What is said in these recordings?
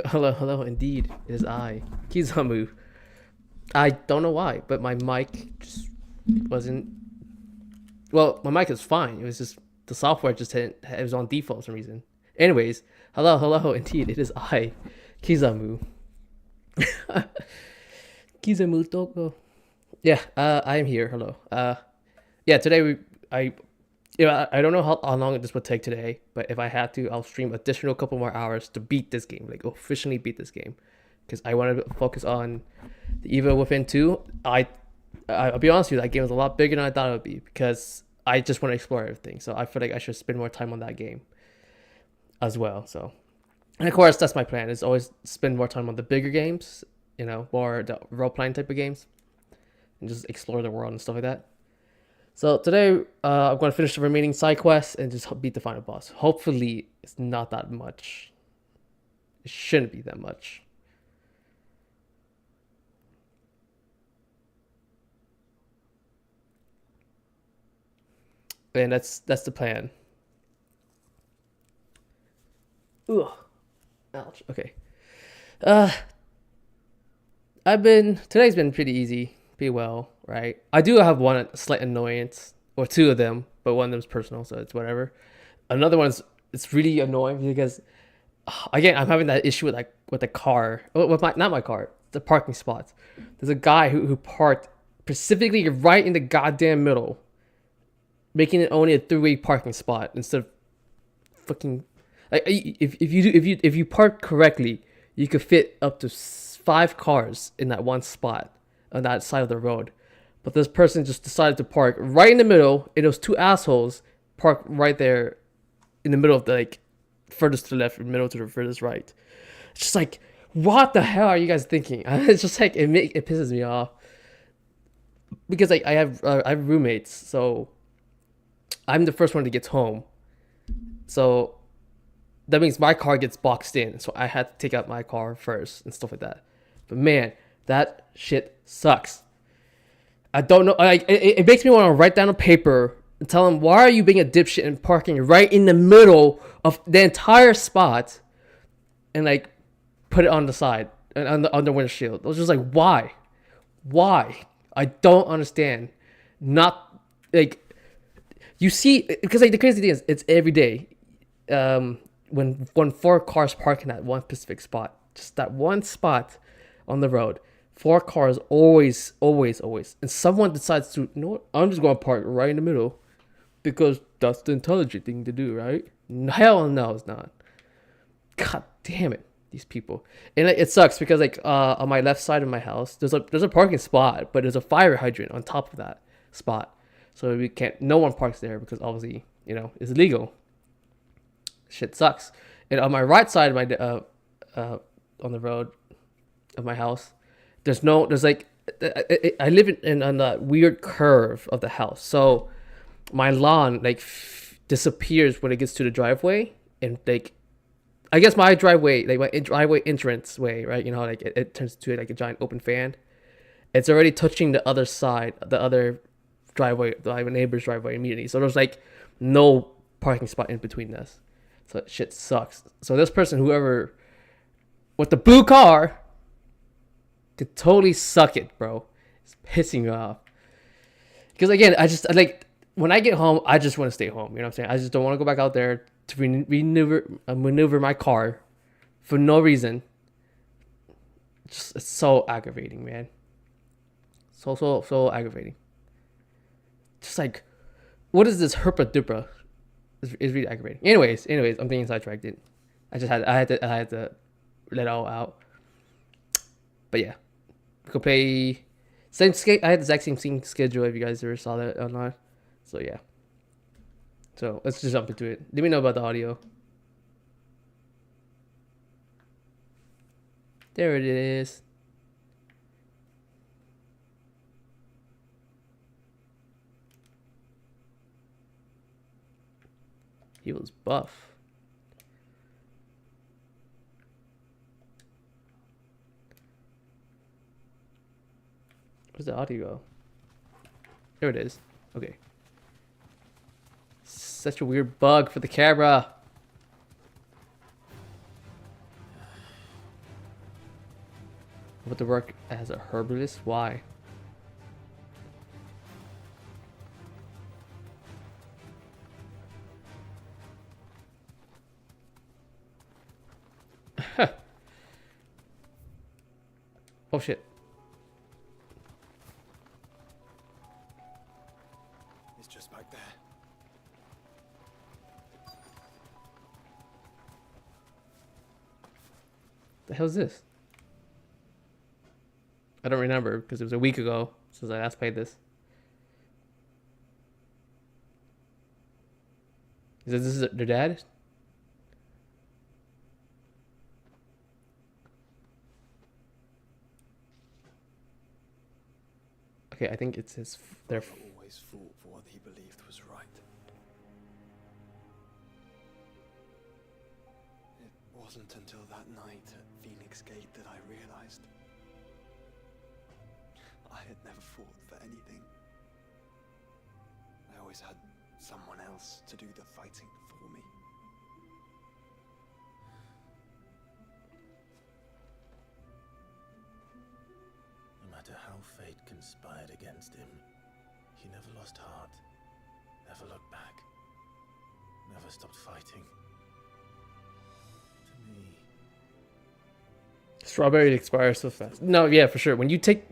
Hello, hello, indeed, it is I, Kizamu. I don't know why, but my mic just wasn't. Well, my mic is fine. It was just the software just it was on default for some reason. Anyways, hello, hello, indeed, it is I, Kizamu. Kizamu Toko. Yeah, I am here. Hello. Yeah, today I don't know how long this would take today, but if I had to, I'll stream additional couple more hours to beat this game, like officially beat this game, because I want to focus on the Evil Within 2. I'll be honest with you, that game was a lot bigger than I thought it would be because I just want to explore everything. So I feel like I should spend more time on that game as well. So, and of course, that's my plan: is always spend more time on the bigger games, more the role playing type of games, and just explore the world and stuff like that. So today, I'm going to finish the remaining side quests and just beat the final boss. Hopefully, it's not that much. It shouldn't be that much. And that's the plan. Ugh. Ouch. Okay. Uh, today's been pretty easy, pretty well, right? I do have one slight annoyance, or two of them, but one of them's personal, so it's whatever. Another one's it's really annoying because again I'm having that issue with the car, with my not my car, the parking spots. There's a guy who parked specifically right in the goddamn middle, making it only a three-way parking spot instead of fucking like if you park correctly, you could fit up to five cars in that one spot on that side of the road. But this person just decided to park right in the middle, and those two assholes parked right there in the middle of the furthest to the left, middle to the furthest right. It's just like, what the hell are you guys thinking? It's just like it pisses me off because like I have roommates, so I'm the first one to get home. So that means my car gets boxed in. So I had to take out my car first and stuff like that. But man, that shit sucks. I don't know. Like it makes me want to write down a paper and tell them, why are you being a dipshit and parking right in the middle of the entire spot, and like put it on the side and on the windshield. I was just like, why? I don't understand. Not like you see, because like the crazy thing is, it's every day. When four cars parking at one specific spot, just that one spot on the road, four cars always, and someone decides to, you know what, I'm just gonna park right in the middle because that's the intelligent thing to do, right? Hell no, it's not. God damn it, these people. And it sucks because like on my left side of my house, there's a parking spot, but there's a fire hydrant on top of that spot, so we can't. No one parks there because obviously it's illegal. Shit sucks. And on my right side of my on the road of my house, there's like I live in on that weird curve of the house, so my lawn like disappears when it gets to the driveway, and like I guess my driveway, like my driveway entrance way, right? Like it turns to like a giant open fan. It's already touching the other side, the other driveway, my neighbor's driveway immediately. So there's like no parking spot in between us. So shit sucks. So this person, whoever with the blue car, could totally suck it, bro. It's pissing me off. Because again, like when I get home, I just want to stay home. You know what I'm saying? I just don't want to go back out there to maneuver my car for no reason. It's so aggravating, man. So aggravating. Just like, what is this herpa dupra? It's really aggravating. Anyways, I'm getting sidetracked. I had to let it all out. But yeah, we could play same. I had the exact same schedule. If you guys ever saw that online, so yeah. So let's just jump into it. Let me know about the audio. There it is. He was buff. Where's the audio go? There it is. Okay. Such a weird bug for the camera. What to work as a herbalist? Why? Oh shit. It's just back there. The hell is this? I don't remember because it was a week ago since I last played this. This is their dad? Okay, I think it's his. Their. He always fought for what he believed was right. It wasn't until that night at Phoenix Gate that I realized I had never fought for anything. I always had someone else to do the fighting for me. No matter how fate conspired against him, he never lost heart, never looked back, never stopped fighting. To me, Strawberry expires so fast. No, yeah, for sure. When you take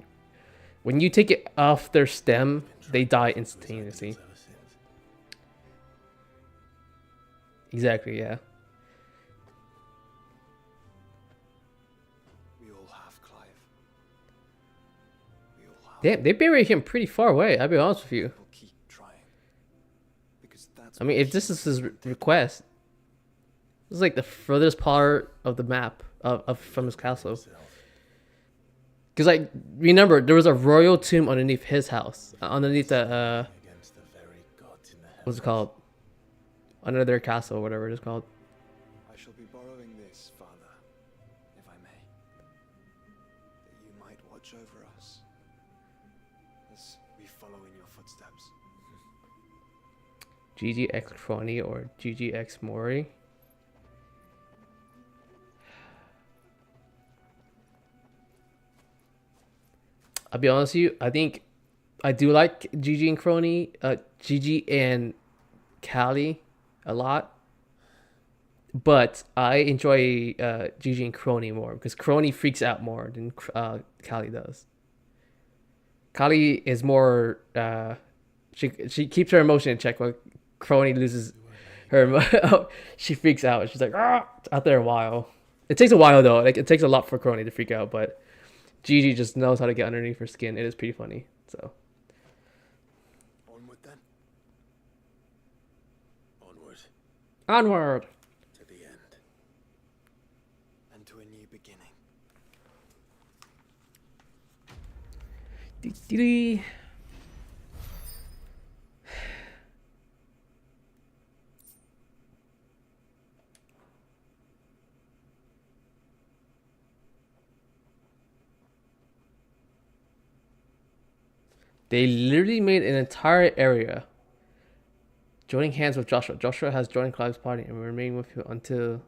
it off their stem, they die instantaneously. ever since. Exactly, yeah. We all have, Clive. We all have. Damn, they buried him pretty far away. I'll be honest with you. We'll keep trying. Because that's I mean, if this is his request, this is like the furthest part of the map of from his castle. Because, like, remember, there was a royal tomb underneath his house. Underneath the, Against the very gods in the what's it called? Under their castle, whatever it is called. I shall be borrowing this, Father, if I may. That you might watch over us as we follow in your footsteps. GGX Crony or GGX Mori. I'll be honest with you, I think I do like GG and Crony, GG and Callie a lot. But I enjoy GG and Crony more because Crony freaks out more than Callie does. Callie is more she keeps her emotion in check while Crony loses her she freaks out. She's like out there a while. It takes a while though. Like it takes a lot for Crony to freak out, but Gigi just knows how to get underneath her skin. It is pretty funny. So Onward then. onward to the end. And to a new beginning. Dee-dee-dee. They literally made an entire area. Joining hands with Joshua. Joshua has joined Clive's party and will remain with you until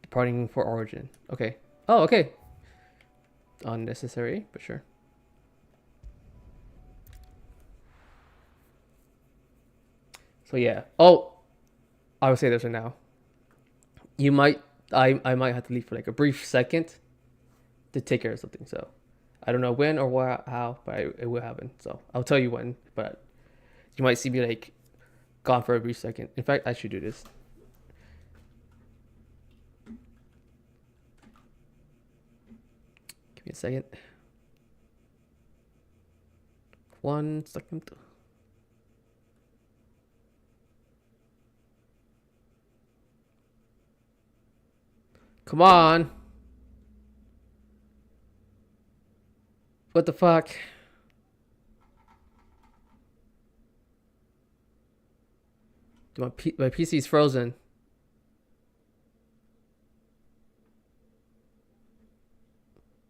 departing for Origin. Okay. Oh, okay. Unnecessary, but sure. So yeah. Oh, I will say this right now. You might, I might have to leave for like a brief second to take care of something. So I don't know when or how, but it will happen. So I'll tell you when. But you might see me like gone for a brief second. In fact, I should do this. Give me a second. 1 second. Come on. What the fuck? My PC's frozen.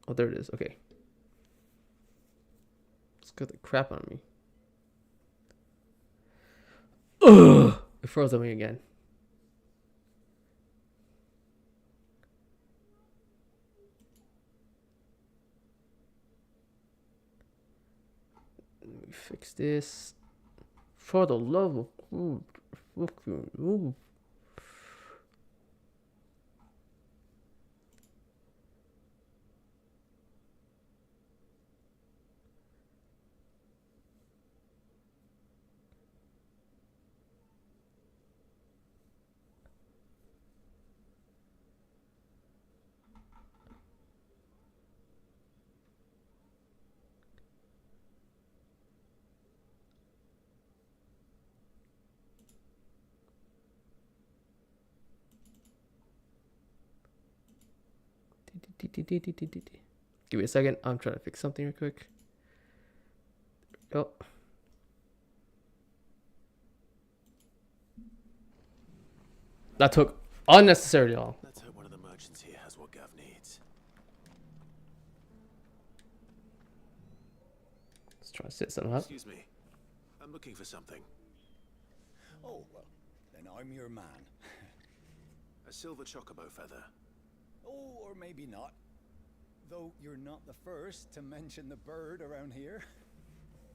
Oh, there it is. Okay. It's got the crap on me. Ugh! It froze on me again. fix this. For the love of food. Ooh. Give me a second. I'm trying to fix something real quick. Oh. That took unnecessarily long. Let's hope one of the merchants here has what Gav needs. Let's try to set something up. Excuse me. I'm looking for something. Oh, well, then I'm your man. A silver chocobo feather. Oh, or maybe not. Though you're not the first to mention the bird around here.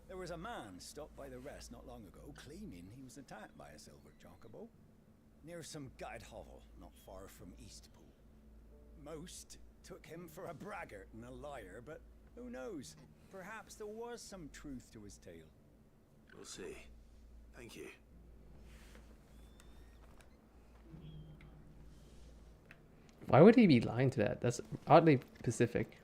There was a man stopped by the rest not long ago claiming he was attacked by a silver chocobo near some gad hovel not far from Eastpool. Most took him for a braggart and a liar, but who knows? Perhaps there was some truth to his tale. We'll see. Thank you. Why would he be lying to that? That's oddly specific.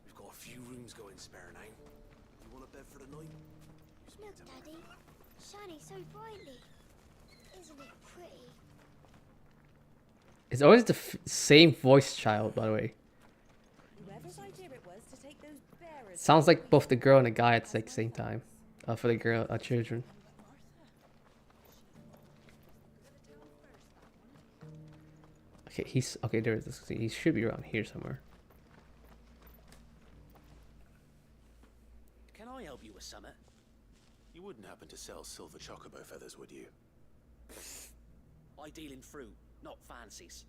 We've got a few rooms going spare now. You want a bed for the night? Look, Daddy, shining so brightly. Isn't it pretty? It's always the same voice child, by the way. Whoever's idea it was to take those bearers. Sounds like both the girl and the guy at the same time. For the girl, children. Okay, he's okay. There is this. He should be around here somewhere. Can I help you with something? You wouldn't happen to sell silver chocobo feathers, would you? I deal in fruit, not fancies.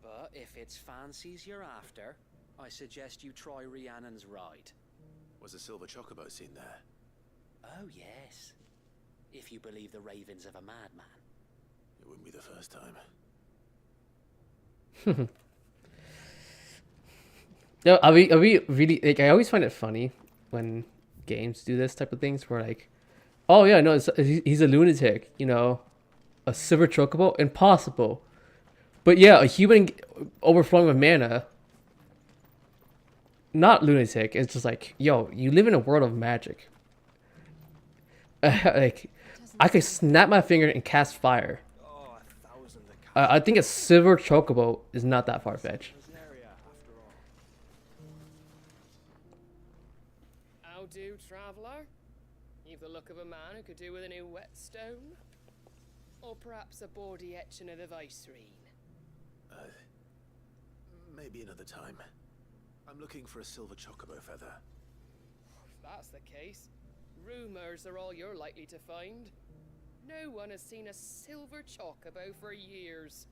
But if it's fancies you're after, I suggest you try Rhiannon's ride. Was a silver chocobo seen there? Oh yes. If you believe the ravings of a madman. It wouldn't be the first time. No, are we really like? I always find it funny when games do this type of things, where like, oh yeah, no, he's a lunatic, you know, a silver chocobo, impossible. But yeah, a human overflowing with mana, not lunatic. It's just like, yo, you live in a world of magic. Like, I could snap my finger and cast fire. Oh, 1,000 a cat. I think a silver chocobo is not that far fetched. There's an area after all. How do, traveller? You've the look of a man who could do with a new whetstone. Or perhaps a bawdy etching of the Vicereine. Maybe another time. I'm looking for a silver chocobo feather. If that's the case, rumours are all you're likely to find. No one has seen a silver chocobo for years.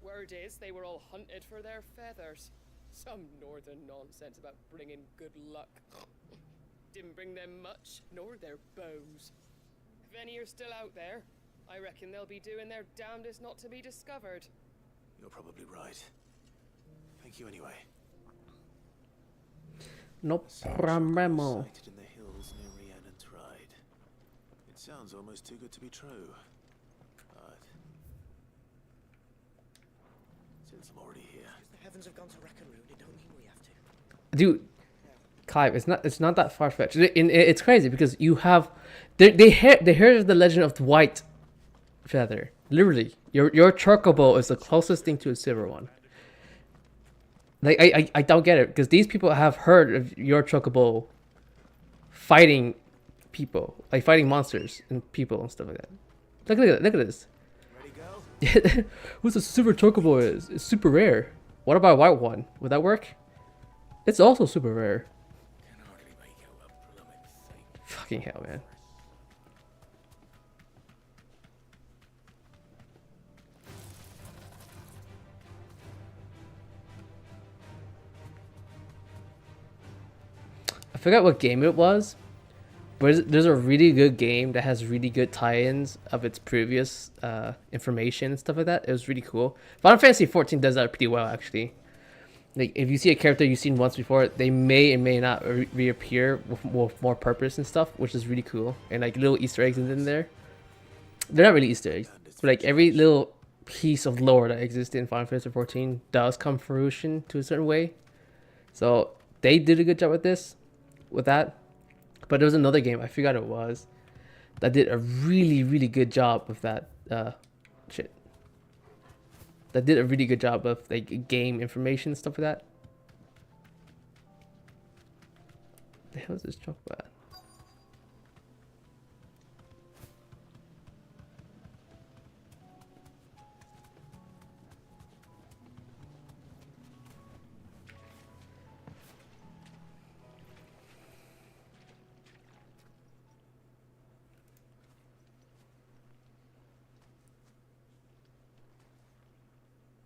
Word is they were all hunted for their feathers. Some northern nonsense about bringing good luck. Didn't bring them much, nor their bows. If any are still out there, I reckon they'll be doing their damnedest not to be discovered. You're probably right. Thank you anyway. No A silver chocobo problemo. sighted in the hills near Rhiannon's ride. It sounds almost too good to be true. But since I'm already here, The heavens have gone to Reckonroot, it don't mean we have to. Dude, Clive, it's not that far fetched. It's crazy because you have they heard the legend of the white feather. Literally, your chocobo is the closest thing to a silver one. Like I don't get it because these people have heard of your chocobo fighting people, like fighting monsters and people and stuff like that. Look at this. ready go? Who's a silver chocobo is? It's super rare. What about a white one? Would that work? It's also super rare. Can hardly make out a blooming thing. Fucking hell, man. I forgot what game it was, but there's a really good game that has really good tie-ins of its previous information and stuff like that. It was really cool. Final Fantasy 14 does that pretty well, actually. Like, if you see a character you've seen once before, they may and may not reappear with more purpose and stuff, which is really cool. And like little Easter eggs in there. They're not really Easter eggs, but like every little piece of lore that exists in Final Fantasy 14 does come fruition to a certain way. So they did a good job with that. But there was another game, I forgot it was, that did a really, really good job with that shit. That did a really good job of like game information and stuff like that. The hell is this chocolate?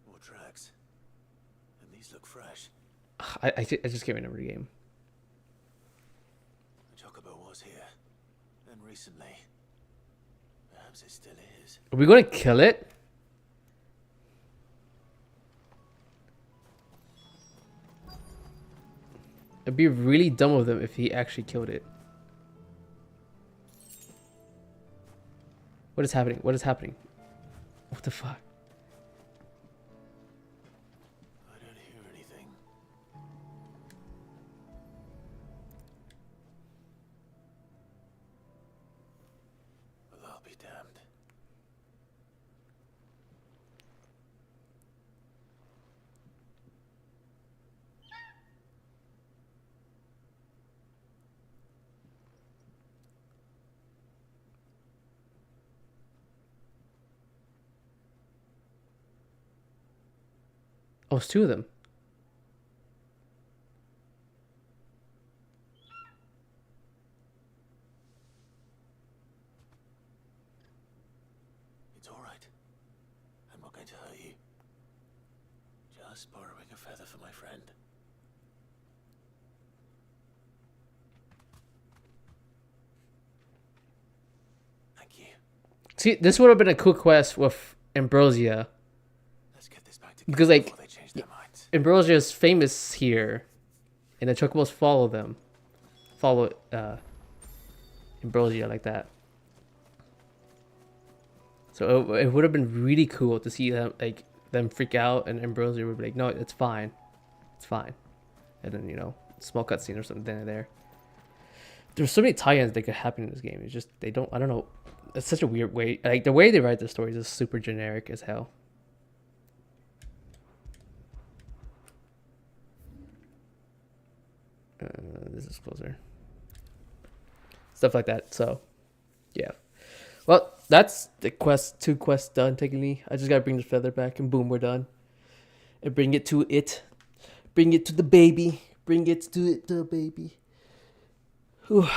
More tracks. And these look fresh. I just can't remember the game. The chocobo was here. And recently. Perhaps it still is. Are we gonna kill it? It'd be really dumb of them if he actually killed it. What is happening? What is happening? What the fuck? I don't hear anything. Well, I'll be damned. Oh, it's two of them. It's all right. I'm not going to hurt you. Just borrowing a feather for my friend. Thank you. See, this would have been a cool quest with Ambrosia. Let's get this back Because, together like, before they change their minds. Ambrosia is famous here, and the chocobos follow them. Follow Ambrosia like that. So it would have been really cool to see them freak out, and Ambrosia would be like, "No, it's fine, it's fine," and then, you know, small cutscene or something there. There's so many tie-ins that could happen in this game. It's just they don't. I don't know. It's such a weird way. Like, the way they write the stories is super generic as hell. This is closer. Stuff like that. So, yeah. Well, that's the two quests done, technically. I just gotta bring the feather back, and boom, we're done. And bring it to it. Bring it to the baby. Bring it to it, the baby. Whew.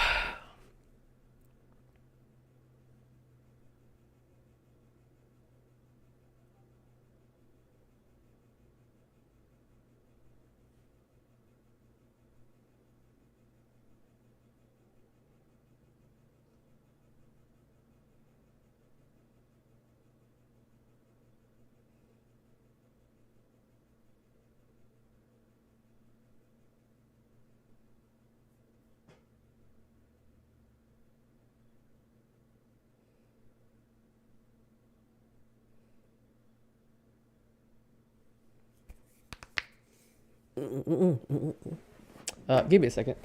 Give me a second.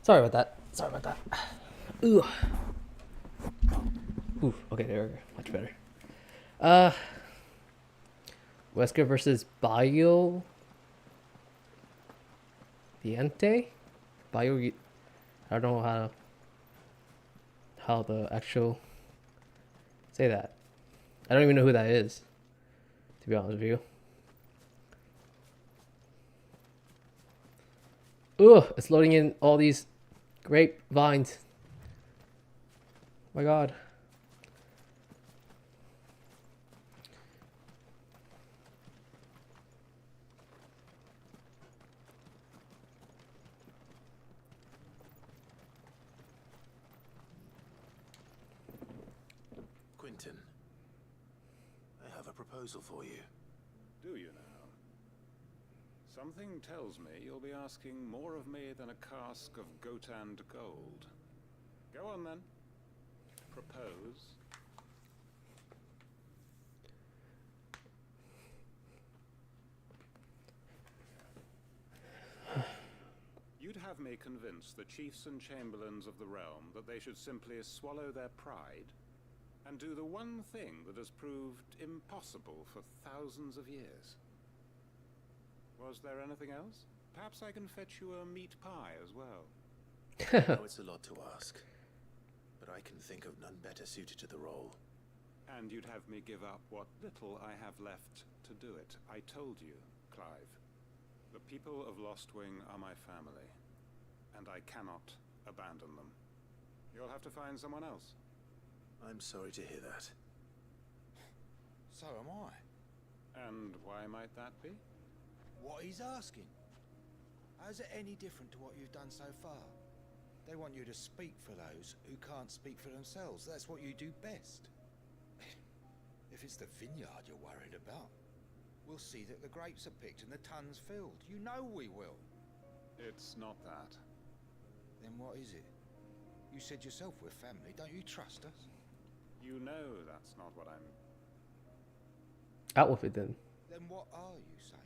Sorry about that. Sorry about that. Ooh. Ooh. Okay, there we go. Much better. Wesker versus Bio Diente? Bio. I don't know how the actual say that. I don't even know who that is, to be honest with you. Ugh, it's loading in all these grapevines. Oh my god. Quentin, I have a proposal for you. Do you now? Something tells me you'll be asking more of me than a cask of Gotand gold. Go on then. Propose. You'd have me convince the chiefs and chamberlains of the realm that they should simply swallow their pride and do the one thing that has proved impossible for thousands of years. Was there anything else? Perhaps I can fetch you a meat pie as well. I know it's a lot to ask, but I can think of none better suited to the role. And you'd have me give up what little I have left to do it. I told you, Clive. The people of Lostwing are my family, and I cannot abandon them. You'll have to find someone else. I'm sorry to hear that. So am I. And why might that be? What he's asking. How's it any different to what you've done so far? They want you to speak for those who can't speak for themselves. That's what you do best. If it's the vineyard you're worried about, we'll see that the grapes are picked and the tons filled. You know we will. It's not that. Then what is it? You said yourself we're family. Don't you trust us? You know that's not what I'm... Out with it then. Then what are you saying?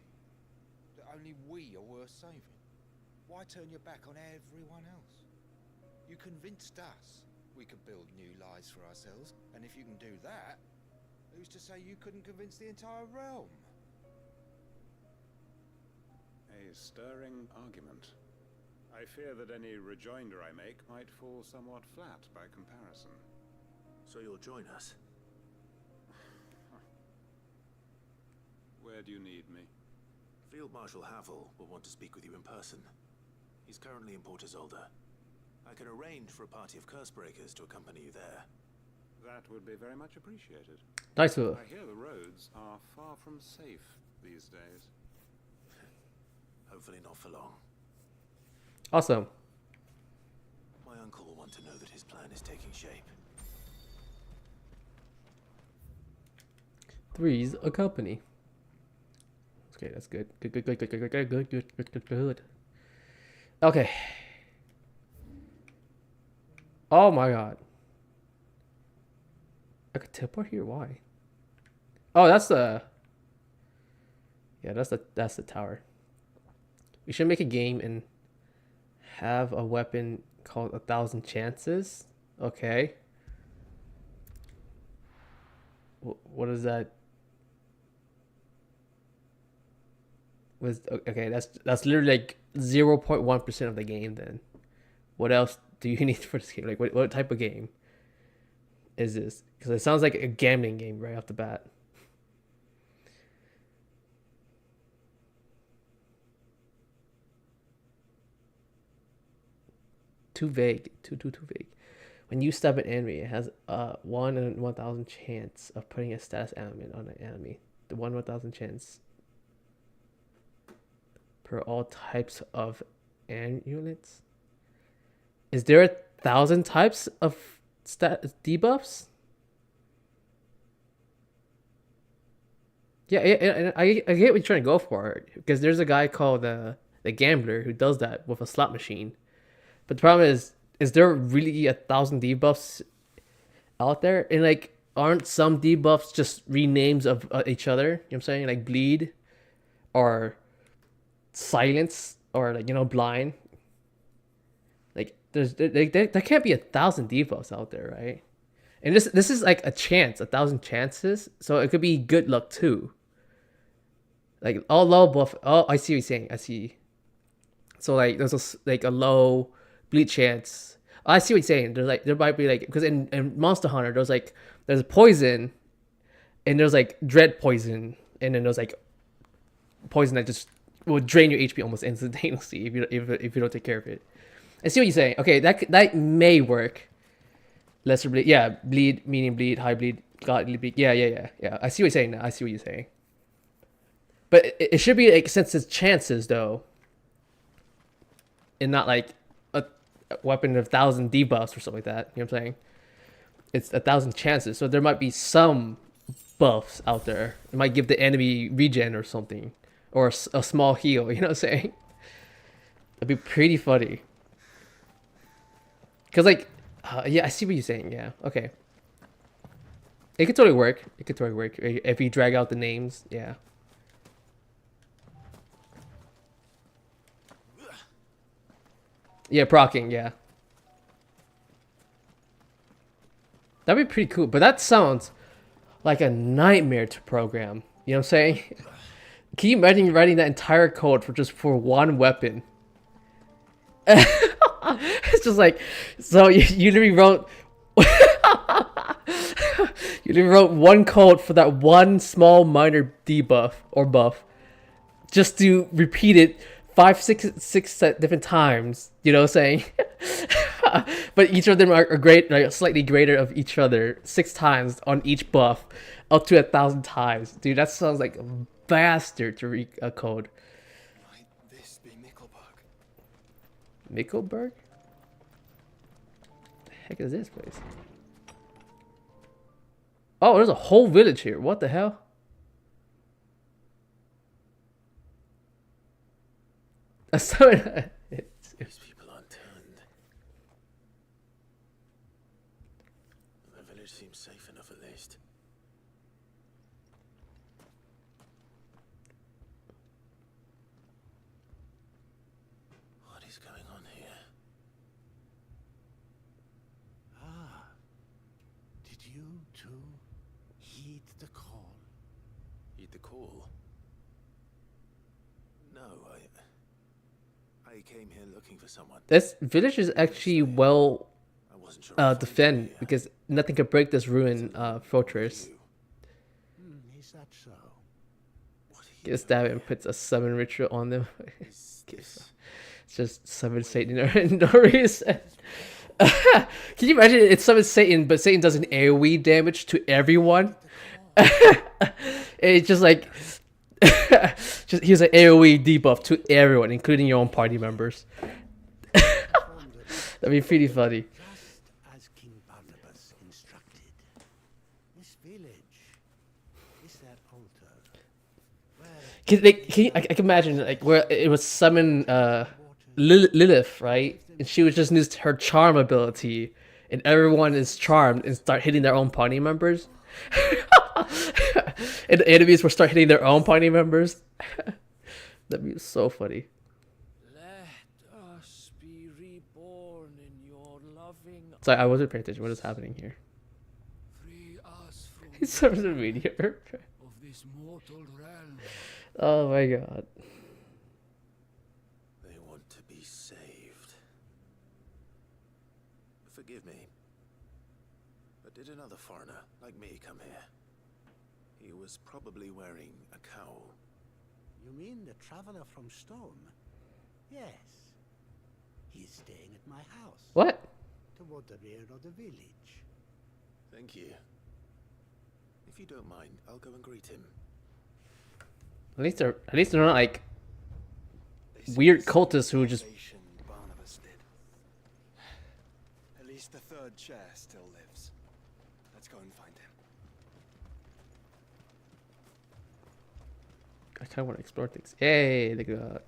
That only we are worth saving? Why turn your back on everyone else? You convinced us we could build new lives for ourselves, and if you can do that, who's to say you couldn't convince the entire realm? A stirring argument. I fear that any rejoinder I make might fall somewhat flat by comparison. So you'll join us? Where do you need me? Field Marshal Havel will want to speak with you in person. He's currently in Port Isolde. I can arrange for a party of Cursebreakers to accompany you there. That would be very much appreciated. Nice. I hear the roads are far from safe these days. Hopefully not for long. Awesome. My uncle will want to know that his plan is taking shape. Three's a company. Okay, that's good. Good. Okay. Oh my god. I could teleport here. Why? Oh, that's the. Yeah, that's the tower. We should make a game and have a weapon called 1,000 Chances. Okay. What is that? Okay, that's literally like 0.1% of the game. Then, what else do you need for this game? Like, what type of game is this? Because it sounds like a gambling game right off the bat. Too vague. Too vague. When you stab an enemy, it has a 1 in 1,000 chance of putting a status element on an enemy. The 1 in 1,000 chance per all types of amulets. Is there 1,000 types of debuffs? Yeah, I get what you're trying to go for, because there's a guy called the Gambler who does that with a slot machine. But the problem is there really 1,000 debuffs out there? And like, aren't some debuffs just renames of each other? You know what I'm saying? Like bleed or silence or like, blind. Like there can't be 1,000 debuffs out there, right? And this is like a chance, 1,000 chances. So it could be good luck too. Like all low buff. Oh, I see what you're saying. I see. So like there's a low bleed chance. Oh, I see what you're saying. There might be like, because in Monster Hunter there's poison, and there's like dread poison, and then there's like poison that just will drain your HP almost instantaneously if you don't take care of it. I see what you're saying. Okay, that may work. Lesser bleed, yeah, bleed, medium bleed, high bleed, godly bleed. Yeah. I see what you're saying now. I see what you're saying. But it should be like, since it's chances though, and not like a weapon of 1,000 debuffs or something like that. You know what I'm saying? It's 1,000 chances, so there might be some buffs out there. It might give the enemy regen or something, or a small heal. You know what I'm saying? That'd be pretty funny. Cause like, yeah, I see what you're saying. Yeah, okay. It could totally work. It could totally work if you drag out the names. Yeah. Yeah, procking. Yeah. That'd be pretty cool. But that sounds like a nightmare to program. You know what I'm saying? Can you imagine writing that entire code for one weapon? It's just like, so you literally wrote you literally wrote one code for that one small minor debuff or buff, just to repeat it 6 different times. You know what I'm saying? But each of them are great, like slightly greater of each other, 6 times on each buff, up to 1,000 times. Dude, that sounds like a bastard to read a code. Might this be Mickelberg? Mickelberg? The heck is this place? Oh, there's a whole village here. What the hell? These people aren't turned. The village seems safe enough at least. What is going on here? Ah, did you too heed the call? Heed the call? No, I came here looking for someone. This village is actually well I wasn't sure defended because nothing could break this ruined fortress. Is that so? Gets stabbed and puts a summon ritual on them. Is this... It's just summon Satan in no reason. Can you imagine it summons Satan, but Satan does an AoE damage to everyone? It's just like just here's an AoE debuff to everyone, including your own party members. That'd be pretty funny. Just as King Barnabas instructed. This village is that altar. I can imagine like where it was summon Lilith, right? And she would just use her charm ability, and everyone is charmed and start hitting their own party members. And the enemies will start hitting their own party members. That'd be so funny. Let us be reborn in your loving. Sorry, I wasn't paying attention. What is happening here? Free us from He's summons a meteor. of this mortal realm. Oh my god. They want to be saved. Forgive me, but did another foreigner like me come here? He was probably wearing a cowl. You mean the traveler from Stone? Yes. He's staying at my house. What? Toward the rear of the village. Thank you. If you don't mind, I'll go and greet him. At least they're not like weird cultists who just. Barnabas did. At least the third chair still lives. Let's go and find him. I kind of want to explore things. Hey, look at that.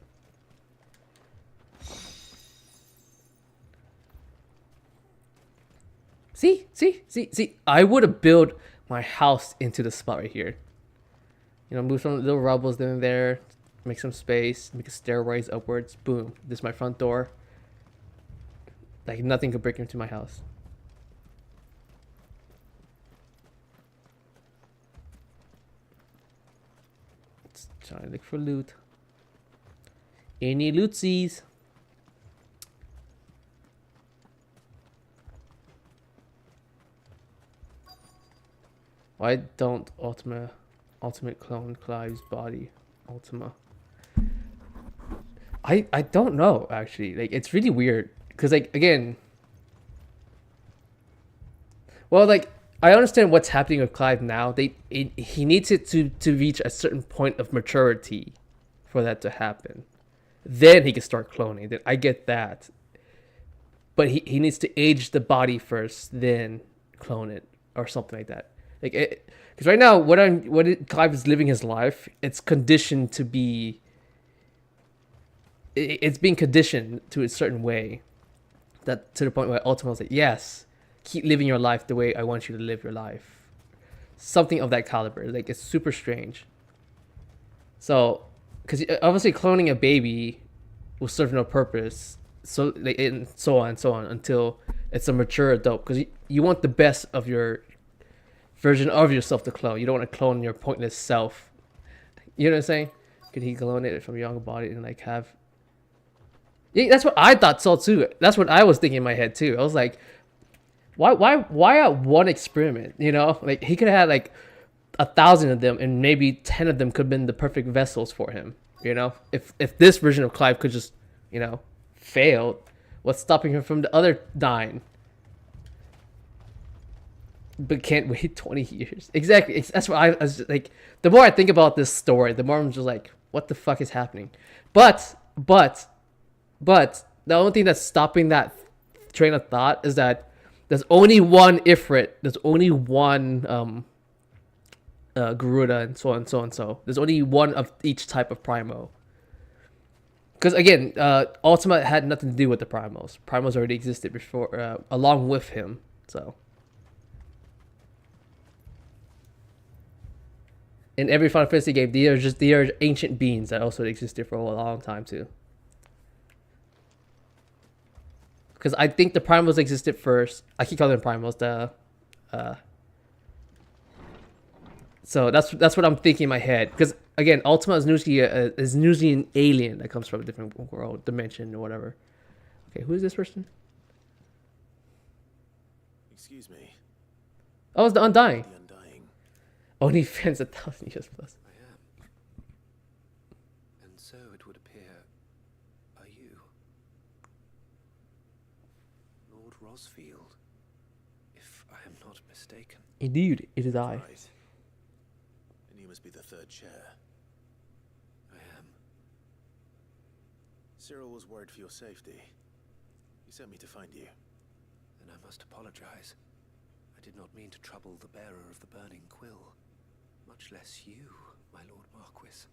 See. I would have built my house into the spot right here. You know, move some little rubbles in there, make some space, make a stairways upwards. Boom. This is my front door. Like nothing could break into my house. Let's try to look for loot. Any lootsies? Why don't ultimate clone Clive's body? Ultima. I don't know actually. Like it's really weird because like again. Well, like I understand what's happening with Clive now. He needs it to reach a certain point of maturity for that to happen. Then he can start cloning. Then I get that. But he needs to age the body first, then clone it or something like that. Like because right now Clive is living his life, it's conditioned to be. It's being conditioned to a certain way, that to the point where Ultima was like, yes, keep living your life the way I want you to live your life. Something of that caliber. Like it's super strange. So, because obviously cloning a baby will serve no purpose. So like, and so on until it's a mature adult. Because you want the best of your version of yourself to clone. You don't want to clone your pointless self. You know what I'm saying? Could he clone it from a younger body and like have? Yeah, that's what I thought so too. That's what I was thinking in my head too. I was like, why at one experiment? You know, like he could have had like 1,000 of them, and maybe 10 of them could have been the perfect vessels for him. You know, if this version of Clive could just, you know, fail, what's stopping him from the other 9? But can't wait 20 years. Exactly. That's what I was like. The more I think about this story, the more I'm just like, what the fuck is happening? But the only thing that's stopping that train of thought is that there's only one Ifrit. There's only one Garuda, and so on and so on. So there's only one of each type of Primo. Because again, Ultima had nothing to do with the Primos. Primos already existed before, along with him. So in every Final Fantasy game, they are ancient beings that also existed for a long time too. Because I think the Primals existed first. I keep calling them Primals. So that's what I'm thinking in my head. Because again, Ultima is usually an alien that comes from a different world, dimension, or whatever. Okay, who is this person? Excuse me. Oh, it's the Undying. The Undying. Only fans 1,000 years plus. I am. And so it would appear, are you? Lord Rosfield, if I am not mistaken. Indeed, it is I. Right. And you must be the 3rd chair. I am. Cyril was worried for your safety. He sent me to find you. Then I must apologize. I did not mean to trouble the bearer of the burning quill. Much less you, my Lord Marquis.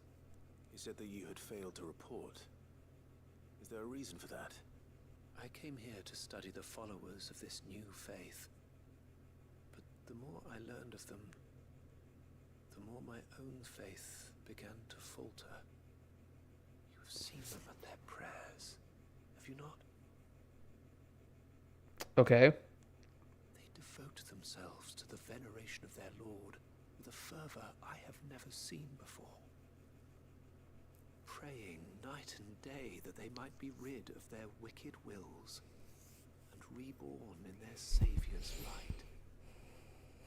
He said that you had failed to report. Is there a reason for that? I came here to study the followers of this new faith. But the more I learned of them, the more my own faith began to falter. You have seen them at their prayers, have you not? Okay. They devote themselves to the veneration of their Lord with a fervor I have never seen before. Praying night and day that they might be rid of their wicked wills and reborn in their Saviour's light.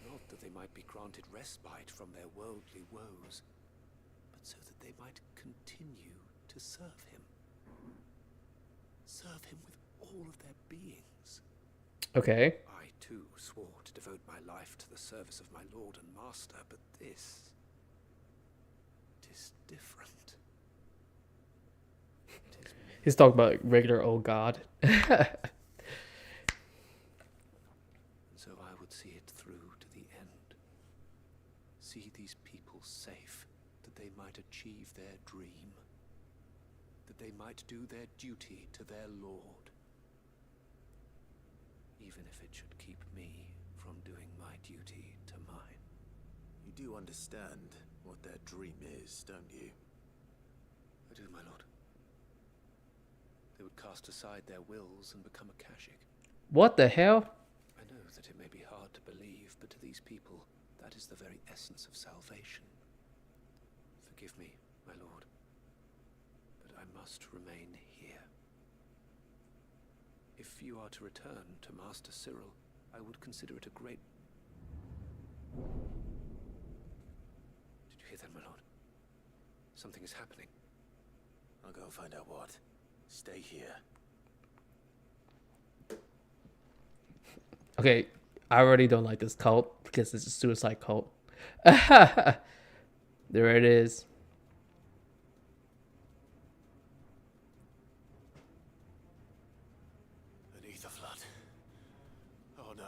Not that they might be granted respite from their worldly woes, but so that they might continue to serve him. Serve him with all of their beings. Okay. I too swore to devote my life to the service of my Lord and Master, but this... it is different. He's talking about regular old god. So I would see it through to the end. See these people safe, that they might achieve their dream. That they might do their duty to their Lord. Even if it should keep me from doing my duty to mine. You do understand what their dream is, don't you? I do, my lord. They would cast aside their wills and become a Kashik. What the hell? I know that it may be hard to believe, but to these people, that is the very essence of salvation. Forgive me, my lord, but I must remain here. If you are to return to Master Cyril, I would consider it a great... Did you hear that, my lord? Something is happening. I'll go find out what. Stay here. Okay, I already don't like this cult because it's a suicide cult. There it is. An ether flood. Oh no.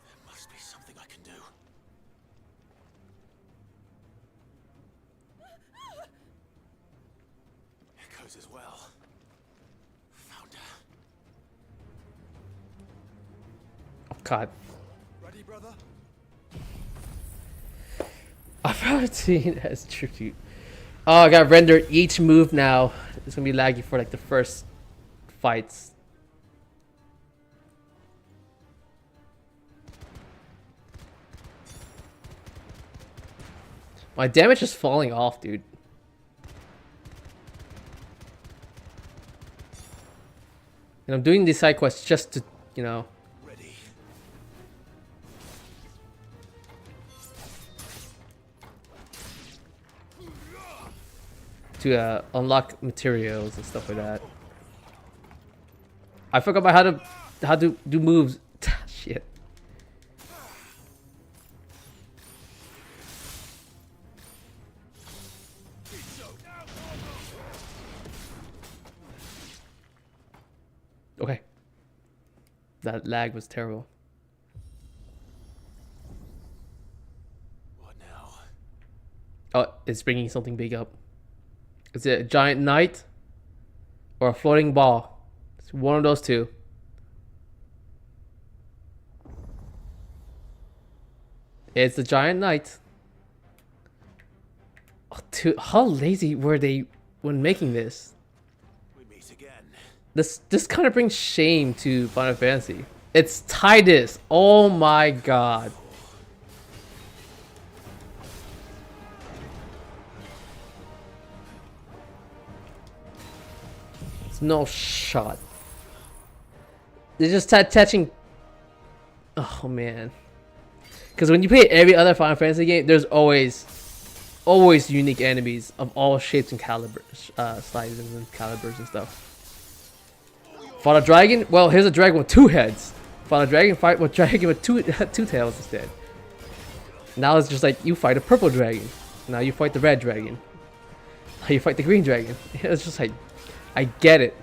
There must be something I can do. Echoes as well. Found her. God. Ready, brother? I've probably seen it as tribute. Oh, I gotta render each move now. It's gonna be laggy for like the first fights. My damage is falling off, dude. And I'm doing these side quests just to, you know. Ready. To unlock materials and stuff like that. I forgot about how to do moves. Shit. Okay. That lag was terrible. What now? Oh, it's bringing something big up. Is it a giant knight or a floating ball? It's one of those two. It's the giant knight. Oh, dude, how lazy were they when making this? We meet again. This kind of brings shame to Final Fantasy. It's Titus. Oh my god. It's no shot. They're just touching. Oh man. Because when you play every other Final Fantasy game, there's always unique enemies of all shapes and calibers, sizes and calibers and stuff. Fought a dragon? Well, here's a dragon with two heads. Fought a dragon, fight with dragon with two tails instead. Now it's just like you fight a purple dragon. Now you fight the red dragon. Now you fight the green dragon. It's just like, I get it.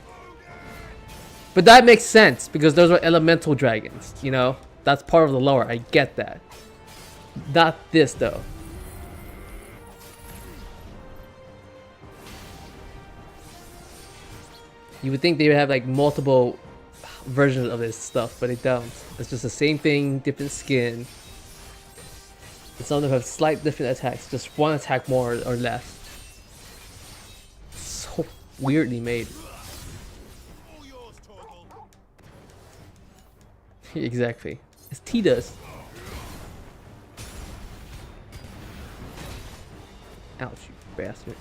But that makes sense because those are elemental dragons, you know? That's part of the lore. I get that. Not this though. You would think they would have like multiple versions of this stuff, but they don't. It's just the same thing, different skin. And some of them have slight different attacks, just one attack more or less. So weirdly made. Exactly. It's Titus. Ouch, you bastard.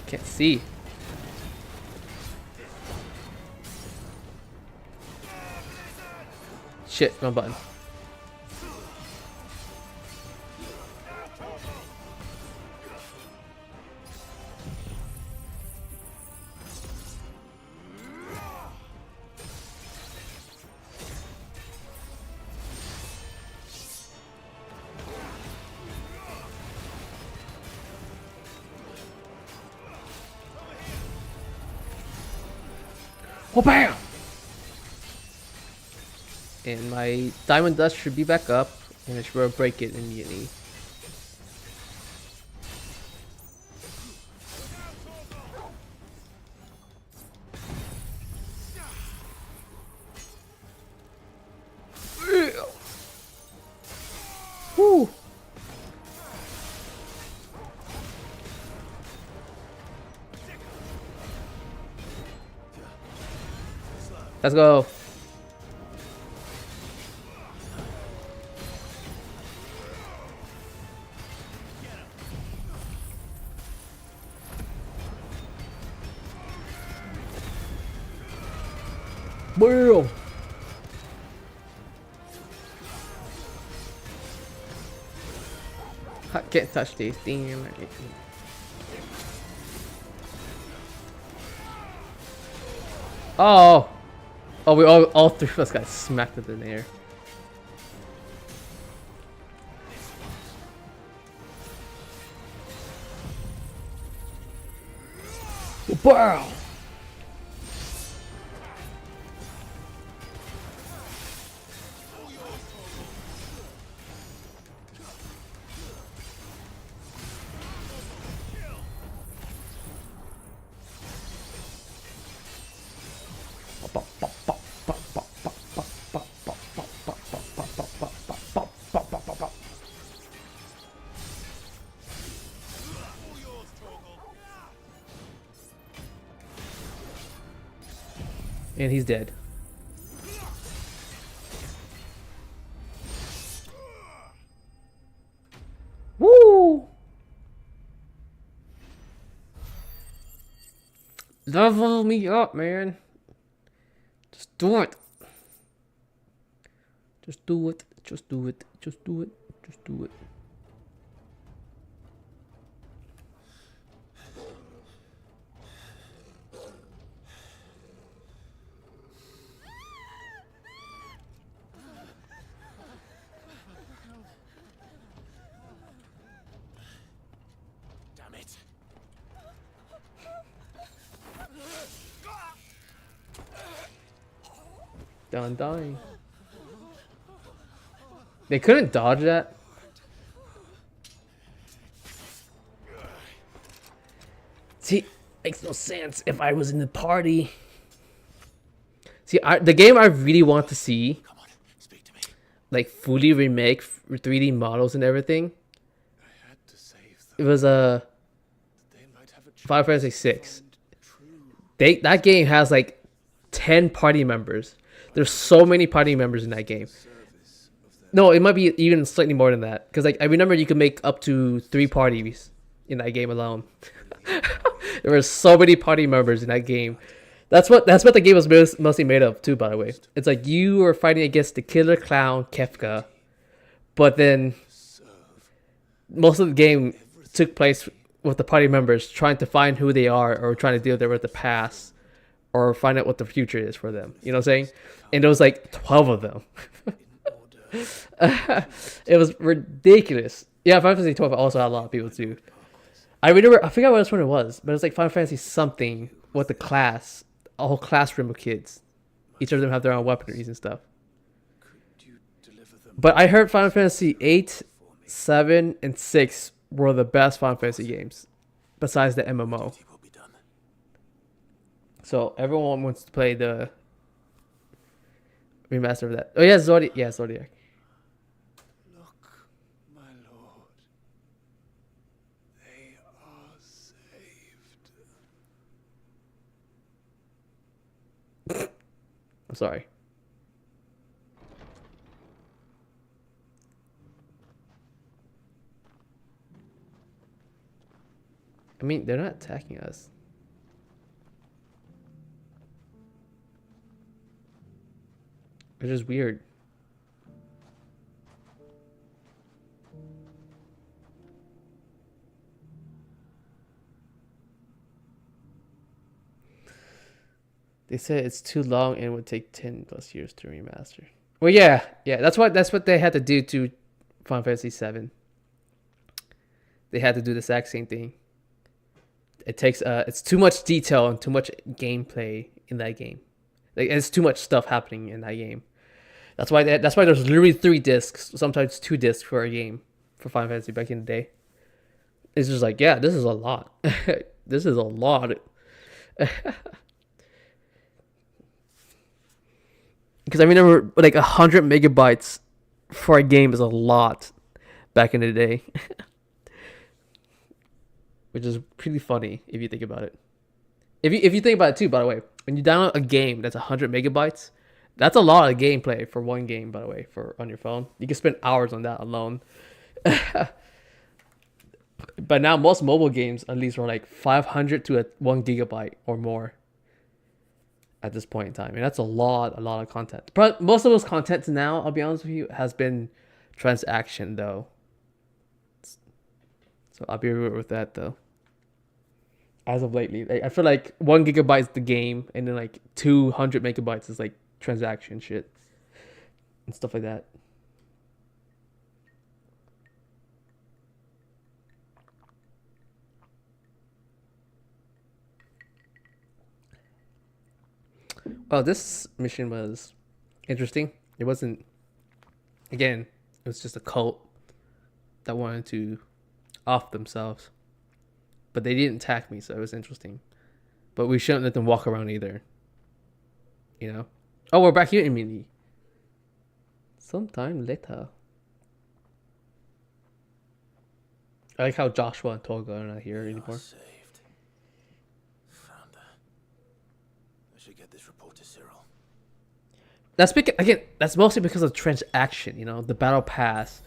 Can't see. Shit, wrong button. Oh, bam! And my diamond dust should be back up, and I should break it immediately. Let's go. Boom. I can't touch these. Damn. Oh. Oh, we all three of us got smacked up in the air. Wow. And he's dead. Woo! Level me up, man. Just do it. Just do it. Just do it. Just do it. Just do it. Damn it. Done dying. They couldn't dodge that. See, makes no sense if I was in the party. See, the game I really want to see, like fully remake 3D models and everything. It was Final Fantasy VI. That game has like 10 party members. There's so many party members in that game. No, it might be even slightly more than that. Because like I remember you could make up to 3 parties in that game alone. There were so many party members in that game. That's what the game was mostly made of too, by the way. It's like you were fighting against the killer clown Kefka, but then most of the game took place with the party members trying to find who they are or trying to deal with the past or find out what the future is for them. You know what I'm saying? And there was like 12 of them. It was ridiculous. Yeah, Final Fantasy 12 also had a lot of people too. I forgot which one it was, but it's like Final Fantasy something with the class, a whole classroom of kids. Each of them have their own weaponries and stuff. But I heard Final Fantasy 8, 7, and 6 were the best Final Fantasy games, besides the MMO. So everyone wants to play the remaster of that. Oh yeah, Zodiac. Yeah, Zodiac. Look, my lord. They are saved. I'm sorry. I mean, they're not attacking us. It's just weird. They said it's too long and would take 10+ years to remaster. Well, yeah, that's what they had to do to Final Fantasy VII. They had to do the exact same thing. It takes it's too much detail and too much gameplay in that game. Like it's too much stuff happening in that game. That's why there's literally 3 discs, sometimes 2 discs for a game for Final Fantasy back in the day. It's just like, yeah, this is a lot. This is a lot. Because I remember like 100 megabytes for a game is a lot back in the day. Which is pretty funny if you think about it. If you think about it too, by the way, when you download a game that's 100 megabytes, that's a lot of gameplay for one game, by the way, for on your phone. You can spend hours on that alone. But now most mobile games at least are like 500 to 1 gigabyte or more at this point in time, and that's a lot of content. But most of those contents now, I'll be honest with you, has been transaction though. So I'll be real with that though. As of lately, I feel like 1 gigabyte is the game, and then like 200 megabytes is like transaction shit and stuff like that. Well, this mission was interesting. It wasn't, again, it was just a cult that wanted to off themselves. But they didn't attack me, so it was interesting. But we shouldn't let them walk around either. You know? Oh, we're back here immediately. Sometime later. I like how Joshua and Toga are not here anymore. Saved. Found her. I should get this report to Cyril. That's that's mostly because of transaction, you know, the battle pass,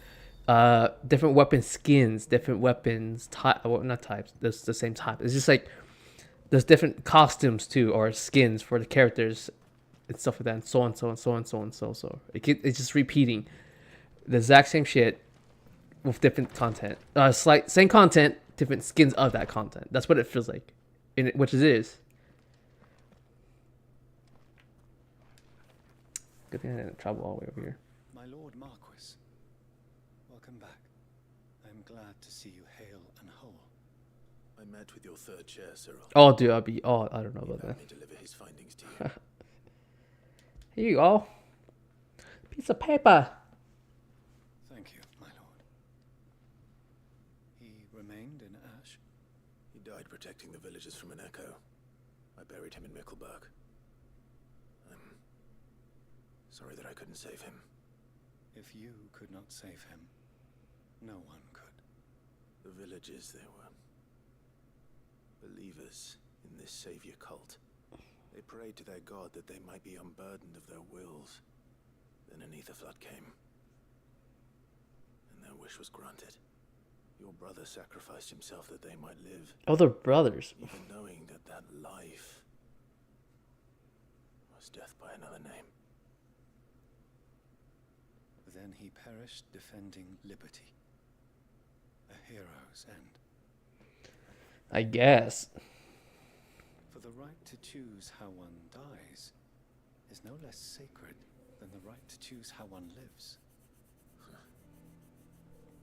different weapon skins, different weapons well, not types. There's the same type. It's just like there's different costumes too, or skins for the characters and stuff like that, and so on, so on, so on, so on, so. It's just repeating the exact same shit with different content. Same content, different skins of that content. That's what it feels like, which it is. Good thing I didn't travel all the way over here. My Lord Marquis, welcome back. I'm glad to see you hale and whole. I met with your third chair, Cyril. Oh, dude, I don't know about that. Me deliver his findings to you. Here you go. Piece of paper. Thank you, my lord. He remained in Ash? He died protecting the villagers from an echo. I buried him in Mickelberg. I'm sorry that I couldn't save him. If you could not save him, no one could. The villagers, they were believers in this savior cult. They prayed to their god that they might be unburdened of their wills. Then an ether flood came, and their wish was granted. Your brother sacrificed himself that they might live. Other brothers. Even knowing that that life was death by another name. Then he perished defending liberty. A hero's end. I guess. For the right to choose how one dies is no less sacred than the right to choose how one lives.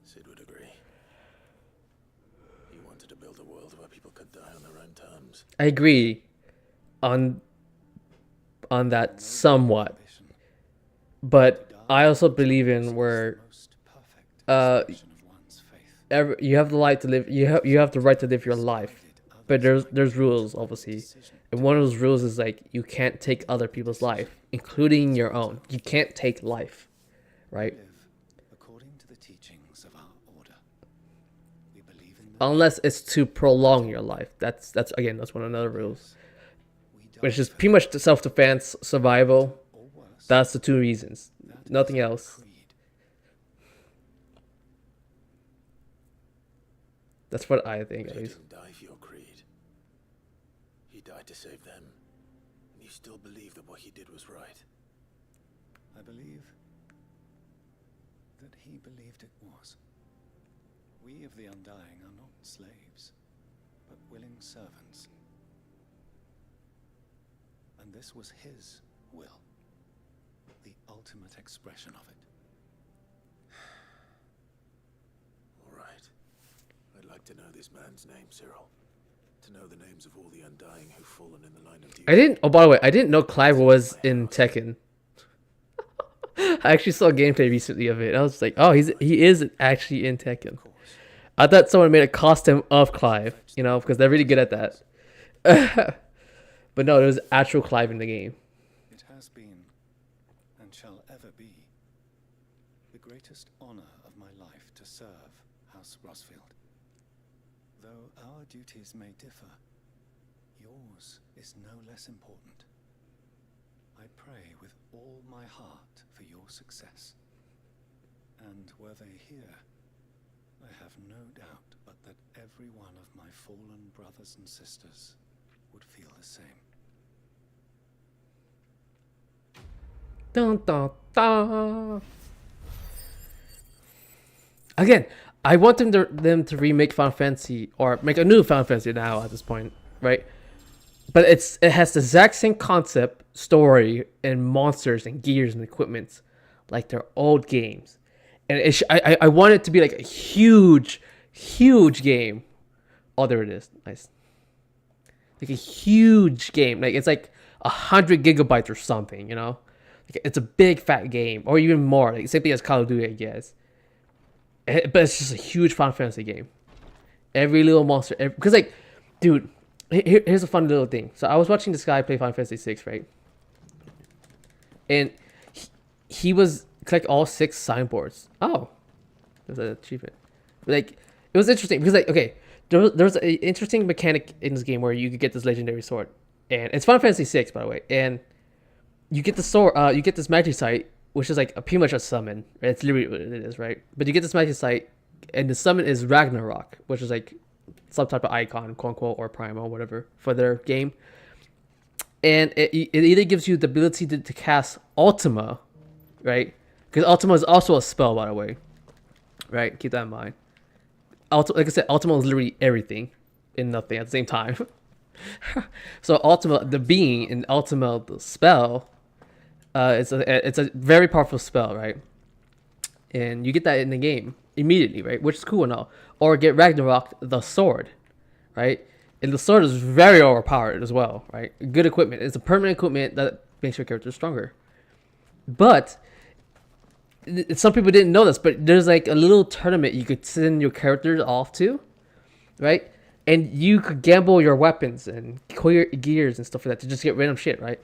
Sid would agree. He wanted to build a world where people could die on their own terms. I agree on that somewhat. But I also believe in where you have the right to live. You have the right to live your life, but there's rules, obviously, and one of those rules is like you can't take other people's life, including your own. You can't take life, right? According to the teachings of our order, we believe in unless it's to prolong your life. That's again, that's one of the rules, which is pretty much the self-defense, survival. That's the two reasons, nothing else. That's what I think, at He least. didn't die for your creed. He died to save them. And you still believe that what he did was right. I believe that he believed it was. We of the Undying are not slaves, but willing servants. And this was his will, the ultimate expression of it. All right. I'd like to know this man's name, Cyril. To know the names of all the Undying who've fallen in the line of duty. Oh, by the way, I didn't know Clive was in Tekken. I actually saw gameplay recently of it. I was like, oh, he is actually in Tekken. I thought someone made a costume of Clive, you know, because they're really good at that. But no, there was actual Clive in the game. It has been, and shall ever be, the greatest honor of my life to serve House Rosfield. Though our duties may differ, yours is no less important. I pray with all my heart for your success. And were they here, I have no doubt but that every one of my fallen brothers and sisters would feel the same. Dun, dun, dun. Again, I want them to remake Final Fantasy or make a new Final Fantasy now at this point, right? But it has the exact same concept, story, and monsters and gears and equipment like their old games. And I want it to be like a huge game. Oh, there it is. Nice. Like a huge game. Like it's like 100 gigabytes or something, you know? Like it's a big fat game, or even more. Like same thing as Call of Duty, I guess. But it's just a huge Final Fantasy game. Every little monster, because like, dude, here's a fun little thing. So I was watching this guy play Final Fantasy 6, right? And he was collect all 6 signboards. Oh, there's an achievement. Like it was interesting because like okay, there was an interesting mechanic in this game where you could get this legendary sword, and it's Final Fantasy 6 by the way, and you get the sword. You get this magic site, which is like pretty much a summon. Right? It's literally what it is, right? But you get this magic site, and the summon is Ragnarok, which is like some type of icon, quote unquote, or primal, whatever, for their game. And it either gives you the ability to cast Ultima, right? Because Ultima is also a spell, by the way, right? Keep that in mind. Like I said, Ultima is literally everything and nothing at the same time. So Ultima, the being, and Ultima, the spell, it's a very powerful spell, right? And you get that in the game immediately, right? Which is cool and all. Or get Ragnarok, the sword, right? And the sword is very overpowered as well, right? Good equipment. It's a permanent equipment that makes your character stronger. But some people didn't know this, but there's like a little tournament you could send your characters off to, right? And you could gamble your weapons and clear gears and stuff like that to just get random shit, right?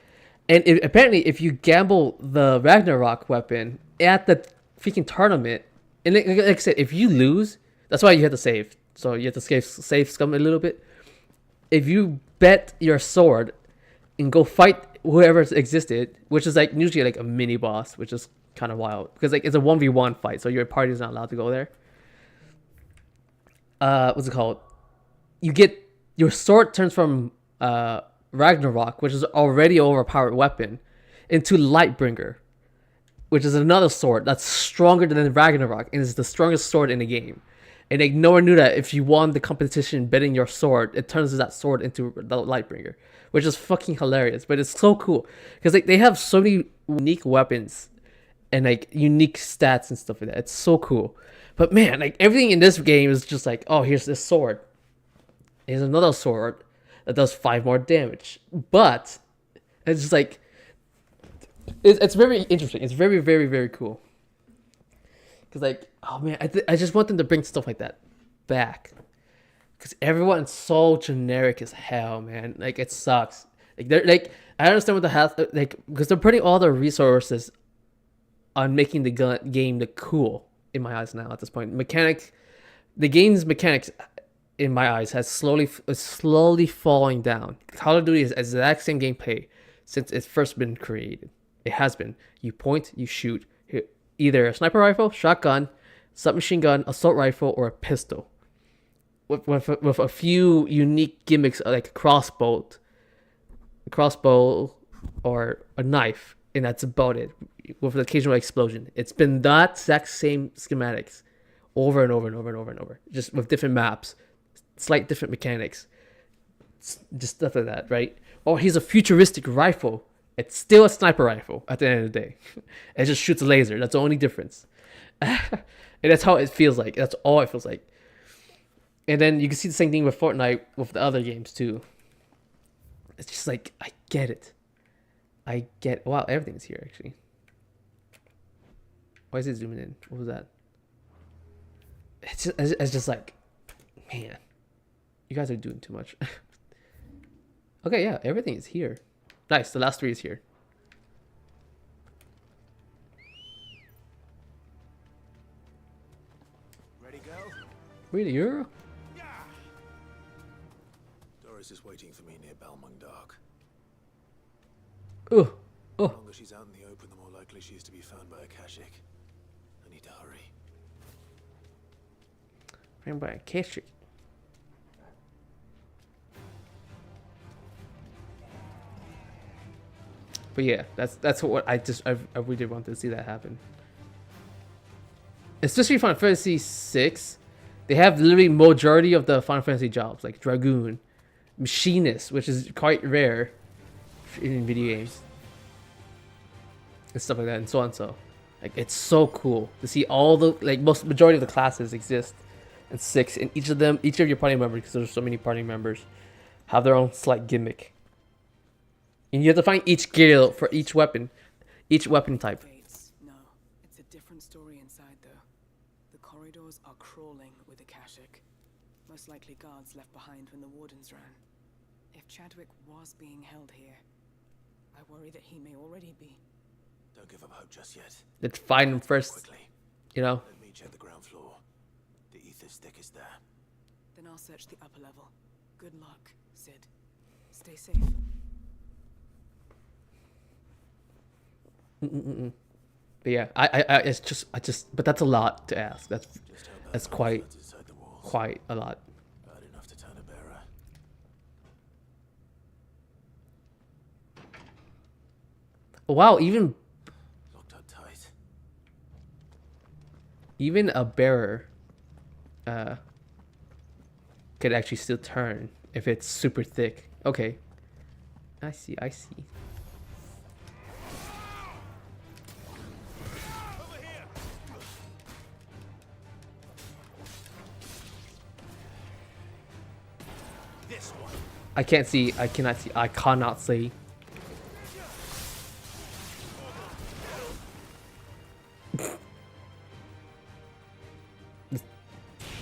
And apparently, if you gamble the Ragnarok weapon at the freaking tournament, and like I said, if you lose, that's why you have to save. So you have to save scum a little bit. If you bet your sword and go fight whoever's existed, which is like usually like a mini boss, which is kind of wild because like it's a 1v1 fight, so your party's not allowed to go there. What's it called? You get your sword turns from Ragnarok, which is already an overpowered weapon, into Lightbringer, which is another sword that's stronger than Ragnarok and is the strongest sword in the game. And like no one knew that if you won the competition betting your sword, it turns that sword into the Lightbringer, which is fucking hilarious. But it's so cool because like they have so many unique weapons and like unique stats and stuff like that. It's so cool. But man, like everything in this game is just like, oh, here's this sword. Here's another sword that does 5 more damage. But it's just like it's very interesting. It's very, very, very cool. Cause like, oh man, I just want them to bring stuff like that back. Cause everyone's so generic as hell, man. Like it sucks. Like they're like, I understand what the hell, like, because they're putting all their resources on making the game look cool in my eyes now at this point. The game's mechanics in my eyes is slowly falling down. Call of Duty is the exact same gameplay since it's first been created. It has been. You point, you shoot. Either a sniper rifle, shotgun, submachine gun, assault rifle, or a pistol. With a few unique gimmicks like a crossbow, or a knife, and that's about it. With an occasional explosion. It's been that exact same schematics over and over and over and over and over. Just with different maps, slight different mechanics. Just stuff like that, right? Or here's a futuristic rifle. It's still a sniper rifle at the end of the day. It just shoots a laser. That's the only difference. And that's how it feels like. That's all it feels like. And then you can see the same thing with Fortnite with the other games too. It's just like, I get it. Wow, everything's here actually. Why is it zooming in? What was that? It's just like, man, you guys are doing too much. Okay, yeah, everything is here. Nice, the last 3 is here. Ready, go? Really, you're? Doris is waiting for me nearby. Belmont dark. Ooh. The Oh. longer she's out in the open, the more likely she is to be found by a Kashik. I need to hurry. Ran by a Kashik. But yeah, that's what I really did want to see that happen. Especially Final Fantasy VI, they have literally majority of the Final Fantasy jobs, like Dragoon, Machinist, which is quite rare in video games. And stuff like that, and so on. So, like, it's so cool to see all the majority of the classes exist in 6, and each of your party members, because there's so many party members, have their own slight gimmick. And you have to find each guild for each weapon type. No, it's a different story inside though. The corridors are crawling with Akashic. Most likely guards left behind when the wardens ran. If Chadwick was being held here, I worry that he may already be. Don't give up hope just yet. Let's find him first. Quickly. You know? Let me check the ground floor. The ether stick is there. Then I'll search the upper level. Good luck, Sid. Stay safe. But yeah, but that's a lot to ask. That's quite a lot. Bad enough to turn a bearer. Wow, even Locked up tight. Even a bearer could actually still turn if it's super thick. Okay. I see. I can't see. I cannot see. I cannot see.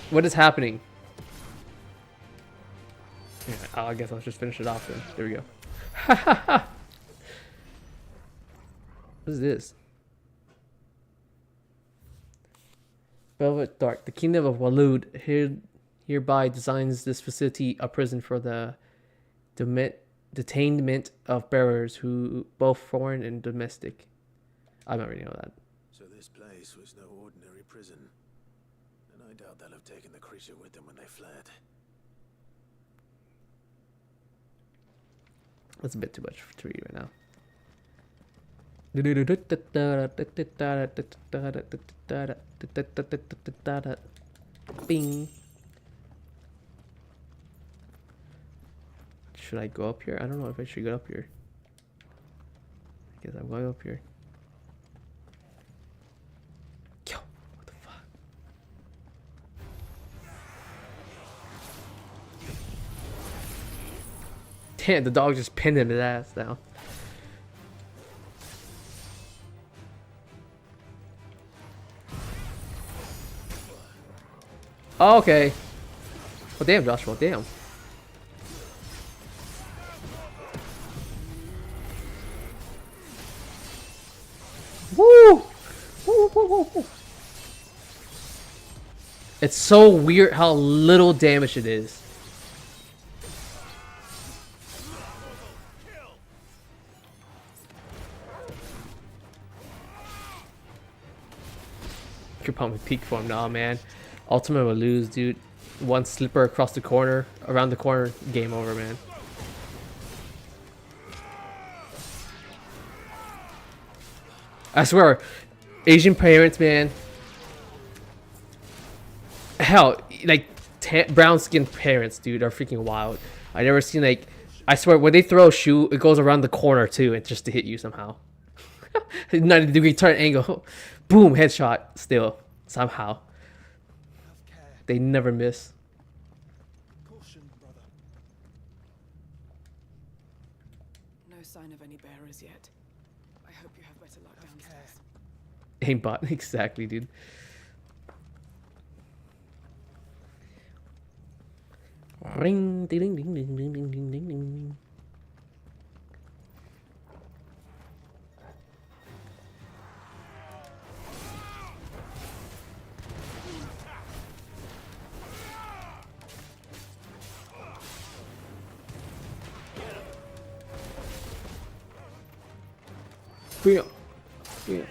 What is happening? Yeah, I guess I'll just finish it off then. There we go. What is this? Velvet Dark. The Kingdom of Wooo hereby designs this facility a prison for the detainment of bearers who both foreign and domestic. I don't really know that. So this place was no ordinary prison. And I doubt they'll have taken the creature with them when they fled. That's a bit too much to read right now. Bing. Should I go up here? I don't know if I should go up here. I guess I'm going up here. Yo, what the fuck? Damn, the dog just pinned his ass down. Oh, okay. Oh, damn, Joshua, damn. Woo! Woo, woo, woo, woo. It's so weird how little damage it is. Could probably peak form now, man. Ultimate will lose, dude. One slipper across the corner, around the corner, game over, man. I swear, Asian parents, man. Hell, like brown skinned parents, dude, are freaking wild. I never seen like, I swear, when they throw a shoe, it goes around the corner too, and just to hit you somehow. 90-degree turn angle, boom, headshot. Still, somehow, they never miss. Caution, brother. No sign of any bearers yet. I hope you have better luck downstairs. Aimbot, exactly, dude. Ring, ding, ding, ding, ding, ding, ding, ding, ding. Booyah. Booyah.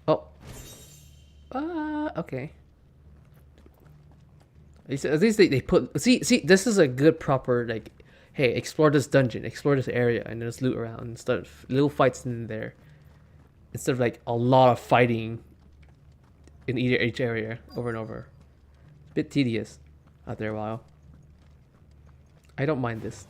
Oh. Okay. At least they put see this is a good proper like, hey, explore this dungeon, explore this area, and just loot around and stuff. Little fights in there, instead of like a lot of fighting in each area over and over. It's a bit tedious after a while. I don't mind this.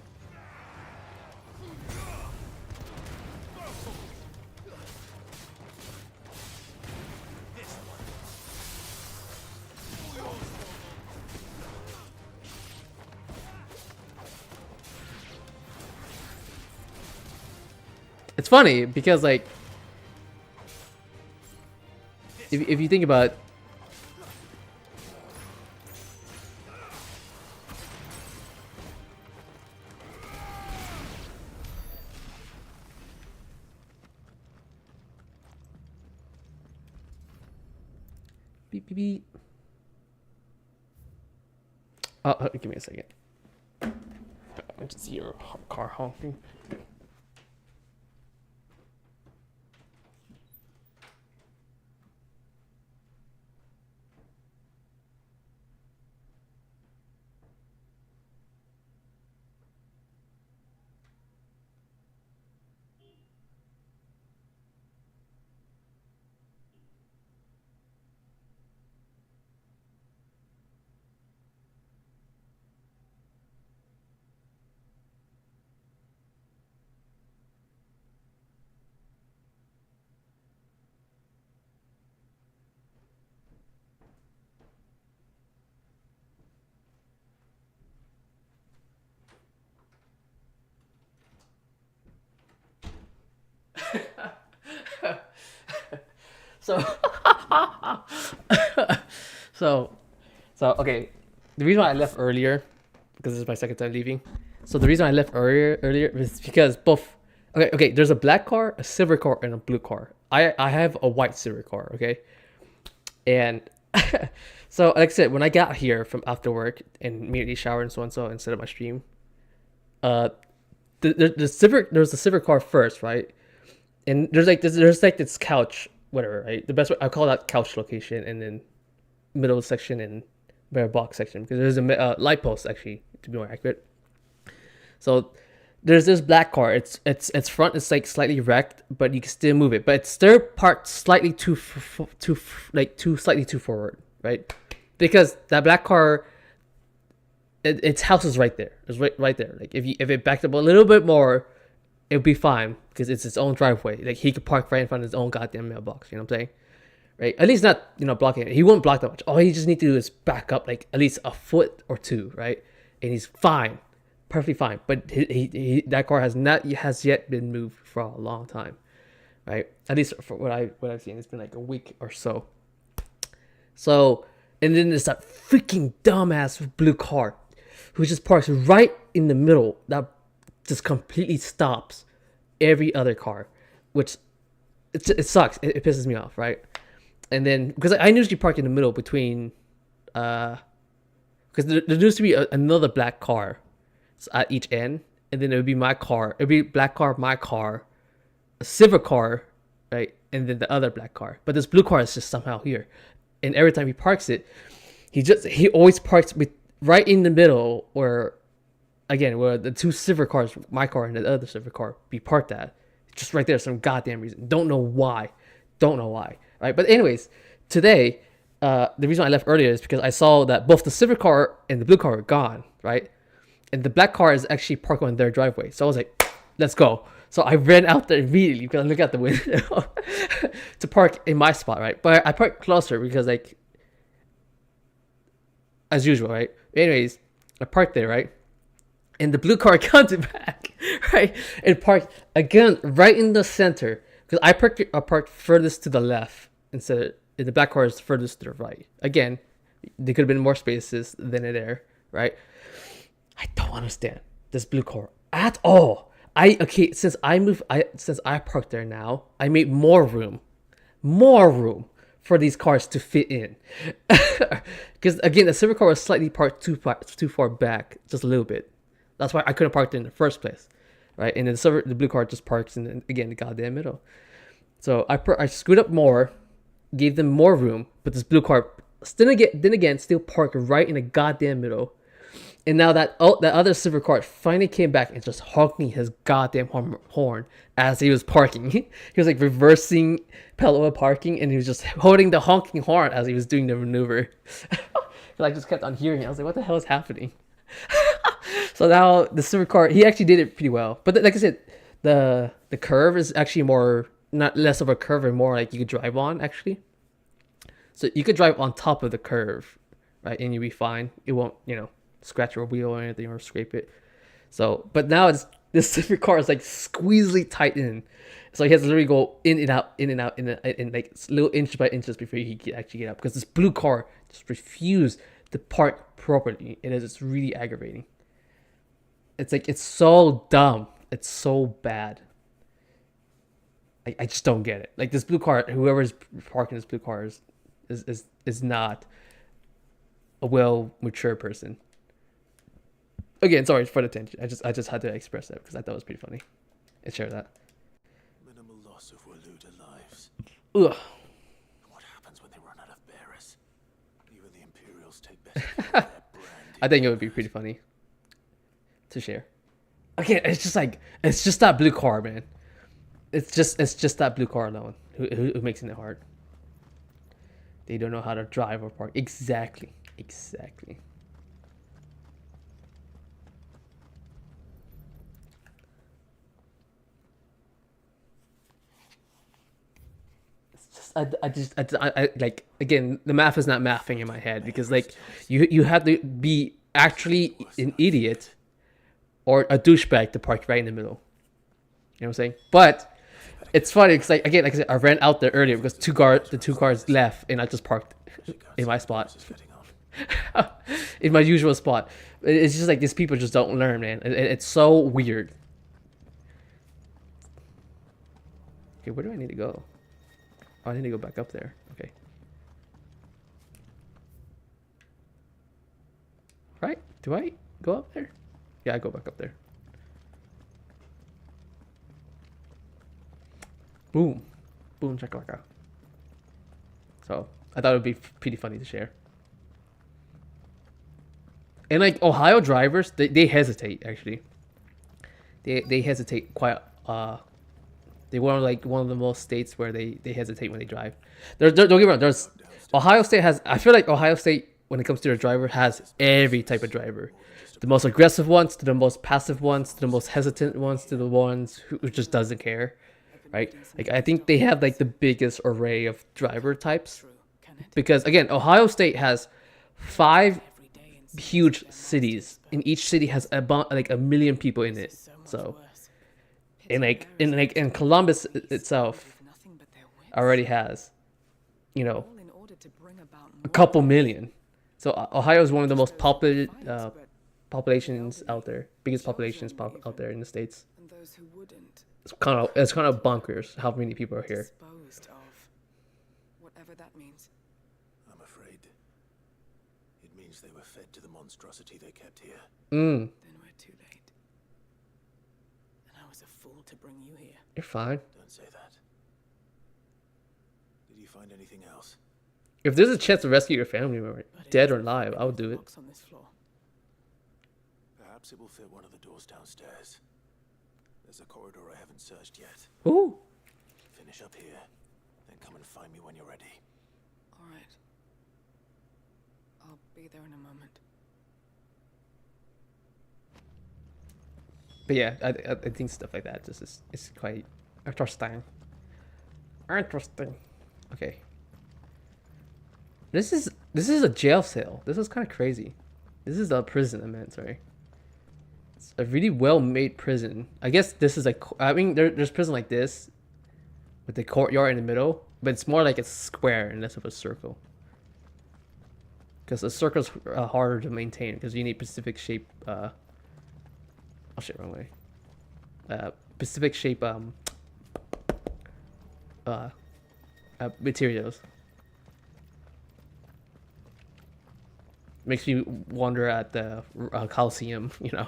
It's funny because like if you think about it, beep beep beep. Give me a second. I just see your car honking. So, so okay. The reason why I left earlier, because this is my second time leaving. So the reason I left earlier is because both. Okay. There's a black car, a silver car, and a blue car. I have a white silver car. Okay, and so like I said, when I got here from after work and immediately showered and so and so instead of my stream, the silver there was the silver car first, right? And there's like this couch, whatever, right? The best way I call that couch location, and then middle section and bare box section, because there's a light post actually, to be more accurate. So there's this black car. Its front is like slightly wrecked, but you can still move it. But it's still parked slightly too slightly too forward, right? Because that black car, its house is right there. It's right there. Like if it backed up a little bit more, it would be fine because it's its own driveway. Like he could park right in front of his own goddamn mailbox. You know what I'm saying? Right? At least not blocking it. He won't block that much. All he just need to do is back up like at least a foot or two, right? And he's fine, perfectly fine. But that car has yet been moved for a long time, right? At least for what I've seen, it's been like a week or so. So, and then there's that freaking dumbass blue car, who just parks right in the middle. That just completely stops every other car, which it sucks. It pisses me off, right? And then because I usually park in the middle between, because there used to be another black car at each end, and then it would be my car. It would be black car, my car, a silver car, right, and then the other black car. But this blue car is just somehow here, and every time he parks it, he always parks right in the middle where the two silver cars, my car and the other silver car, be parked at. Just right there, some goddamn reason. Don't know why. Right? But anyways, today, the reason I left earlier is because I saw that both the silver car and the blue car are gone, right? And the black car is actually parked on their driveway. So I was like, let's go. So I ran out there immediately because I look out the window to park in my spot, right? But I parked closer because, like, as usual, right? Anyways, I parked there, right? And the blue car comes back, right? And parked again right in the center. Because I parked furthest to the left instead of the black car is furthest to the right. Again, there could have been more spaces than it there, right? I don't understand this blue car at all. Since I parked there now, I made more room for these cars to fit in. Because again, the silver car was slightly parked too far back, just a little bit. That's why I couldn't park it in the first place, right? And then the blue car just parks in again the goddamn middle. So I screwed up more, gave them more room, but this blue car still parked right in the goddamn middle. And now that other silver car finally came back and just honking his goddamn horn as he was parking. He was like reversing parallel parking, and he was just holding the honking horn as he was doing the maneuver. I just kept on hearing it. I was like, what the hell is happening? So now the silver car, he actually did it pretty well. But like I said, the curve is actually not less of a curve and more like you could drive on actually. So you could drive on top of the curve, right? And you'll be fine. It won't, scratch your wheel or anything or scrape it. So, but now this silver car is like squeezely tight in. So he has to literally go in and out, in like little inch by inches before he can actually get up. Because this blue car just refused to park properly. It is just really aggravating. It's like, it's so dumb. It's so bad. I just don't get it. Like this blue car, whoever's parking this blue car is not a well mature person. Again, sorry for the attention. I just had to express that because I thought it was pretty funny and share that. Minimal loss of Woolooda lives. Ugh. What happens when they run out of bearers? Even the Imperials take better care of their brand. I think it would be pretty funny to share. Again, it's just that blue car, man. It's just that blue car alone who makes it hard. They don't know how to drive or park. Exactly. I like, again, the math is not mathing in my head because like you have to be actually an idiot or a douchebag to park right in the middle. You know what I'm saying? But it's funny because like I said, I ran out there earlier because the two cars left and I just parked in my spot, in my usual spot. It's just like these people just don't learn, man. It's so weird. Okay, where do I need to go? Oh, I need to go back up there. Okay. Right? Do I go up there? Yeah, I go back up there. Boom. Boom, chakalaka. So, I thought it would be pretty funny to share. And like Ohio drivers, they hesitate actually. They hesitate quite they were like one of the most states where they hesitate when they drive. Don't get me wrong, there's Ohio State has, I feel like Ohio State when it comes to their driver has every type of driver. The most aggressive ones to the most passive ones to the most hesitant ones to the ones who just doesn't care. Right? Like I think they have like the biggest array of driver types. Because again, Ohio State has 5 huge cities, and each city has about like 1 million people in it. So and Columbus itself already has, a couple million. So Ohio is one of the most populated populations out there, biggest populations out there in the States. It's kind of bonkers how many people are here. Whatever that means. I'm afraid it means they were fed to the monstrosity they kept here. Then we're too late. And I was a fool to bring you here. You're fine. Don't say that. Did you find anything else? If there's a chance to rescue your family member, dead or alive, I would do it. Perhaps it will fit one of the doors downstairs. There's a corridor I haven't searched yet. Ooh. Finish up here, then come and find me when you're ready. All right. I'll be there in a moment. But yeah, I think stuff like that just is quite interesting. Okay. This is a jail cell. This is kind of crazy. This is a prison, I meant, sorry. It's a really well-made prison. I guess this is there's prison like this with the courtyard in the middle, but it's more like a square and less of a circle. Because a circle's harder to maintain because you need Pacific shape. Oh shit, wrong way. Pacific shape materials. makes me wonder at the Coliseum, you know.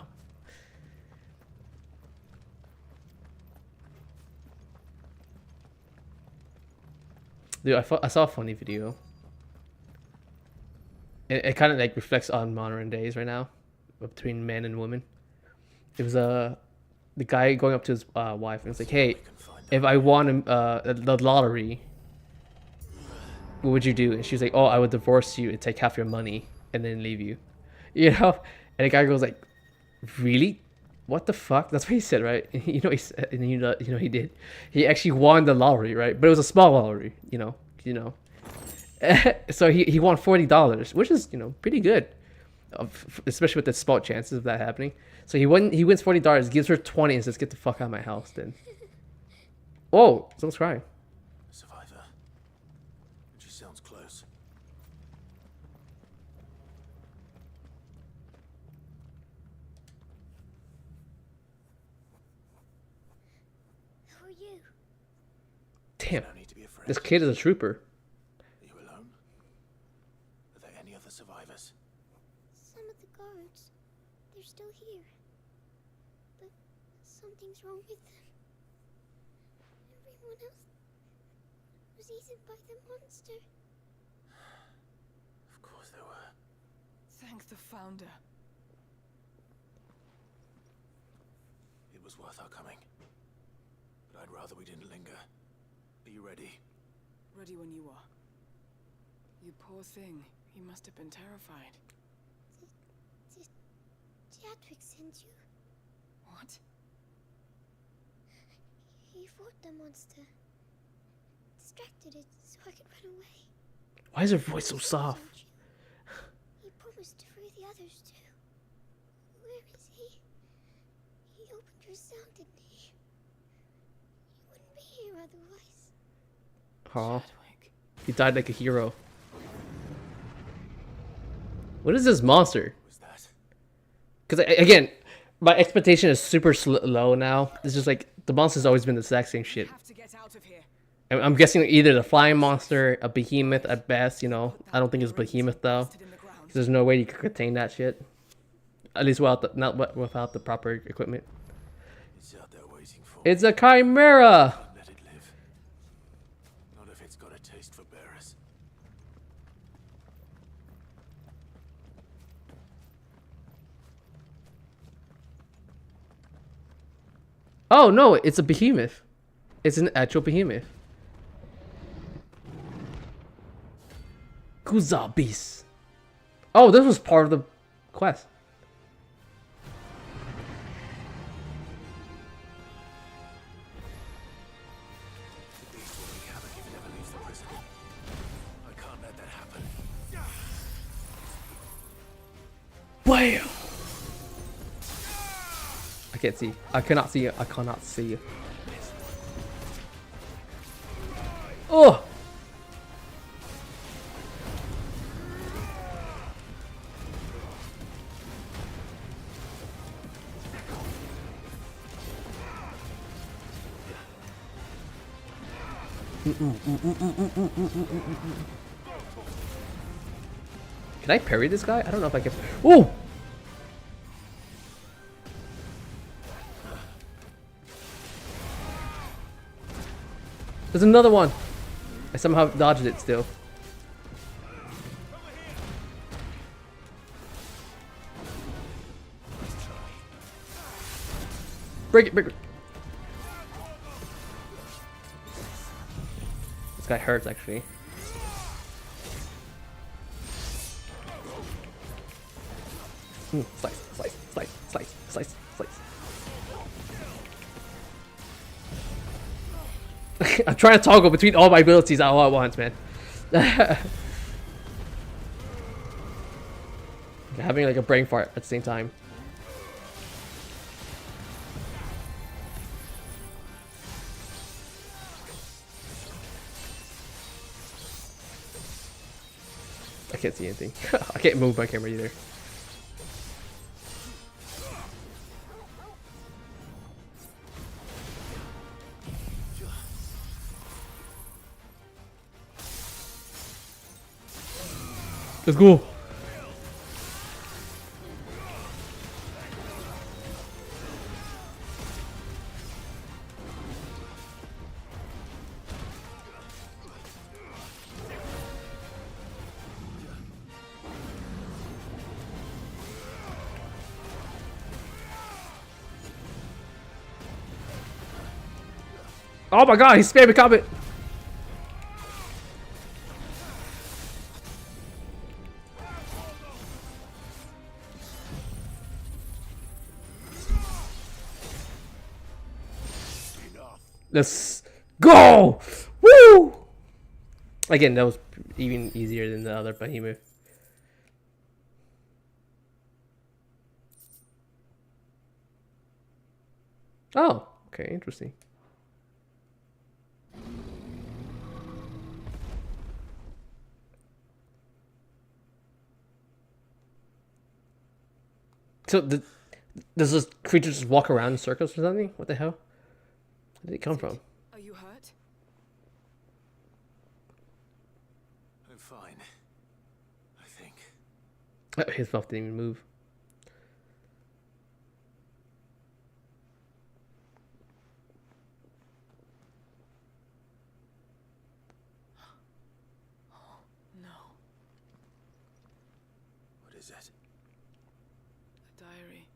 Dude, I saw a funny video. It kind of like reflects on modern days right now, between men and women. It was the guy going up to his wife and was like, "Hey, if I won the lottery, what would you do?" And she was like, "Oh, I would divorce you and take half your money and then leave you," you know. And the guy goes like, "Really? What the fuck?" That's what he said, right? You know, he said, and you know he did. He actually won the lottery, right? But it was a small lottery, you know. So he won $40, which is, you know, pretty good, especially with the small chances of that happening. So he wins $40, gives her 20, and says, "Get the fuck out of my house." Then, oh, someone's crying. Survivor. She sounds close. Who are you? Damn, No need to be afraid. this kid is a trooper. Are you alone? Are there any other survivors? Some of the guards. They're still here. But something's wrong with them. Everyone else was eaten by the monster. Of course there were. Thank the Founder. It was worth our coming. But I'd rather we didn't linger. Are you ready? Ready when you are. You poor thing. He must have been terrified. Did Chadwick send you? What? He fought the monster. Distracted it so I could run away. Why is her voice so soft? He promised to free the others too. Where is he? He opened your cell, didn't he? He wouldn't be here otherwise. Aw, he died like a hero. What is this monster? Because again, my expectation is super low now. It's just like the monster's always been the exact same shit. I'm guessing either the flying monster, a behemoth at best. You know, I don't think it's behemoth though. 'Cause there's no way you could contain that shit. At least without the proper equipment. It's out there waiting for It's a chimera. Let it live. Not if it's got a taste for bearers. Oh no, it's a behemoth. It's an actual behemoth. Kuzabis. Oh, this was part of the quest. The beast will wreak havoc if it ever leaves the prison. I can't let that happen. Bam! I can't see. I cannot see. I cannot see. Oh! Can I parry this guy? I don't know if I can. Oh! There's another one. I somehow dodged it still. Break it, break it. This guy hurts actually. Slice, slice, slice, slice, slice, slice. I'm trying to toggle between all my abilities all at once, man. Having like a brain fart at the same time. I can't see anything. I can't move my camera either. Let's go. Oh my god, he's spamming combat. Let's go! Woo! Again, that was even easier than the other behemoth. Oh, okay, interesting. So, does this creature just walk around in circles or something? What the hell? Where did it come from? Are you hurt? I'm fine. I think. His mouth didn't even move. No. What is it? A diary.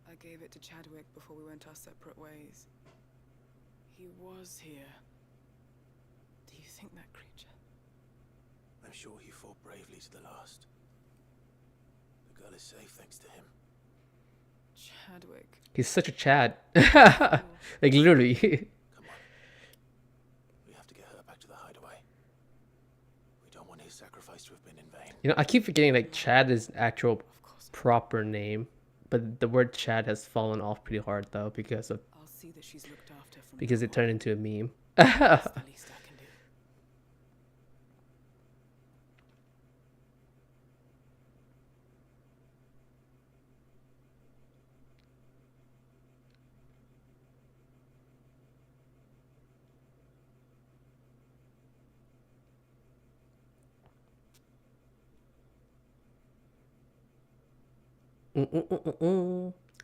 I gave it to Chadwick before we went our separate ways. He was here. Do you think that creature? I'm sure he fought bravely to the last. The girl is safe thanks to him. Chadwick. He's such a Chad. Like, literally. Come on. We have to get her back to the hideaway. We don't want his sacrifice to have been in vain. You know, I keep forgetting, like, Chad is actual proper name. But the word Chad has fallen off pretty hard, though, because of... I'll see that she's looked after from Because it turned into a meme. That's the least I can do.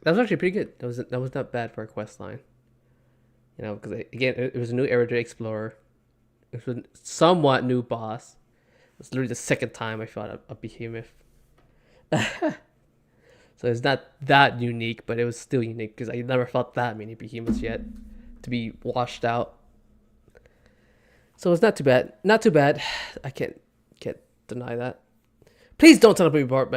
That was actually pretty good. That was not bad for a quest line. You know, because again, it was a new area to explore. It was a somewhat new boss. It was literally the second time I fought a behemoth. So it's not that unique, but it was still unique because I never fought that many behemoths yet to be washed out. So it's not too bad. Not too bad. I can't deny that. Please don't teleport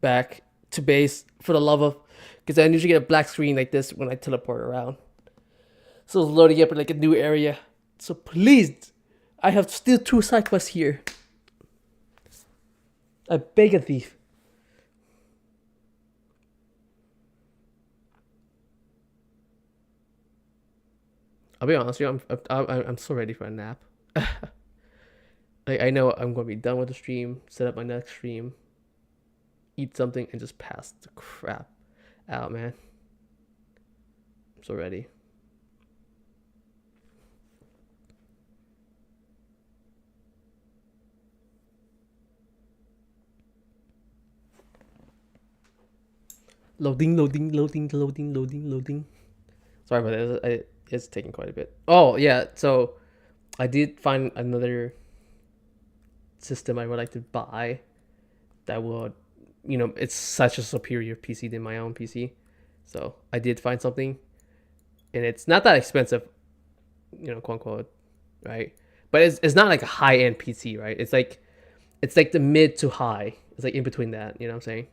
back to base for the love of, because I usually get a black screen like this when I teleport around. So it's loading up in like a new area. So please, I have still 2 side quests here. I beg a thief. I'll be honest with you, I'm so ready for a nap. Like, I know I'm going to be done with the stream, set up my next stream, eat something, and just pass the crap out, man. I'm so ready. Loading. Sorry about that. It's taking quite a bit. Oh, yeah. So I did find another system I would like to buy that will, you know, it's such a superior PC than my own PC. So I did find something, and it's not that expensive, you know, quote unquote, right? But it's not like a high end PC, right? It's like the mid to high. It's like in between that. You know what I'm saying?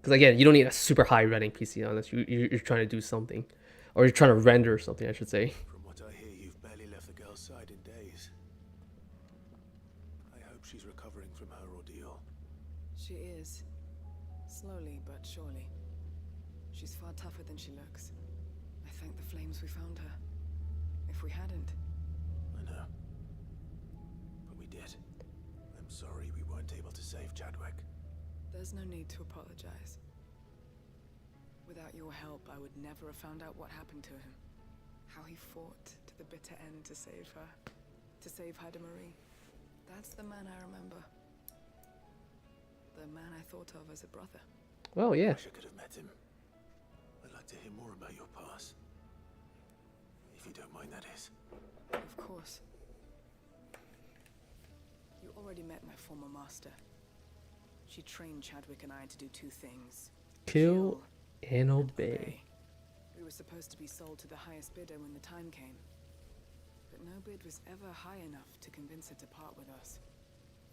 Because again, you don't need a super high running PC unless you're trying to do something, or you're trying to render something, I should say. From what I hear, you've barely left the girl's side in days. I hope she's recovering from her ordeal. She is. Slowly but surely. She's far tougher than she looks. I thank the flames we found her. If we hadn't... I know. But we did. I'm sorry we weren't able to save Chadwick. There's no need to apologize. Without your help, I would never have found out what happened to him. How he fought to the bitter end to save her. To save Haida Marie. That's the man I remember. The man I thought of as a brother. Well, yeah. I wish I could have met him. I'd like to hear more about your past. If you don't mind, that is. Of course. You already met my former master. She trained Chadwick and I to do 2 things. Kill and obey. We were supposed to be sold to the highest bidder when the time came. But no bid was ever high enough to convince her to part with us.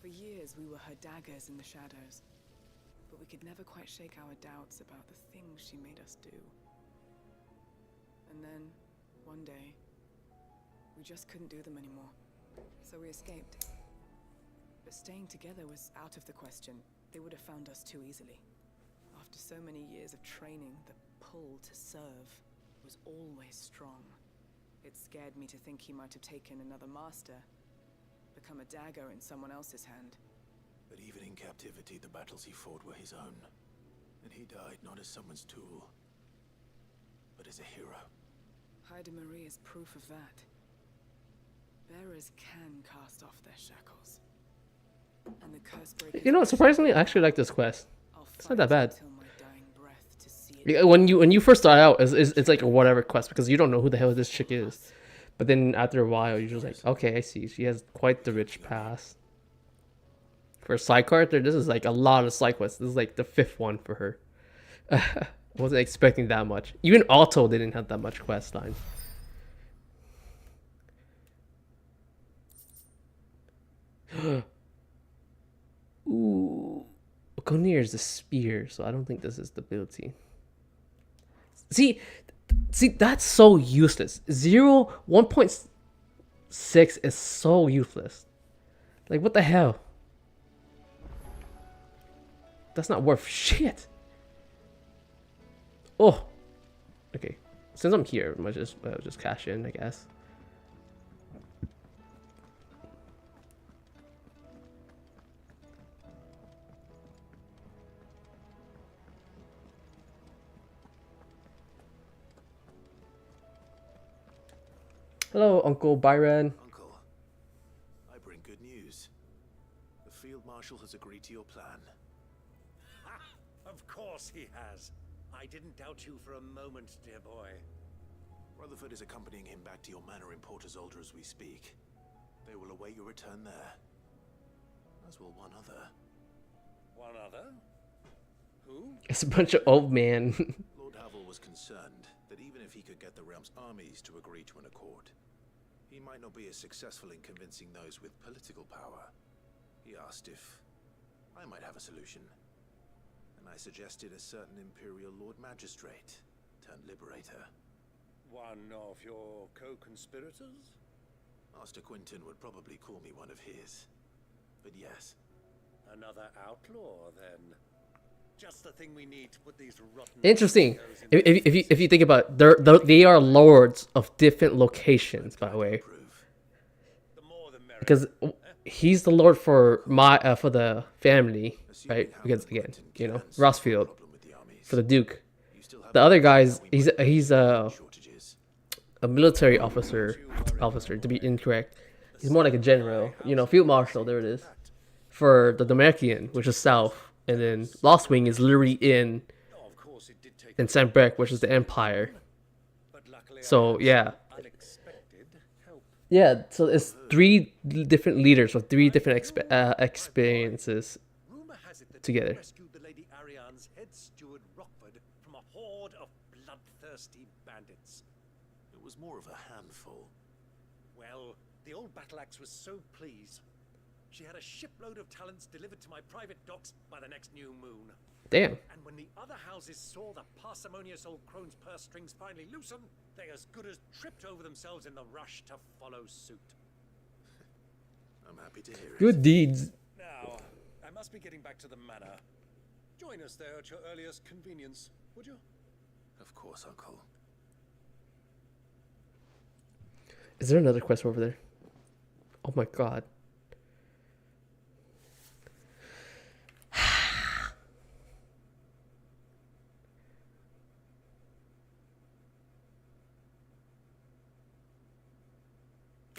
For years, we were her daggers in the shadows. But we could never quite shake our doubts about the things she made us do. And then, one day, we just couldn't do them anymore. So we escaped. But staying together was out of the question. They would have found us too easily. After so many years of training, the pull to serve was always strong. It scared me to think he might have taken another master, become a dagger in someone else's hand. But even in captivity, the battles he fought were his own. And he died not as someone's tool, but as a hero. Haida Marie is proof of that. Bearers can cast off their shackles. And the curse breakers... You know, surprisingly, I actually like this quest. It's not that bad. Yeah, when you first start out, it's like a whatever quest because you don't know who the hell this chick is. But then after a while, you're just like, okay, I see. She has quite the rich past. For a side character, this is like a lot of side quests. This is like the 5th one for her. I wasn't expecting that much. Even Alto didn't have that much quest lines. Ooh. Gunir is the spear, so I don't think this is the ability. See, that's so useless. 1.6 is so useless. Like, what the hell? That's not worth shit. Oh, okay. Since I'm here, I might just cash in, I guess. Hello, Uncle Byron. Uncle, I bring good news. The Field Marshal has agreed to your plan. Of course he has. I didn't doubt you for a moment, dear boy. Rutherford is accompanying him back to your manor in Port Isolde as we speak. They will await your return there. As will one other. One other? Who? It's a bunch of old men. Lord Havel was concerned that even if he could get the realm's armies to agree to an accord, he might not be as successful in convincing those with political power. He asked if I might have a solution. And I suggested a certain Imperial Lord Magistrate turned Liberator. One of your co-conspirators? Master Quinton would probably call me one of his. But yes. Another outlaw, then. Just the thing we need to put these rotten... Interesting. If you think about it, they are lords of different locations, by the way. Because he's the lord for the family, right? Because again, you know, Rossfield for the Duke. The other guys, he's a military officer to be incorrect. He's more like a general, you know, field marshal. There it is. For the Demacian, which is south. And then Lost Wing is literally in St. Brec, which is the Empire. So yeah. Yeah, so it's 3 different leaders with 3 different experiences together. Rescued the Lady Ariane's head steward Rockford from a horde of bloodthirsty bandits. It was more of a handful. Well, the old battle axe was so pleased. She had a shipload of talents delivered to my private docks by the next new moon. Damn. And when the other houses saw the parsimonious old crone's purse strings finally loosen, they as good as tripped over themselves in the rush to follow suit. I'm happy to hear it. Good deeds. Now, I must be getting back to the manor. Join us there at your earliest convenience, would you? Of course, Uncle. Is there another quest over there? Oh my god.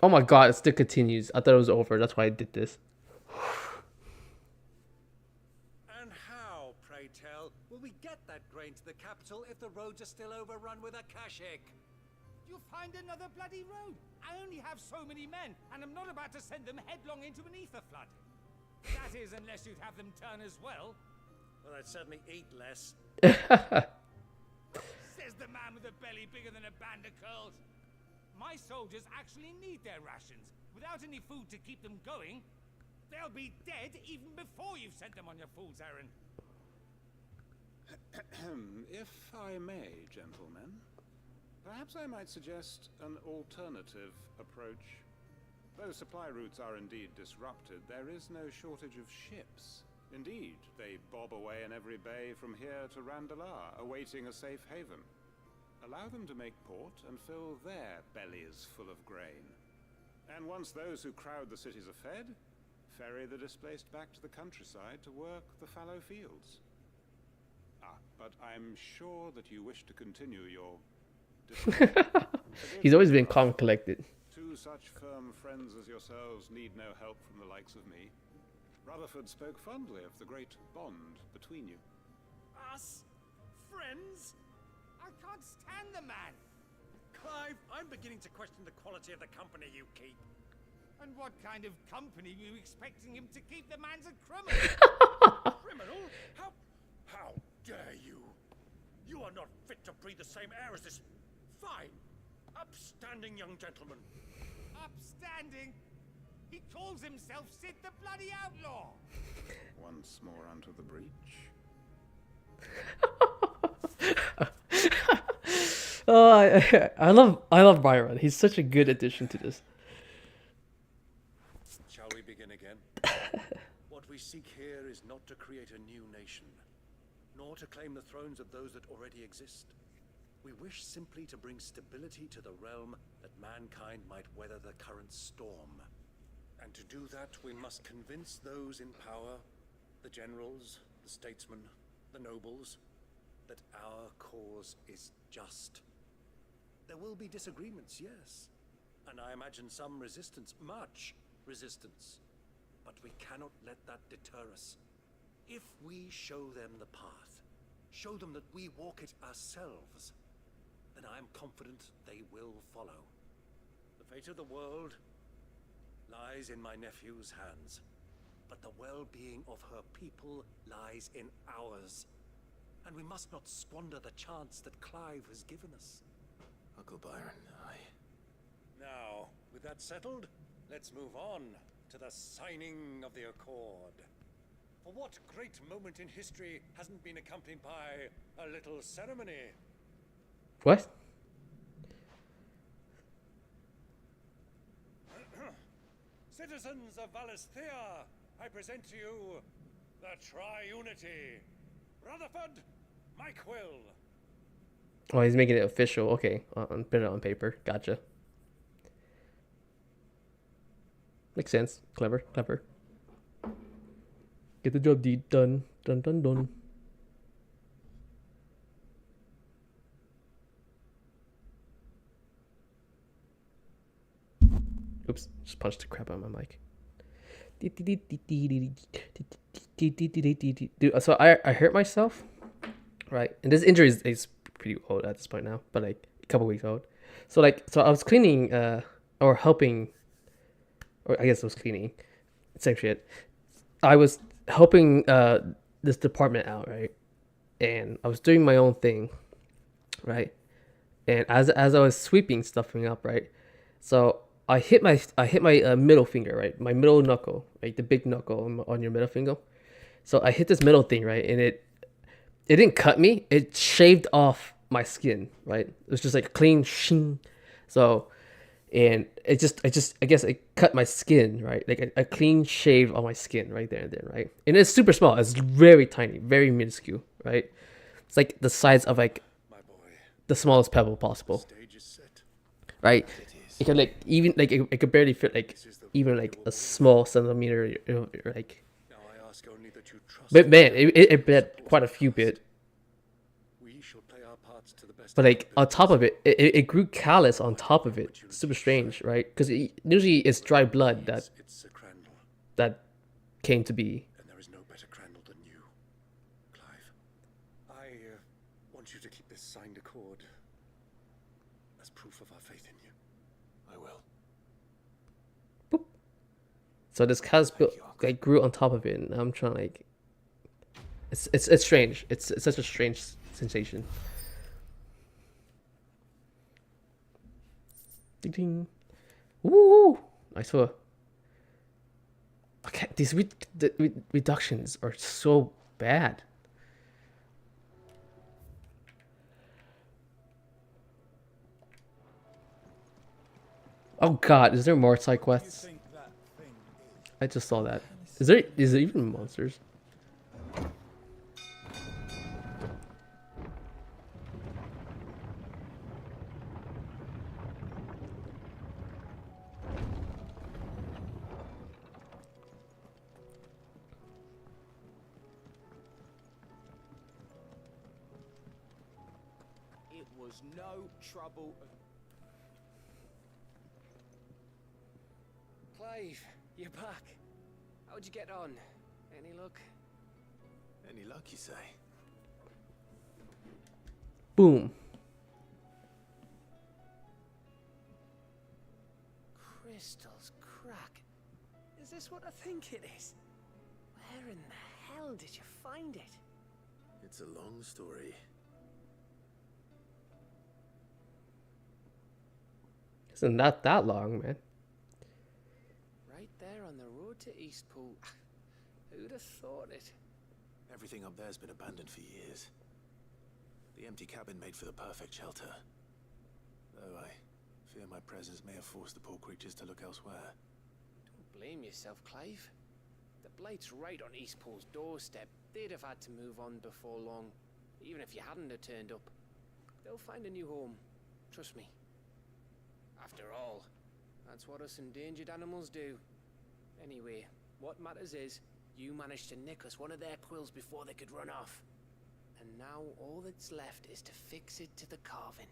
Oh my god, it still continues. I thought it was over. That's why I did this. And how, pray tell, will we get that grain to the capital if the roads are still overrun with Akashic? You'll find another bloody road. I only have so many men, and I'm not about to send them headlong into an ether flood. That is, unless you'd have them turn as well. Well, I'd certainly eat less. Says the man with with a belly bigger than a band of curls. My soldiers actually need their rations. Without any food to keep them going, they'll be dead even before you've sent them on your fool's errand. If I may, gentlemen, perhaps I might suggest an alternative approach. Though supply routes are indeed disrupted, there is no shortage of ships. Indeed, they bob away in every bay from here to Randalar, awaiting a safe haven. Allow them to make port and fill their bellies full of grain. And once those who crowd the cities are fed, ferry the displaced back to the countryside to work the fallow fields. But I'm sure that you wish to continue your... He's always been calm and collected. Two such firm friends as yourselves need no help from the likes of me. Rutherford spoke fondly of the great bond between you. Us? Friends? I can't stand the man. Clive, I'm beginning to question the quality of the company you keep. And what kind of company were you expecting him to keep? The man's a criminal. Criminal? How dare you? You are not fit to breathe the same air as this fine, upstanding young gentleman. Upstanding? He calls himself Sid the Bloody Outlaw. Once more onto the breach. Oh, I love Byron. He's such a good addition to this. Shall we begin again? What we seek here is not to create a new nation, nor to claim the thrones of those that already exist. We wish simply to bring stability to the realm that mankind might weather the current storm. And to do that, we must convince those in power, the generals, the statesmen, the nobles, that our cause is just. There will be disagreements, yes, and I imagine some resistance, much resistance. But we cannot let that deter us. If we show them the path, show them that we walk it ourselves, then I am confident they will follow. The fate of the world lies in my nephew's hands, but the well-being of her people lies in ours. And we must not squander the chance that Clive has given us. Uncle Byron, Now, with that settled, let's move on to the signing of the Accord. For what great moment in history hasn't been accompanied by a little ceremony? What? Citizens of Valisthea, I present to you the Triunity. Rutherford, Mike Will. Oh, he's making it official. Okay, put it on paper. Gotcha. Makes sense. Clever, clever. Get the job deed done. Dun dun dun. Oops, just punched the crap out of my mic. Dude, so I hurt myself, right? And this injury is pretty old at this point now, but like a couple weeks old. So I was cleaning, or helping, or I guess it was cleaning, same shit. I was helping this department out, right? And I was doing my own thing, right? And as I was sweeping stuffing up, right? So I hit my middle finger, right? My middle knuckle, right? The big knuckle on your middle finger. So I hit this middle thing, right? And it didn't cut me. It shaved off my skin, right? It was just like a clean shing. So, and I guess it cut my skin, right? Like a clean shave on my skin right there and then, right? And it's super small. It's very tiny, very minuscule, right? It's like the size of like the smallest pebble possible, right? It could like even like it could barely fit like even like a small centimeter, like. But man, it bled quite a few bit. But like on top of it, it grew callus on top of it. Super strange, right? Because usually it's dry blood that came to be. And there is no better Crandall than you, Clive. I want you to keep this signed accord as proof of our faith in you. I will. Boop. So this callus like grew on top of it, and I'm trying to like. It's strange. It's such a strange sensation. Ding ding. Woo! Nice one. Okay, these reductions are so bad. Oh god, is there more side quests? I just saw that. Is there even monsters? It was no trouble. Clive, you're back. How'd you get on? Any luck? Any luck, you say? Boom. Crystals crack. Is this what I think it is? Where in the hell did you find it? It's a long story. Isn't that long, man? Right there on the road to Eastpool. Who'd have thought it? Everything up there's been abandoned for years. The empty cabin made for the perfect shelter. Though I fear my presence may have forced the poor creatures to look elsewhere. Don't blame yourself, Clive. The Blight's right on Eastpool's doorstep. They'd have had to move on before long. Even if you hadn't have turned up. They'll find a new home. Trust me. After all, that's what us endangered animals do. Anyway, what matters is, you managed to nick us one of their quills before they could run off. And now all that's left is to fix it to the carving.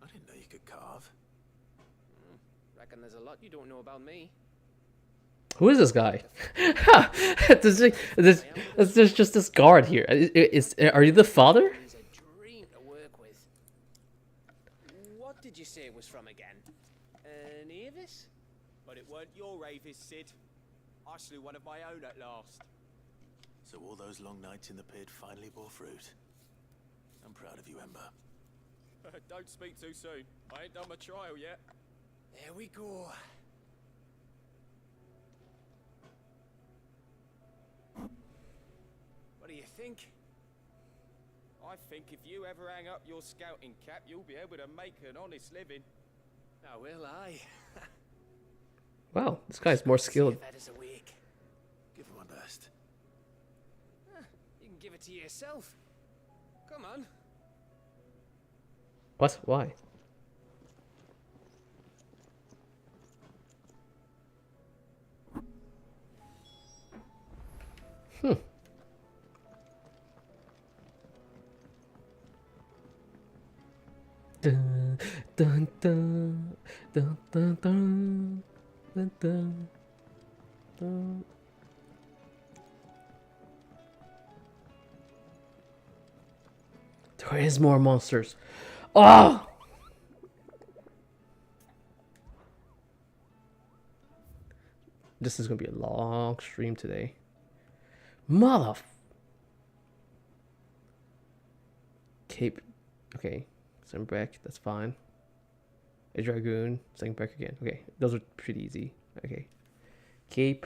I didn't know you could carve. Reckon there's a lot you don't know about me. Who is this guy? There's just this guard here. Are you the father? He's a dream to work with. What did you say it was from again? An Avis? But it weren't your Avis, Sid. I slew one of my own at last. So all those long nights in the pit finally bore fruit. I'm proud of you, Ember. Don't speak too soon. I ain't done my trial yet. There we go. What do you think? I think if you ever hang up your scouting cap, you'll be able to make an honest living. Now will I? Wow, this guy's more skilled. That is awake. Give it my best. You can give it to yourself. Come on. What? Why? Dun, dun, dun, dun, dun, dun, dun, dun, dun. There is more monsters. Oh! This is gonna be a long stream today. Mother. Cape. Okay. Sunbreak, that's fine. A Dragoon, Sunbreak again. Okay, those are pretty easy. Okay. Cape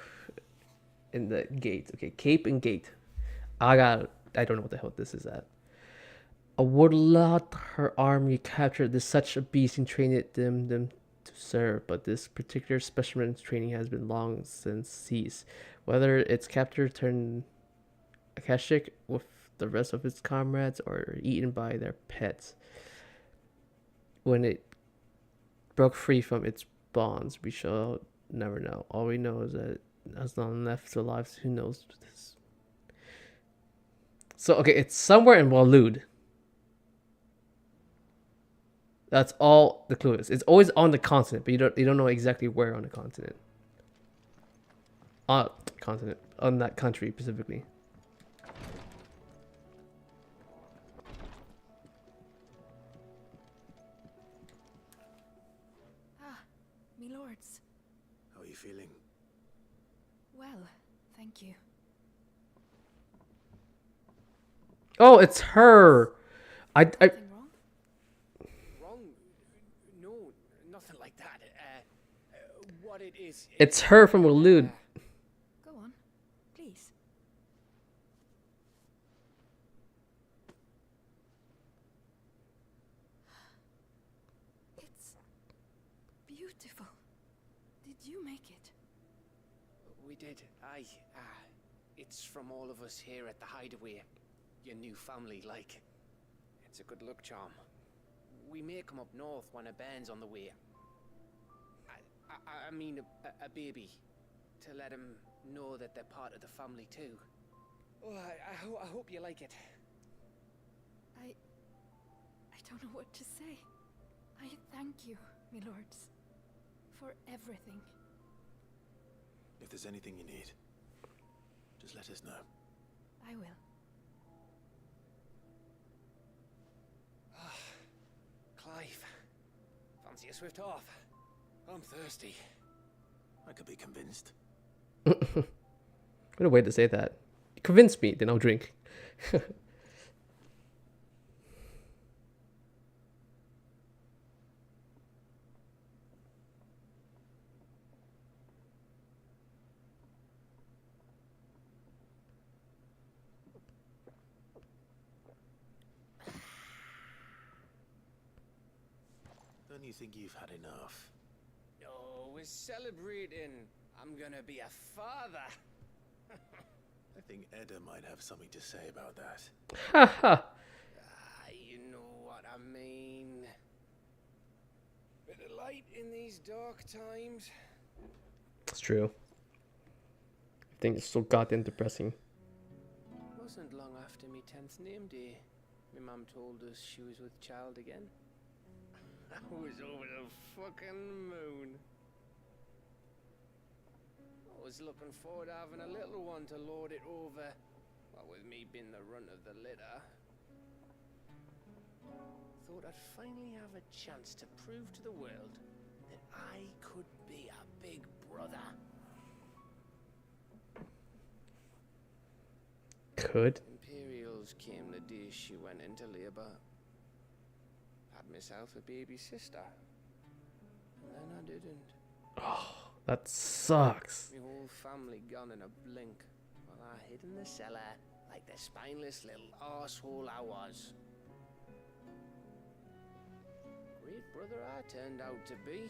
and the gate. Okay, Cape and gate. I don't know what the hell this is at. A warlord, her army captured this such a beast and trained them to serve, but this particular specimen's training has been long since ceased. Whether its captor turned Akashic with the rest of its comrades or eaten by their pets. When it broke free from its bonds, we shall never know. All we know is that it has none left alive. Who knows this? So, okay, it's somewhere in Waloed. That's all the clue is. It's always on the continent, but you don't know exactly where on the continent. On that country specifically. Me lords. How are you feeling? Well, thank you. Oh, it's her. Wrong? No, nothing like It's her from Wooo. Go on, please. It's beautiful. Did you make it? We did. Aye. It's from all of us here at the Hideaway. Your new family, like. It's a good luck charm. We may come up north when a band's on the way. I mean a baby. To let him know that they're part of the family too. Oh, I hope you like it. I don't know what to say. I thank you, my lords, for everything. If there's anything you need, just let us know. I will. Clive, fancy a swift off? I'm thirsty. I could be convinced. What a way to say that. Convince me, then I'll drink. Don't you think you've had enough? No, we're celebrating. I'm gonna be a father. I think Edda might have something to say about that. Haha. You know what I mean. Bit of light in these dark times. It's true. I think it's so goddamn depressing. Wasn't long after me 10th name day. My mum told us she was with child again. I was over the fucking moon. I was looking forward to having a little one to lord it over. What with me being the runt of the litter. Thought I'd finally have a chance to prove to the world that I could be a big brother. Could? Imperials came the day she went into labor. Had myself a baby sister. And then I didn't. Oh, that sucks. My whole family gone in a blink, while I hid in the cellar like the spineless little arsehole I was. Great brother I turned out to be.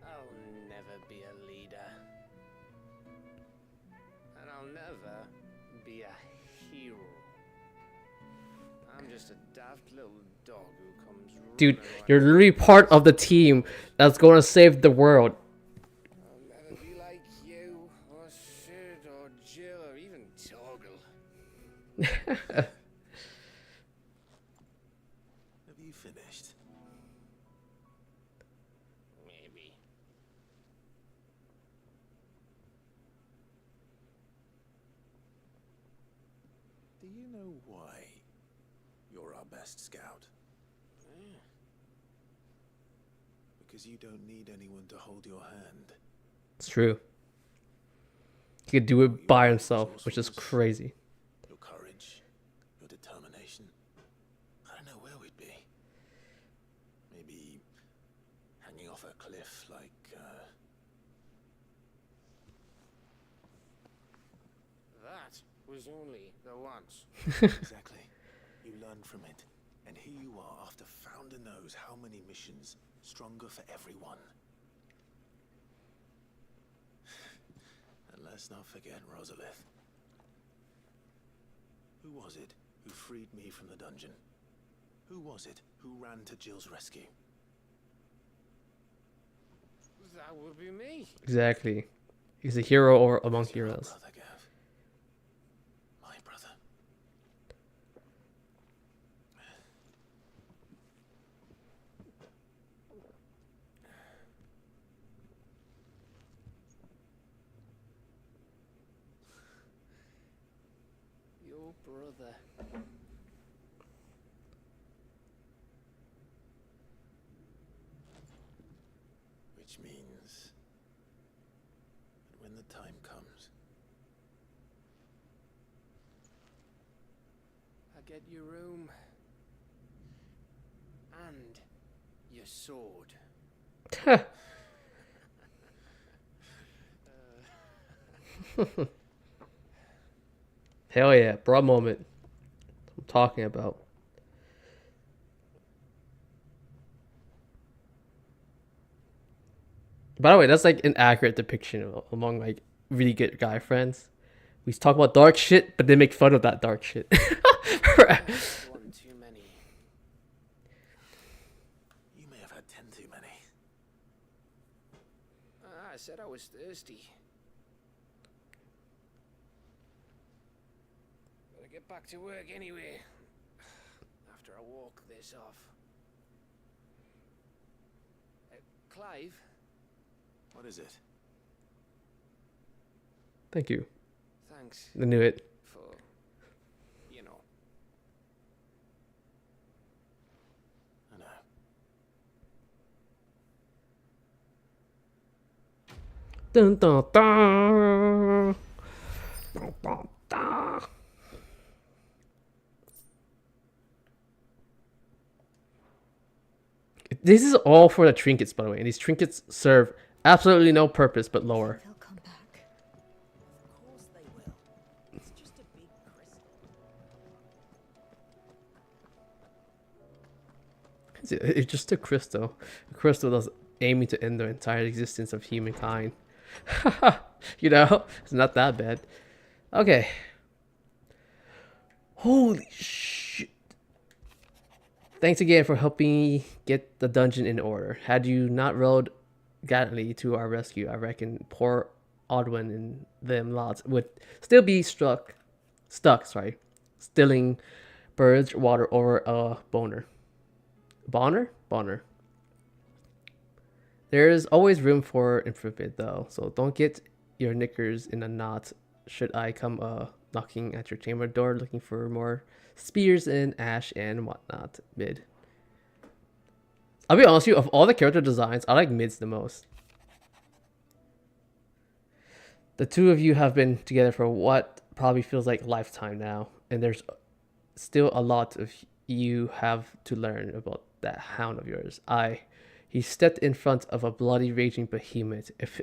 I'll never be a leader. And I'll never be a hero. I'm just a daft little dog who comes Dude, running you're around. literally part of the team that's going to save the world. I'll never be like you, or Sid, or Jill, or even Torgal. Have you finished? Maybe. Do you know why you're our best scout? Yeah. Because you don't need anyone to hold your hand. It's true. He could do it by himself, which is crazy. Your courage, your determination. I don't know where we'd be. Maybe hanging off a cliff like, That was only the once. Exactly. You learn from it. And here you are after Founder knows how many missions. Stronger for everyone. And let's not forget Rosalith. Who was it who freed me from the dungeon? Who was it who ran to Jill's rescue? That would be me. Exactly. He's a hero or among heroes. Brother Gav. My brother. Your brother. Which means that when the time comes, I get your room. And Your sword. Hell yeah, broad moment. I'm talking about. By the way, that's like an accurate depiction among like really good guy friends. We talk about dark shit, but they make fun of that dark shit. One too many. You may have had 10 too many. I said I was thirsty. Gotta get back to work anyway. After I walk this off. Clive? What is it? Thank you. Thanks. I knew it. For, you know. I know. Dun, dun, dun. Dun, dun, dun. This is all for the trinkets, by the way, and these trinkets serve absolutely no purpose but lore. They'll come back. Of course they will. It's just a big crystal. It's just a crystal. A crystal that's aiming to end the entire existence of humankind. You know, it's not that bad. Okay. Holy shit. Thanks again for helping me get the dungeon in order. Had you not rode gallantly to our rescue, I reckon poor Odwin and them lots would still be stuck, stealing birds water over a Bonner. There's always room for improvement though, so don't get your knickers in a knot should I come knocking at your chamber door looking for more spears and ash and whatnot. Mid. I'll be honest with you, of all the character designs, I like mids the most. The two of you have been together for what probably feels like lifetime now, and there's still a lot of you have to learn about that hound of yours. He stepped in front of a bloody raging behemoth. If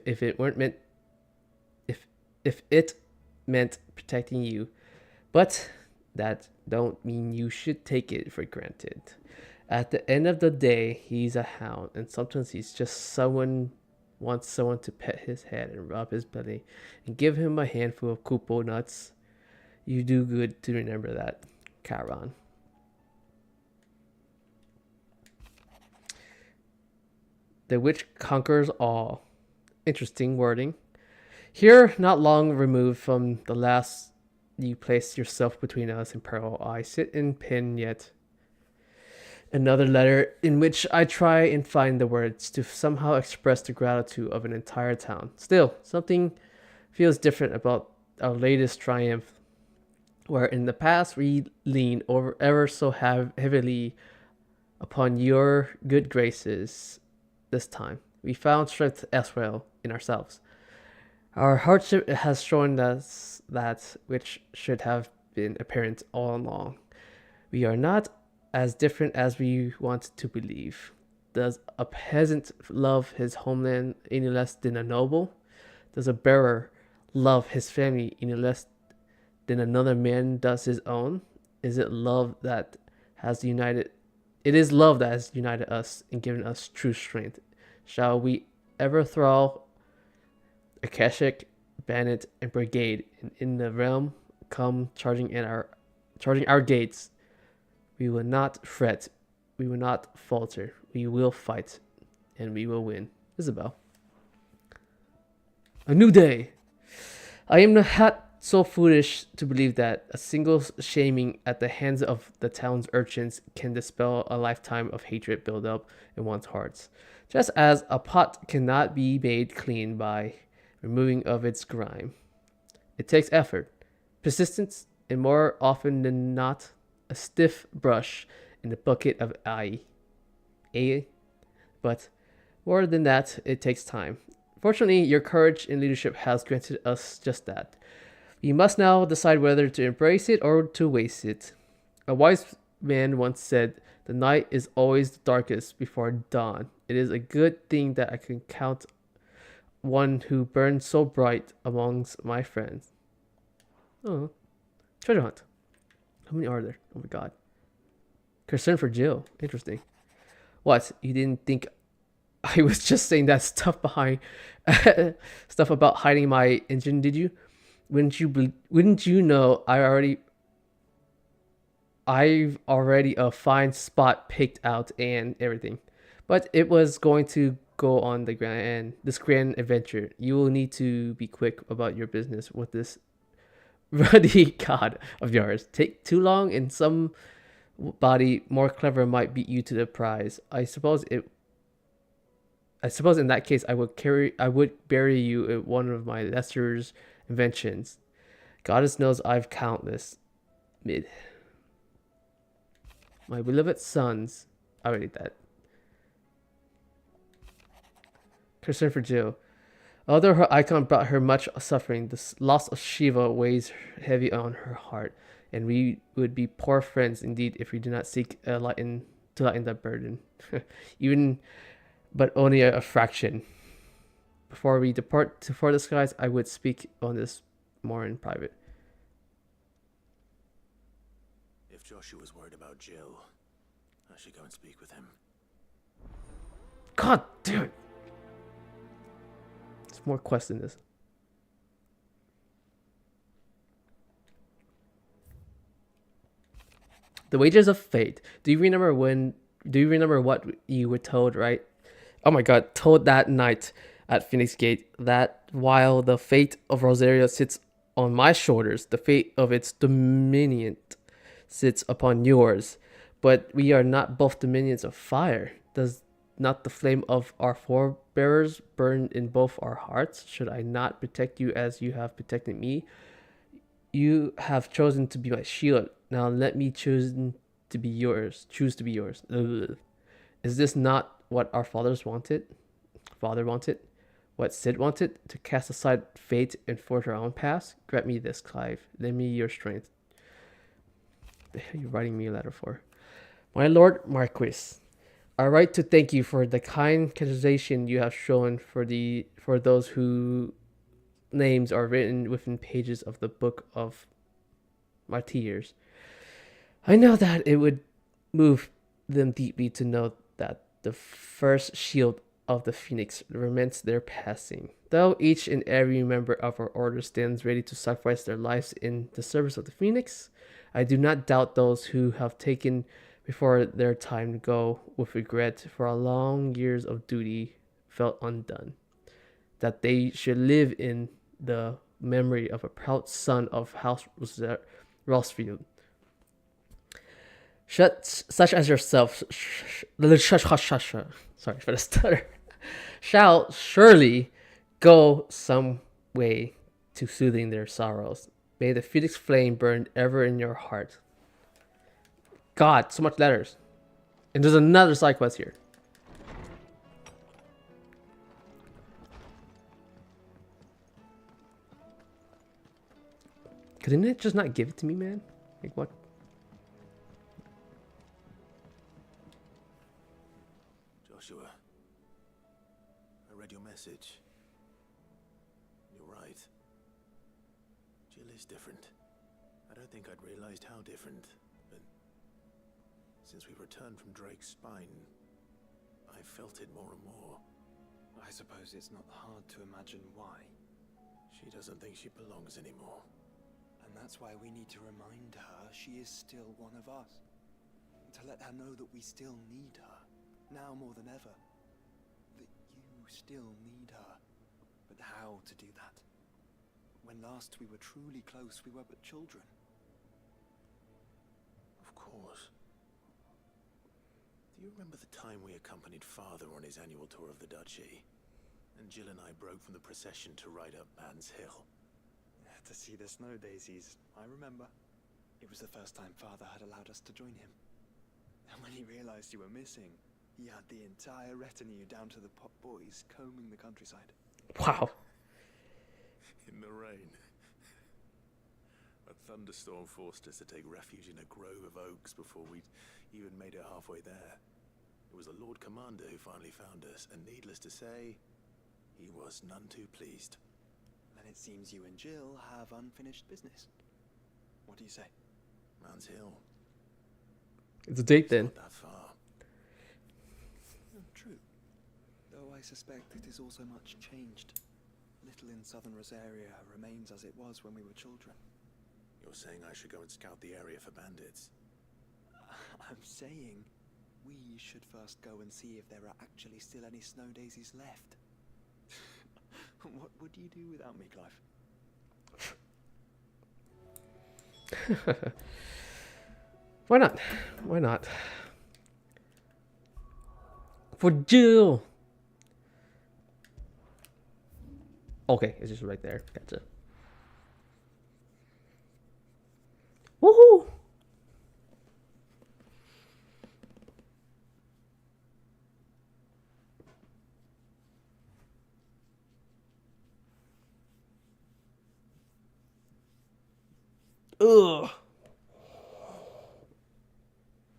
it meant protecting you, but that don't mean you should take it for granted. At the end of the day, he's a hound, and sometimes he's just wants someone to pet his head and rub his belly and give him a handful of kupo nuts. You do good to remember that, Charon. The which conquers all. Interesting wording. Here, not long removed from the last you placed yourself between us and peril, I sit and pen yet another letter in which I try and find the words to somehow express the gratitude of an entire town. Still, something feels different about our latest triumph, where in the past we leaned over ever so heavily upon your good graces. This time, we found strength as well in ourselves. Our hardship has shown us that which should have been apparent all along. We are not as different as we want to believe. Does a peasant love his homeland any less than a noble? Does a bearer love his family any less than another man does his own? Is it love that has united? It is love that has united us and given us true strength. Shall we ever thrall Akashic, Bandit, and Brigade in the realm come charging our gates? We will not fret, we will not falter, we will fight, and we will win. Isabel. A new day. I am not so foolish to believe that a single shaming at the hands of the town's urchins can dispel a lifetime of hatred built up in one's hearts. Just as a pot cannot be made clean by removing of its grime. It takes effort, persistence, and more often than not, a stiff brush in the bucket of but more than that, it takes time. Fortunately, your courage and leadership has granted us just that. We must now decide whether to embrace it or to waste it. A wise man once said The night is always the darkest before dawn. It is a good thing that I can count one who burns so bright amongst my friends. Oh, treasure hunt. How many are there? Oh my god. Concern for Jill. Interesting. What? You didn't think I was just saying that stuff behind stuff about hiding my engine, did you? Wouldn't you know I've already a fine spot picked out and everything. But it was going to go on this grand adventure. You will need to be quick about your business with this ruddy god of yours. Take too long and somebody more clever might beat you to the prize. I suppose in that case I would bury you in one of my lesser's inventions. Goddess knows I've countless. Mid. My beloved sons. I already did that. Concern for Jill. Although her icon brought her much suffering, the loss of Shiva weighs heavy on her heart, and we would be poor friends indeed if we do not seek to lighten that burden, but only a fraction. Before we depart for the skies, I would speak on this more in private. If Joshua's worried about Jill, I should go and speak with him. God damn it! There's more quests in this. The Wages of Fate. Do you remember what you were told, right? Oh my god, told that night at Phoenix Gate that while the fate of Rosaria sits on my shoulders, the fate of its dominion sits upon yours. But we are not both dominions of fire. Does not the flame of our forebears burn in both our hearts? Should I not protect you as you have protected me? You have chosen to be my shield. Now let me choose to be yours. Ugh. Is this not what our father wanted? What Sid wanted? To cast aside fate and forge our own paths? Grant me this, Clive. Lend me your strength. What the hell are you writing me a letter for? My Lord Marquis, I write to thank you for the kind consideration you have shown for those whose names are written within pages of the book of martyrs. I know that it would move them deeply to know that the first shield of the Phoenix laments their passing. Though each and every member of our order stands ready to sacrifice their lives in the service of the Phoenix, I do not doubt those who have taken before their time go with regret for a long years of duty felt undone, that they should live in the memory of a proud son of House Rossfield. Such as yourself, sorry for the stutter, shall surely go some way to soothing their sorrows. May the Phoenix flame burn ever in your heart. God, so much letters. And there's another side quest here. Couldn't it just not give it to me, man? Like, what? Joshua, I read your message. You're right. Jill is different. I don't think I'd realized how different, but since we returned from Drake's spine, I've felt it more and more. I suppose it's not hard to imagine why. She doesn't think she belongs anymore. And that's why we need to remind her she is still one of us. To let her know that we still need her, now more than ever. That you still need her. But how to do that? When last we were truly close, we were but children. Of course. Do you remember the time we accompanied Father on his annual tour of the Duchy? And Jill and I broke from the procession to ride up Ban's Hill. To see the snow daisies, I remember. It was the first time Father had allowed us to join him. And when he realized you were missing, he had the entire retinue down to the pot boys combing the countryside. Wow. In the rain. At thunderstorm forced us to take refuge in a grove of oaks before we'd even made it halfway there. It was the Lord Commander who finally found us, and needless to say, he was none too pleased. Then it seems you and Jill have unfinished business. What do you say? Man's Hill. It's a date then. Not that far. True. Though I suspect it is also much changed. Little in southern Rosaria remains as it was when we were children. You're saying I should go and scout the area for bandits? I'm saying we should first go and see if there are actually still any snow daisies left. What would you do without me, Clive? Why not? Why not? For Jill. Okay, it's just right there. Gotcha. Woohoo! Ugh.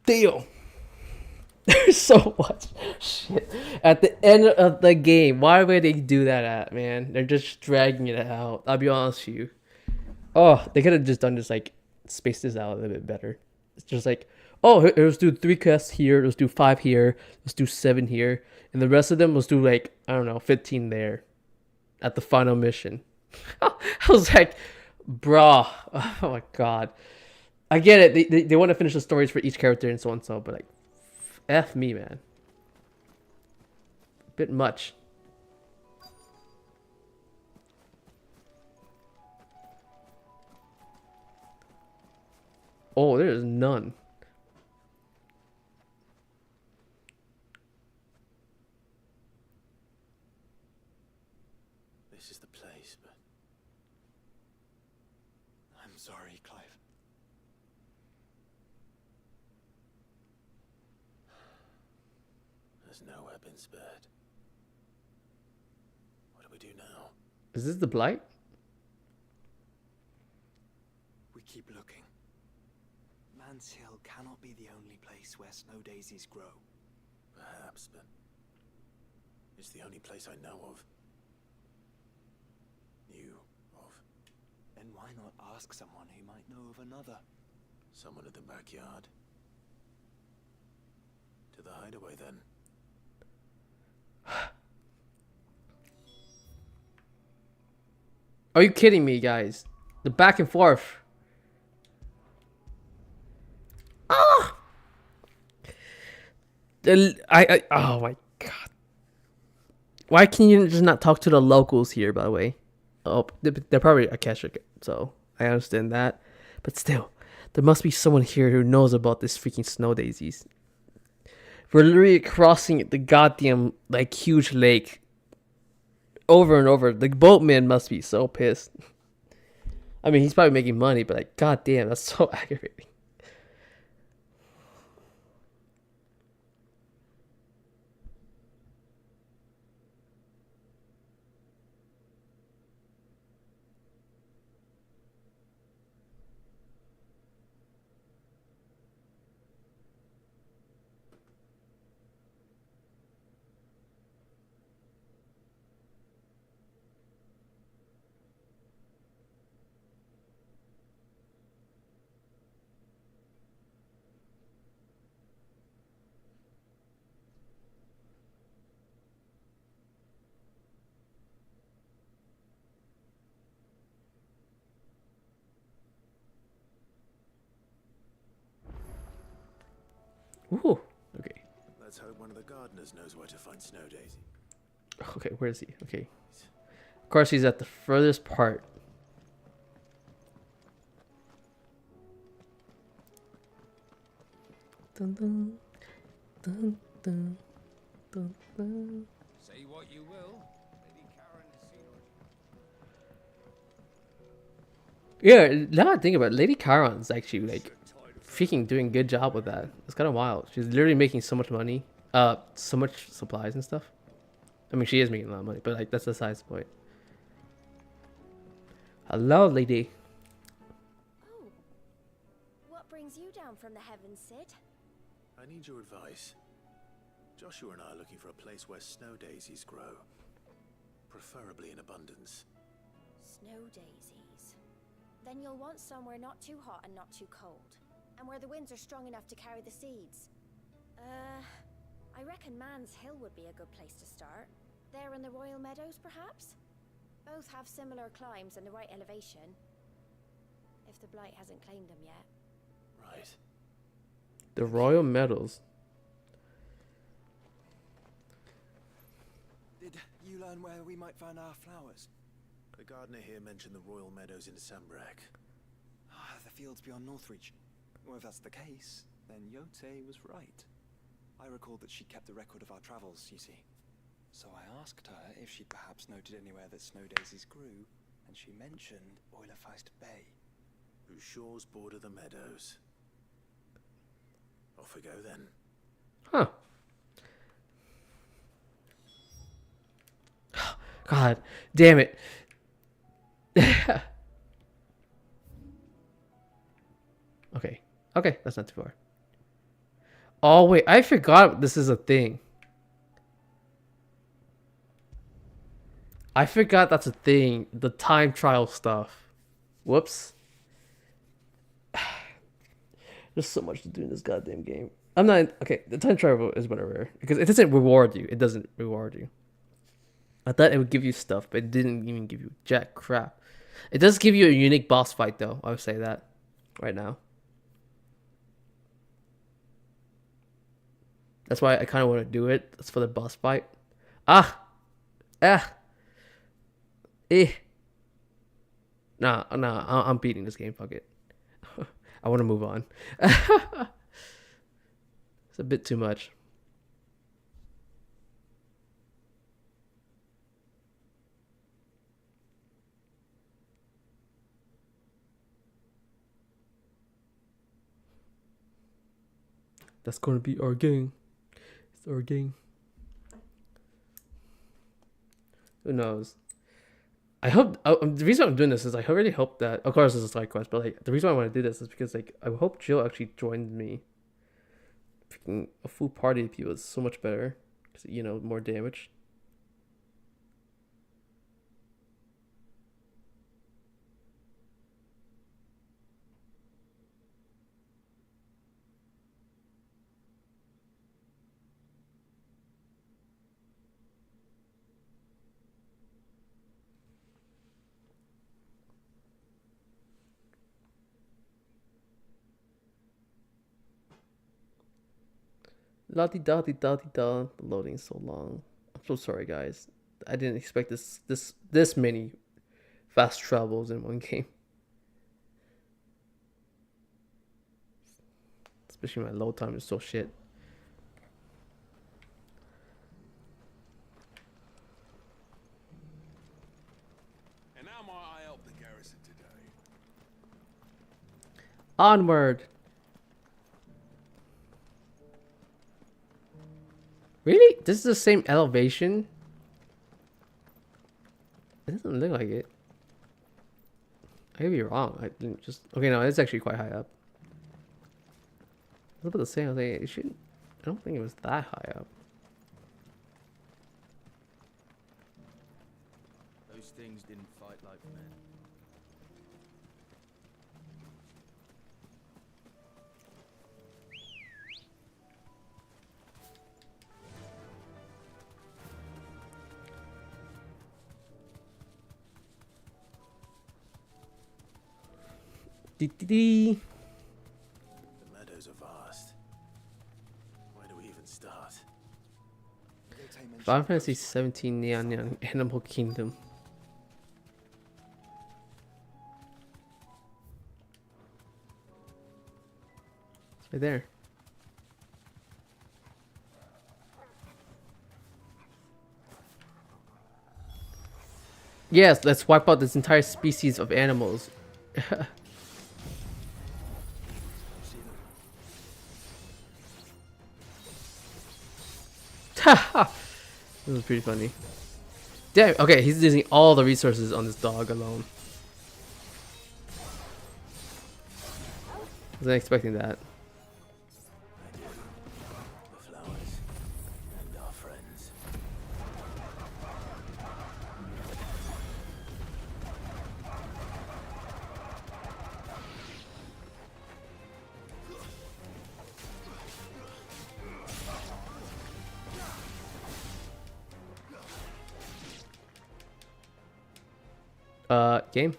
Deal. There's so much shit at the end of the game. Why would they do that at, man? They're just dragging it out. I'll be honest with you. Oh, they could have just done this, like, space this out a little bit better. It's just like, oh, let's do 3 quests here, let's do 5 here, let's do 7 here, and the rest of them let's do, like, I don't know, 15 there at the final mission. I was like, bruh, oh my god. I get it, they want to finish the stories for each character and so on and so, but like, F me, man. Bit much. Oh, there is none. This is the place, but I'm sorry, Clive. there's nowhere been spared. What do we do now? Is this the Blight? We keep looking. Man's Hill cannot be the only place where snow daisies grow. Perhaps, but it's the only place I know of. Knew of. Then why not ask someone who might know of another? Someone at the backyard. To the hideaway, then. Are you kidding me, guys? The back and forth. Ah! Oh my god. Why can you just not talk to the locals here, by the way? Oh, they're probably Akashic, so I understand that. But still, there must be someone here who knows about this freaking snow daisies. We're literally crossing the goddamn, like, huge lake over and over. The boatman must be so pissed. I mean, he's probably making money, but like, goddamn, that's so aggravating. Ooh, okay. Let's hope one of the gardeners knows where to find Snow Daisy. Okay, where is he? Okay. Of course, he's at the furthest part. Dun, dun, dun, dun, dun, dun. Say what you will. Lady Karen has seen Yeah, now I think about it, Lady Charon's actually like freaking doing a good job with that. It's kind of wild. She's literally making so much money, so much supplies and stuff. I mean, she is making a lot of money, but like that's the size point. Hello, lady. Oh, down from the heavens, Sid. I need your advice. Joshua and I are looking for a place where snow daisies grow. Preferably in abundance. Snow daisies. Then you'll want somewhere not too hot and not too cold. And where the winds are strong enough to carry the seeds. I reckon Man's Hill would be a good place to start. There in the Royal Meadows, perhaps? Both have similar climbs and the right elevation. If the Blight hasn't claimed them yet. Right. The Royal Meadows. Did you learn where we might find our flowers? The gardener here mentioned the Royal Meadows in Sembrak. Ah, the fields beyond Northreach. Well, if that's the case, then Yote was right. I recalled that she kept a record of our travels, you see. So I asked her if she'd perhaps noted anywhere that snow daisies grew, and she mentioned Oilerfeist Bay. Whose shores border the meadows. Off we go then. Huh. God damn it. Okay. Okay, that's not too far. Oh, wait. I forgot this is a thing. I forgot that's a thing. The time trial stuff. Whoops. There's so much to do in this goddamn game. I'm not... Okay, the time travel is whatever. Because it doesn't reward you. It doesn't reward you. I thought it would give you stuff, but it didn't even give you jack crap. It does give you a unique boss fight, though. I would say that right now. That's why I kind of want to do it. That's for the boss fight. Ah! Ah! Eh! Nah, I'm beating this game. Fuck it. I want to move on. It's a bit too much. That's going to be our gang. It's our gang. Who knows? I hope... the reason I'm doing this is I really hope that... Of course, it's a side quest, but like the reason I want to do this is because like I hope Jill actually joins me. Freaking a full party of people is so much better. Because, you know, more damage. La-di-da-di-da-di-da. The loading is so long. I'm so sorry, guys. I didn't expect this many fast travels in one game. Especially my load time is so shit. And how might I help the garrison today? Onward. Really? This is the same elevation? It doesn't look like it. I could be wrong. I didn't just... Okay, no, it's actually quite high up. It's about the same. I was like, it shouldn't... I don't think it was that high up. Those things didn't fight like men. Dee-dee-dee. The meadows are vast. Where do we even start? Final Fantasy 17 Neon Animal Kingdom. It's right there. Yes, let's wipe out this entire species of animals. This was pretty funny. Damn, okay, he's using all the resources on this dog alone. Wasn't expecting that. Game.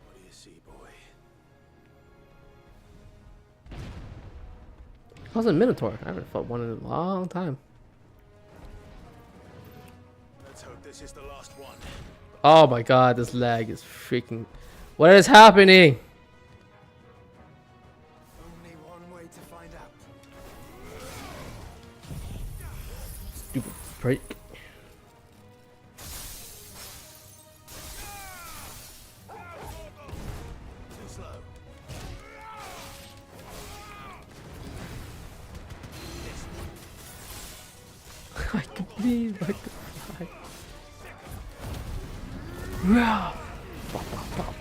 What do you see, boy? How's a Minotaur? I haven't fought one in a long time. Let's hope this is the last one. Oh my god, this lag is freaking... What is happening? Only one way to find out. Stupid break. Too slow. I can believe I could fly. Wow. Pop, pop, pop.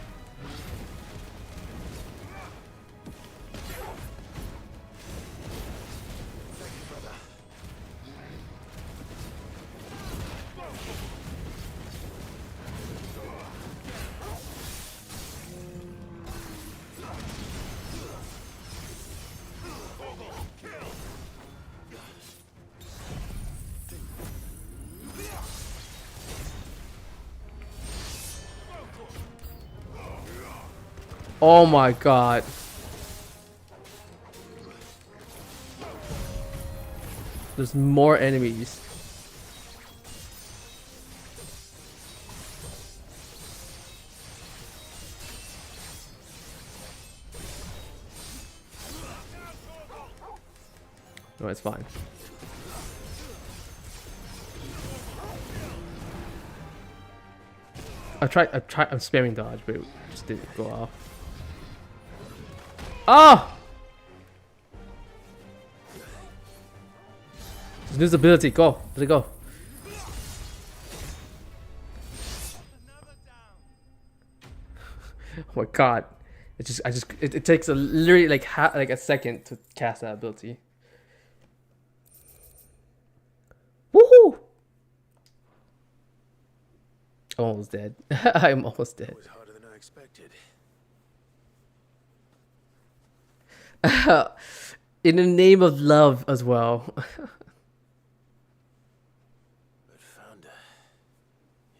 Oh my god. There's more enemies. No, it's fine. I'm spamming dodge, but it just didn't go off. Oh! Just lose ability. Go. Let it go. Oh my god. It takes literally like a second to cast that ability. Woohoo! I'm almost dead. I'm almost dead. It was harder than I expected. In the name of love as well. But Founder,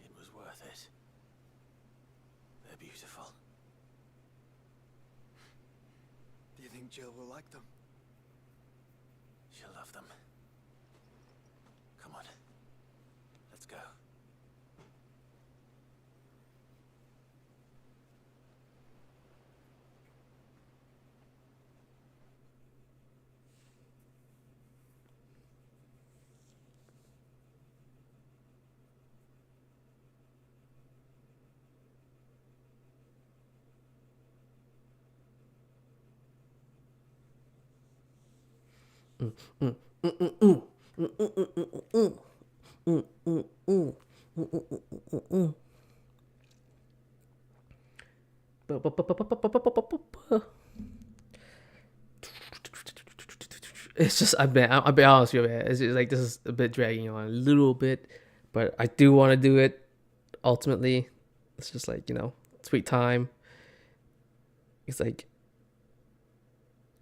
it was worth it. They're beautiful. Do you think Jill will like them? She'll love them. Come on. Let's go. It's just I'll be honest with you, man. It's just like this is a bit dragging on a little bit, but I do want to do it. Ultimately, it's just like, you know, sweet time. It's like,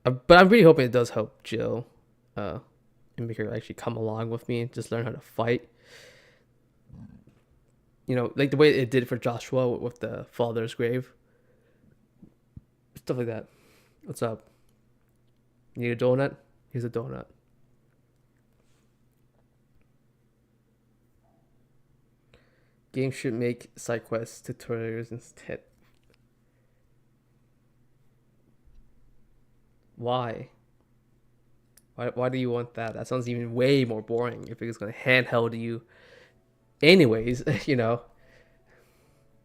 but I'm really hoping it does help Jill, and make her actually come along with me and just learn how to fight. You know, like the way it did for Joshua with the father's grave. Stuff like that. What's up? Need a donut? Here's a donut. Game should make side quests tutorials instead. Why? Why do you want that? That sounds even way more boring if it's gonna handheld you. Anyways, you know.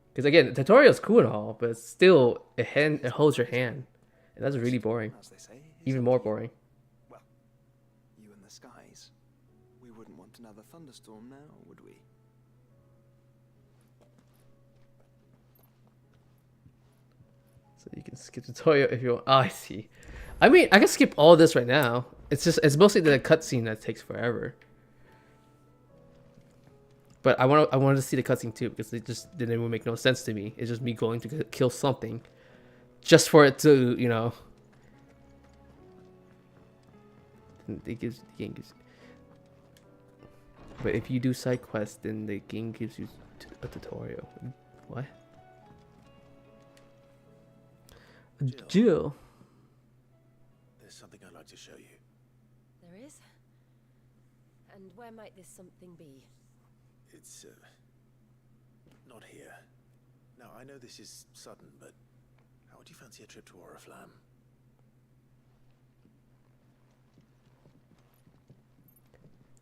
Because again, the tutorial's cool and all, but it's still it holds your hand. And that's really boring. As they say, Even more boring. well, you and the skies. We wouldn't want another thunderstorm now, would we? So you can skip the tutorial if you want. Oh, I see. I mean, I can skip all this right now. It's mostly the cutscene that takes forever. But I wanted to see the cutscene too, because it just didn't even make no sense to me. It's just me going to kill something, just for it to, you know. then the game gives. But if you do side quests, then the game gives you a tutorial. What? Jill. There's something I'd like to show you. There is? And where might this something be? It's, not here. Now, I know this is sudden, but how would you fancy a trip to Oriflamme?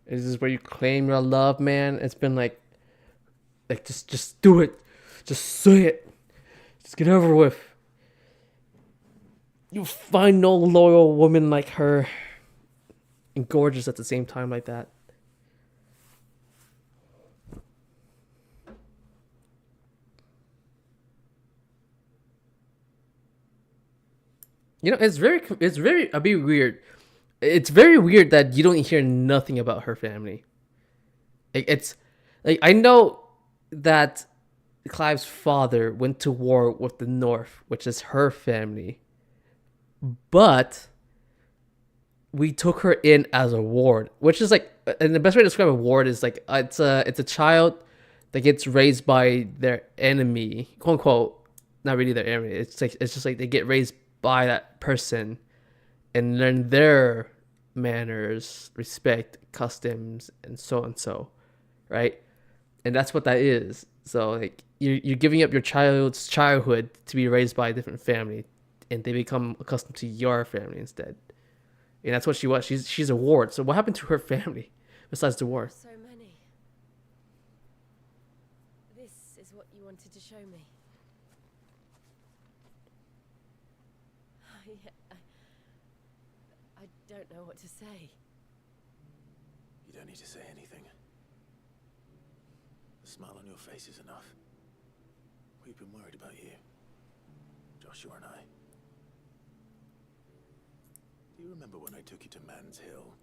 Is this where you claim your love, man? It's been like just do it. Just say it. Just get over with. You'll find no loyal woman like her. And gorgeous at the same time like that. You know, it's very a bit weird. It's very weird that you don't hear nothing about her family. It's like, I know that Clive's father went to war with the North, which is her family, but we took her in as a ward, which is like, and the best way to describe a ward is like, it's a child that gets raised by their enemy, quote unquote, not really their enemy. It's just like they get raised by that person and learn their manners, respect, customs, and so, right? And that's what that is. So like you're giving up your child's childhood to be raised by a different family, and they become accustomed to your family instead. And that's what she was. She's a ward. So what happened to her family besides the war? So many. This is what you wanted to show me. I don't know what to say. You don't need to say anything. The smile on your face is enough. We've been worried about you, Joshua and I. Do you remember when I took you to Man's Hill?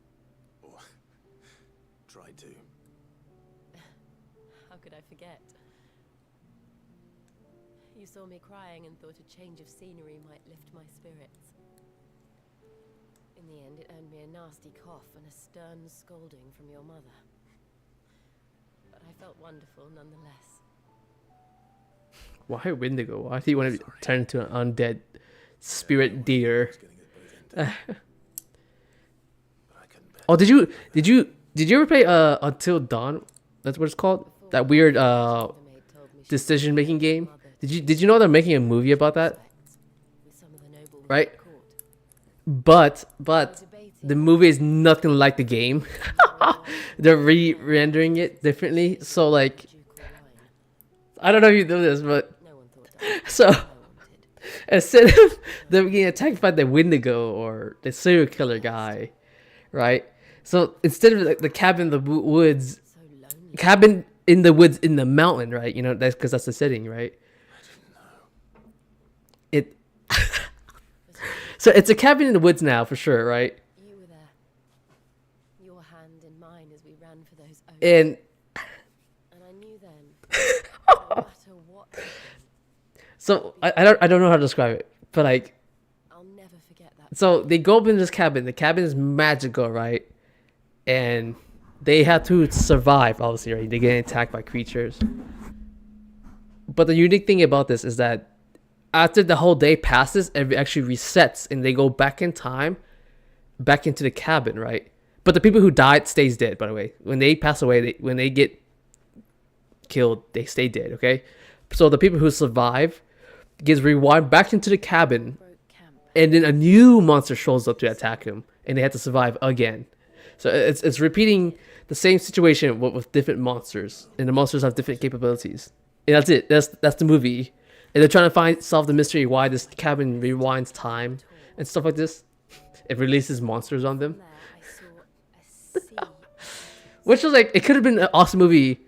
Or tried to? How could I forget? You saw me crying and thought a change of scenery might lift my spirits. In the end, it earned me a nasty cough and a stern scolding from your mother. But I felt wonderful nonetheless. Why Wendigo? Why do you want to turn into an undead spirit deer? Oh, did you ever play Until Dawn? That's what it's called. That weird decision making game. Did you know they're making a movie about that? Right. But the movie is nothing like the game. They're re-rendering it differently. So like, I don't know if you know this, but so instead of them getting attacked by the Wendigo or the serial killer guy, right? So instead of like the cabin in the woods, cabin in the woods in the mountain, right? You know, that's because that's the setting, right? It. So it's a cabin in the woods now for sure, right? You were there. Your hand in mine as we ran for those oaks. And I knew then, no matter what happened, so I don't know how to describe it, but like, I'll never forget that. So they go up in this cabin. The cabin is magical, right? And they have to survive, obviously, right? They get attacked by creatures. But the unique thing about this is that after the whole day passes, it actually resets and they go back in time, back into the cabin, right? But the people who died stays dead, by the way. When they pass away, when they get killed, they stay dead, okay? So the people who survive gets rewind back into the cabin, and then a new monster shows up to attack them, and they have to survive again. So it's repeating the same situation with different monsters, and the monsters have different capabilities. And that's it. That's the movie. And they're trying to solve the mystery why this cabin rewinds time and stuff like this. It releases monsters on them. Which was like, it could have been an awesome movie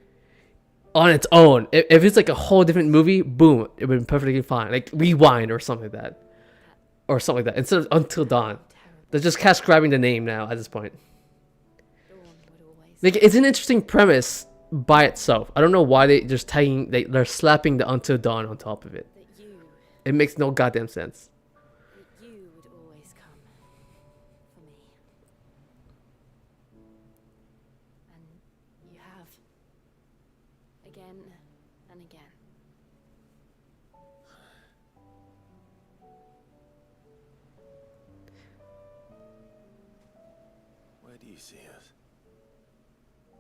on its own. If it's like a whole different movie, boom, it would have been perfectly fine. Like Rewind or something like that. Or something like that. Instead of Until Dawn. They're just cast grabbing the name now at this point. Like, it's an interesting premise by itself. I don't know why they're slapping the Until Dawn on top of it. It makes no goddamn sense. again and again. Where do you see us?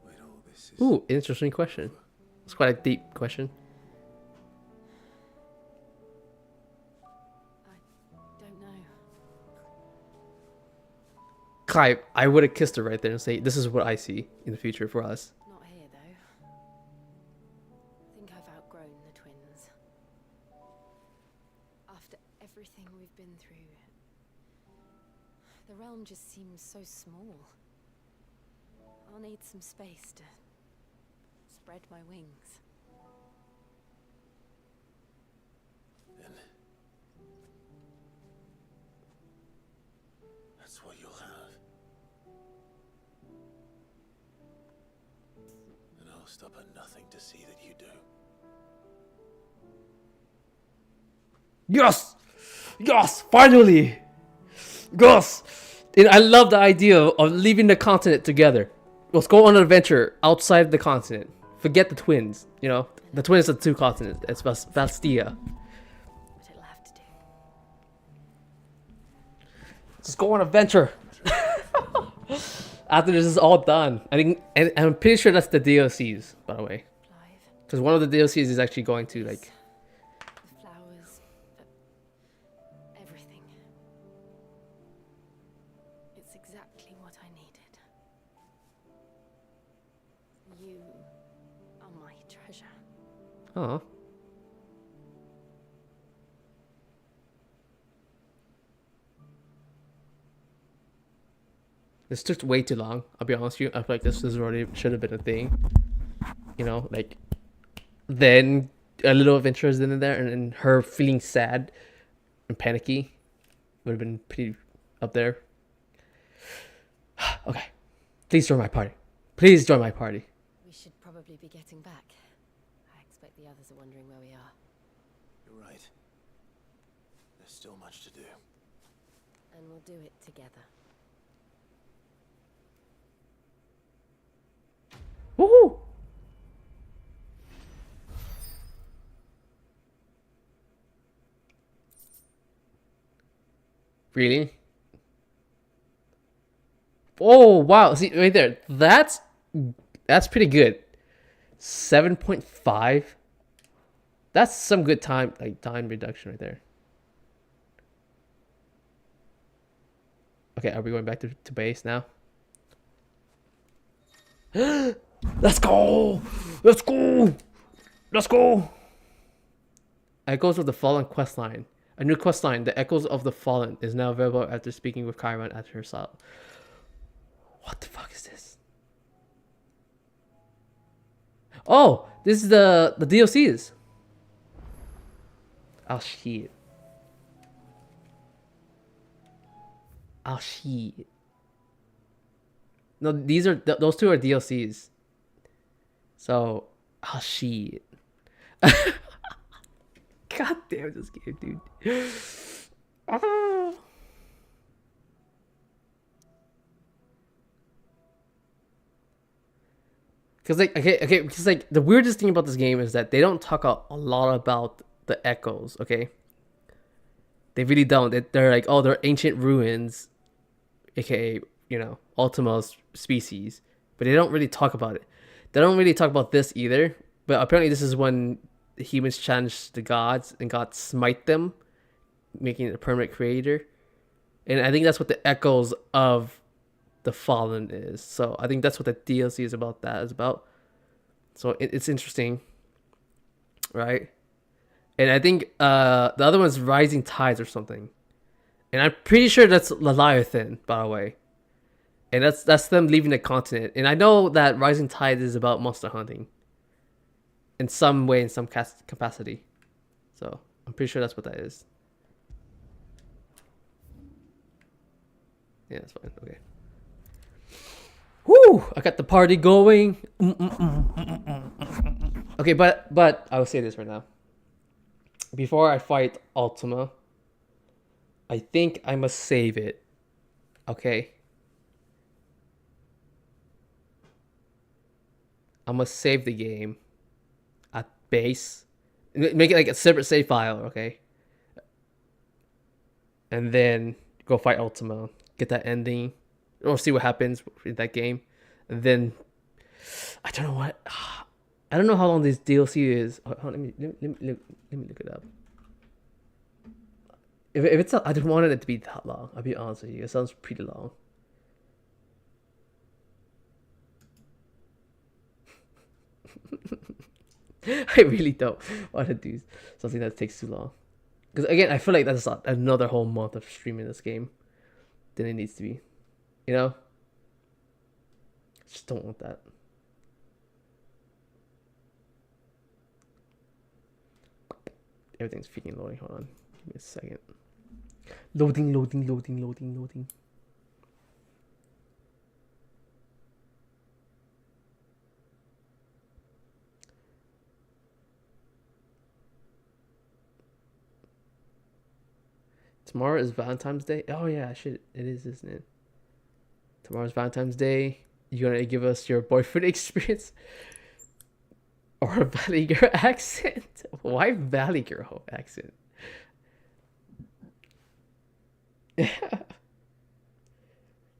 When all this is... Ooh, interesting question. It's quite a deep question. Don't know. Kai, I would have kissed her right there and say, this is what I see in the future for us. Not here, though. I think I've outgrown the twins. After everything we've been through, the realm just seems so small. I'll need some space to spread my wings. Then... that's what you'll have. And I'll stop at nothing to see that you do. Yes! Yes! Finally! Yes! And I love the idea of leaving the continent together. Let's go on an adventure outside the continent. Forget the twins, you know? The twins are two continents. It's Bastia. But it'll have to do. Let's go on an adventure. After this is all done. I think, and I'm pretty sure that's the DLCs, by the way. Because one of the DLCs is actually going to, like... The flowers, everything. It's exactly what I needed. You are my treasure. Oh. This took way too long. I'll be honest with you. I feel like this was already should have been a thing. You know, like then a little adventures in there, and then her feeling sad and panicky would have been pretty up there. Okay, please join my party. Please join my party. We should probably be getting back. I expect the others are wondering where we are. You're right. There's still much to do. And we'll do it together. Woohoo! Really? Oh wow! See right there. That's pretty good. 7.5. That's some good time reduction right there. Okay, are we going back to base now? Let's go! Let's go! Let's go! Echoes of the Fallen questline. A new questline, The Echoes of the Fallen, is now available after speaking with Chiron at her cell. What the fuck is this? Oh, this is the DLCs. Oh shit. Oh shit. No, these are those two are DLCs. So, oh shit. God damn this game, dude. Ah. Cause like okay, because like the weirdest thing about this game is that they don't talk a lot about the echoes. Okay, they really don't. They're like, oh, they're ancient ruins, aka Ultima's species, but they don't really talk about it. They don't really talk about this either. But apparently, this is when the humans challenge the gods and God smite them, making it a permanent creator. And I think that's what the echoes of the Fallen is. So I think that's what the DLC is about. So it's interesting, right? And I think the other one's Rising Tides or something, and I'm pretty sure that's Leviathan, by the way. And that's them leaving the continent. And I know that Rising Tides is about monster hunting in some way, in some capacity. So I'm pretty sure that's what that is. Yeah, that's fine. Okay. Woo! I got the party going. Okay, but I will say this right now. Before I fight Ultima, I think I must save it. Okay? I must save the game. base, make it like a separate save file, okay? And then go fight Ultima, get that ending, or see what happens in that game, and then I don't know what. I don't know how long this DLC is. Let me look it up. If it's, I don't want it to be that long. I'll be honest with you. It sounds pretty long. I really don't want to do something that takes too long. Because again, I feel like that's another whole month of streaming this game than it needs to be. You know? I just don't want that. Everything's freaking loading. Hold on. Give me a second. Loading. Tomorrow is Valentine's Day. Oh yeah, shit. It is, isn't it? Tomorrow's Valentine's Day. You gonna give us your boyfriend experience? Or a Valley Girl accent? Why Valley Girl accent? Is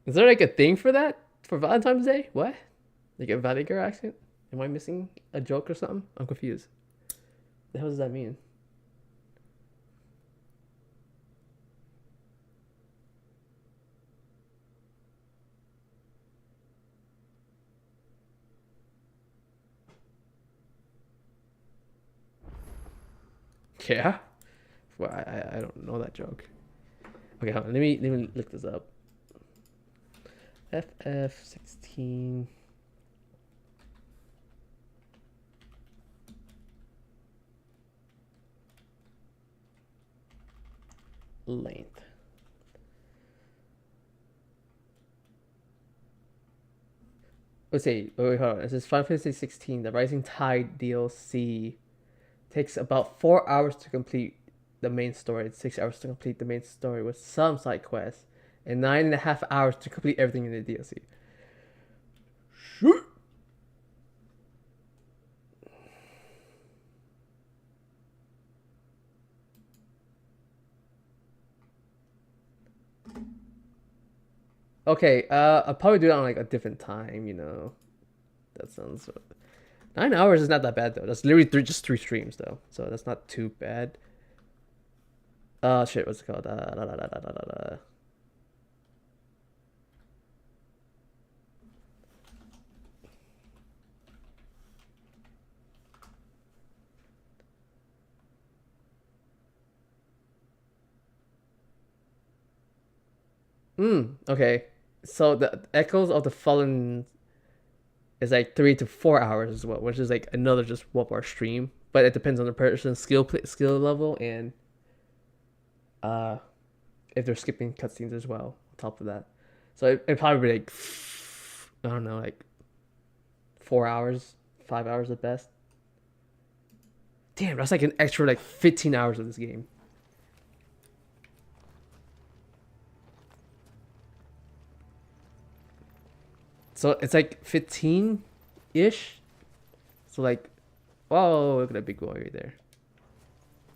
there like a thing for that? For Valentine's Day? What? Like a Valley Girl accent? Am I missing a joke or something? I'm confused. The hell does that mean? Yeah? Well, I don't know that joke. Okay, hold on. Let me look this up. FF16. Length. Let's see. Wait, hold on. It says Final Fantasy 16, the Rising Tide DLC takes about 4 hours to complete the main story. It's 6 hours to complete the main story with some side quests, and 9.5 hours to complete everything in the DLC. Shoot. Okay, I'll probably do it on like a different time, you know. That sounds 9 hours is not that bad though. That's literally just 3 streams though, so that's not too bad. Shit, what's it called? Okay. So the Echoes of the Fallen is like 3 to 4 hours as well, which is like another just 1 hour stream. But it depends on the person's skill level and if they're skipping cutscenes as well on top of that. So it probably be like, I don't know, like 4 hours, 5 hours at best. Damn, that's like an extra like 15 hours of this game. So it's like 15-ish. So like, whoa, look at that big boy right there.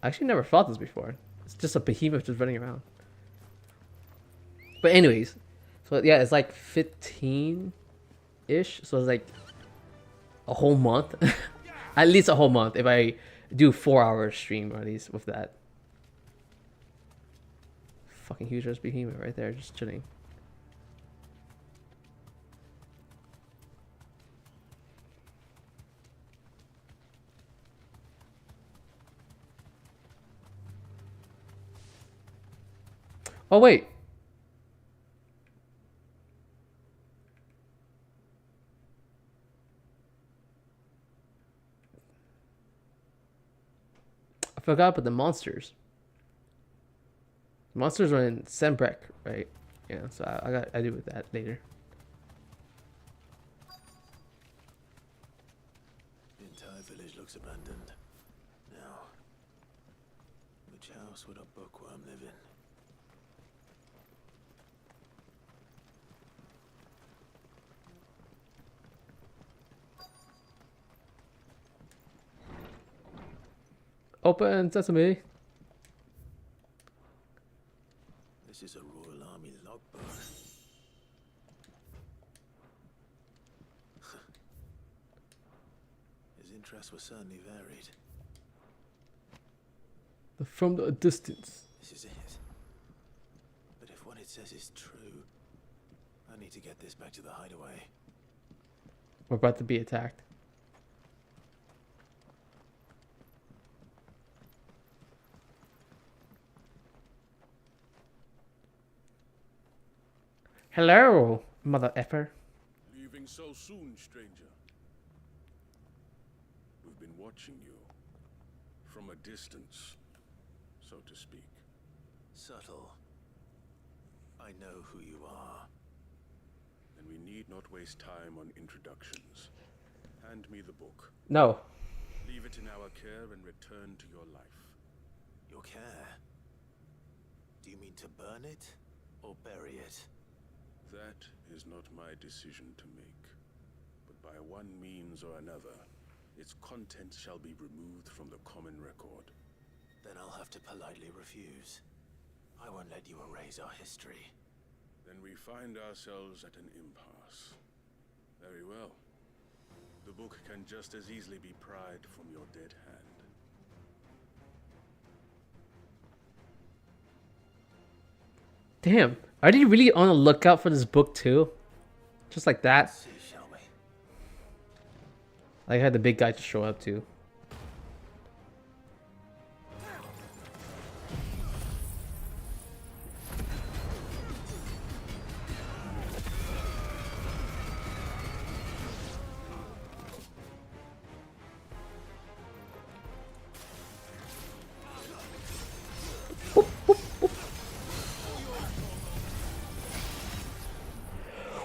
I actually never fought this before. It's just a behemoth just running around. But anyways, so yeah, it's like 15-ish. So it's like a whole month. At least a whole month if I do 4 hour stream at least with that. Fucking huge ass behemoth right there, just chilling. Oh wait. I forgot about the monsters. The monsters are in Sembrek, right? Yeah, so I deal with that later. The entire village looks abandoned. Now, which house would a bookworm live in? Open sesame. This is a Royal Army logbook. His interests were certainly varied. From the distance. This is it. But if what it says is true, I need to get this back to the hideaway. We're about to be attacked. Hello, mother effer. Leaving so soon, stranger. We've been watching you. From a distance, so to speak. Subtle. I know who you are. Then we need not waste time on introductions. Hand me the book. No. Leave it in our care and return to your life. Your care? Do you mean to burn it or bury it? That is not my decision to make. But by one means or another, its contents shall be removed from the common record. Then I'll have to politely refuse. I won't let you erase our history. Then we find ourselves at an impasse. Very well. The book can just as easily be pried from your dead hand. Damn. Are you really on the lookout for this book too? Just like that? See, shall we? I had the big guy to show up too.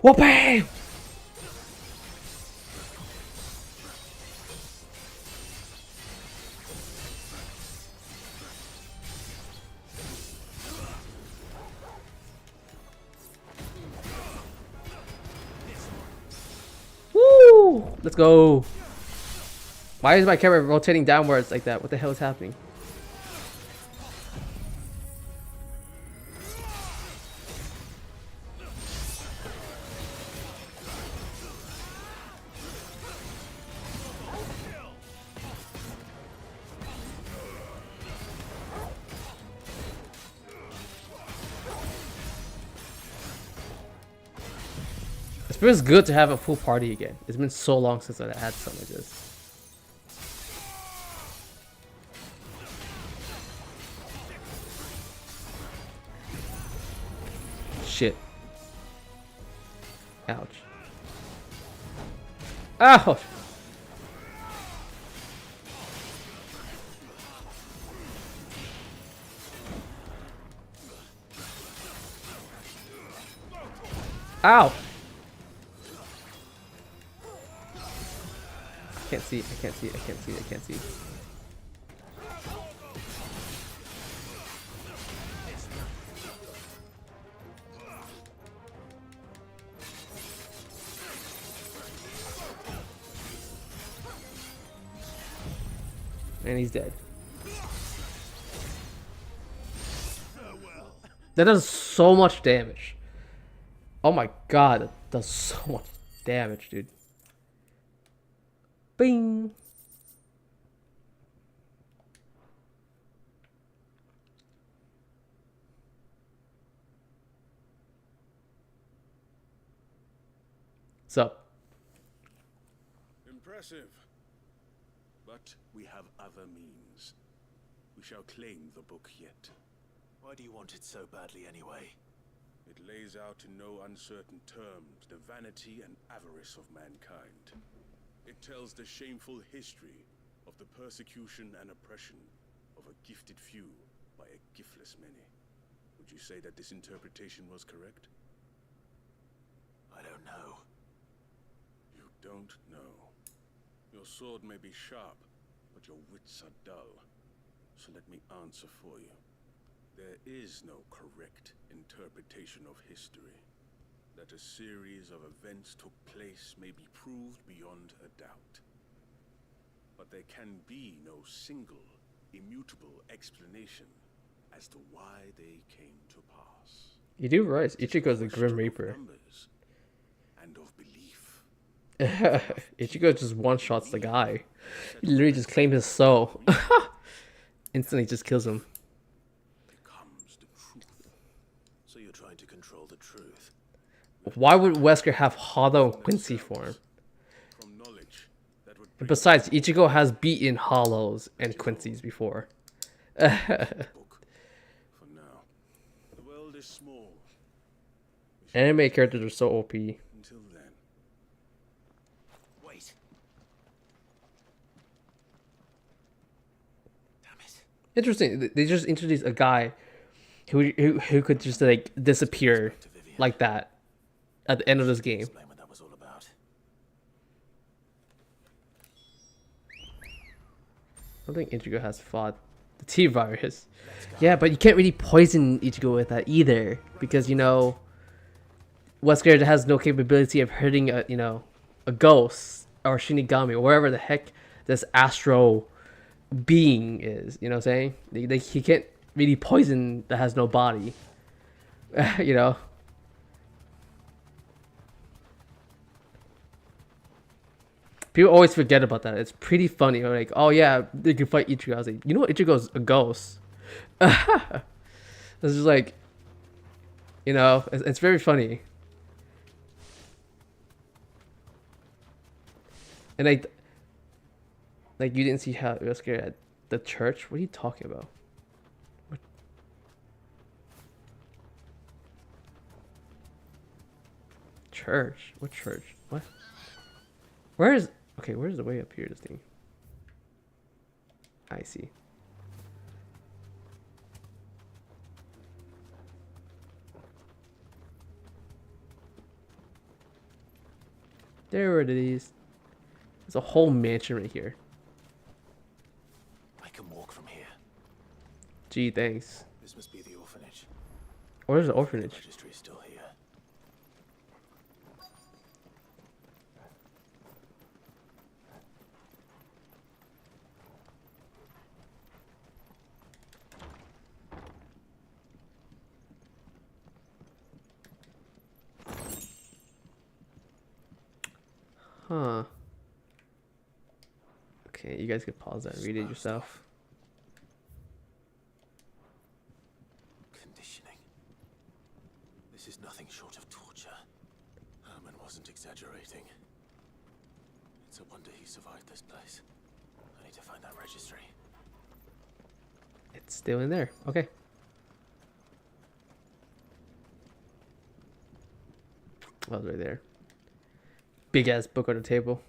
Whoopee! Woo! Let's go. Why is my camera rotating downwards like that? What the hell is happening? It feels good to have a full party again. It's been so long since I had something like this. Shit. Ouch. Ouch! Ow! I can't see, I can't see, I can't see, I can't see. And he's dead. That does so much damage. Oh my god, that does so much damage, dude. Bing! What's up? Impressive. But we have other means. We shall claim the book yet. Why do you want it so badly anyway? It lays out in no uncertain terms the vanity and avarice of mankind. It tells the shameful history of the persecution and oppression of a gifted few by a giftless many. Would you say that this interpretation was correct? I don't know. You don't know. Your sword may be sharp, but your wits are dull. So let me answer for you. There is no correct interpretation of history. That a series of events took place may be proved beyond a doubt. But there can be no single immutable explanation as to why they came to pass. You do right. Ichigo's the Grim Reaper. And of belief. Ichigo just one-shots the guy. He literally just claims his soul. Instantly just kills him. So you're trying to control the truth. Why would Wesker have Hollow in Quincy form? And besides, Ichigo has beaten Hollows and Quincy's before. For now, the world is small. Anime characters are so OP. Until then. Wait. Interesting. They just introduced a guy who could just like disappear like that at the end of this game. I don't think Ichigo has fought the T-virus. Yeah, but you can't really poison Ichigo with that either, because you know Wesker has no capability of hurting a ghost or Shinigami or wherever the heck this astral being is. You know what I'm saying? He can't really poison that has no body. You know. People always forget about that. It's pretty funny. They're like, oh yeah, they can fight Ichigo. I was like, you know what? Ichigo's a ghost. This is like, you know, it's very funny. And like you didn't see how it was scared at the church? What are you talking about? What? Church? What church? What? Where is... Okay, where's the way up here, this thing? I see. There it is. There's a whole mansion right here. I can walk from here. Gee, thanks. This must be the orphanage. Where's the orphanage? The registry is still here. Huh. Okay, you guys can pause that and read it yourself. Conditioning. This is nothing short of torture. Herman wasn't exaggerating. It's a wonder he survived this place. I need to find that registry. It's still in there. Okay. Oh, it's right there. Big ass book on the table.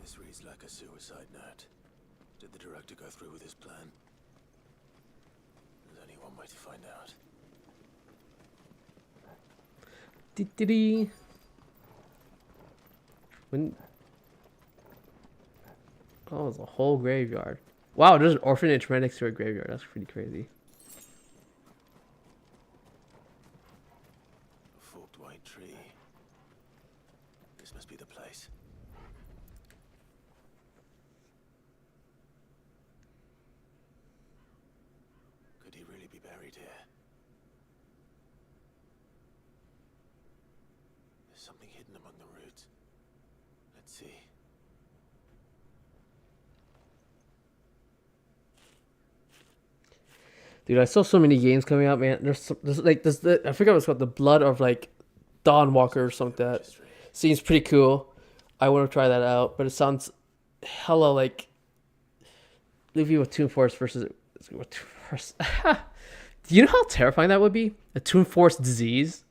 This reads like a suicide note. Did the director go through with his plan? There's only one way to find out. Dee-dee-dee. When... Oh, it's a whole graveyard. Wow, there's an orphanage right next to a graveyard. That's pretty crazy. Forked white tree. This must be the place. Could he really be buried here? There's something hidden among the roots. Let's see. Dude, I saw so many games coming out, man. There's I forgot what it's called, the Blood of like Dawnwalker or something like that. Seems pretty cool. I want to try that out, but it sounds hella like Luffy with Toon Force versus Toon Force. Do you know how terrifying that would be? A Toon Force disease.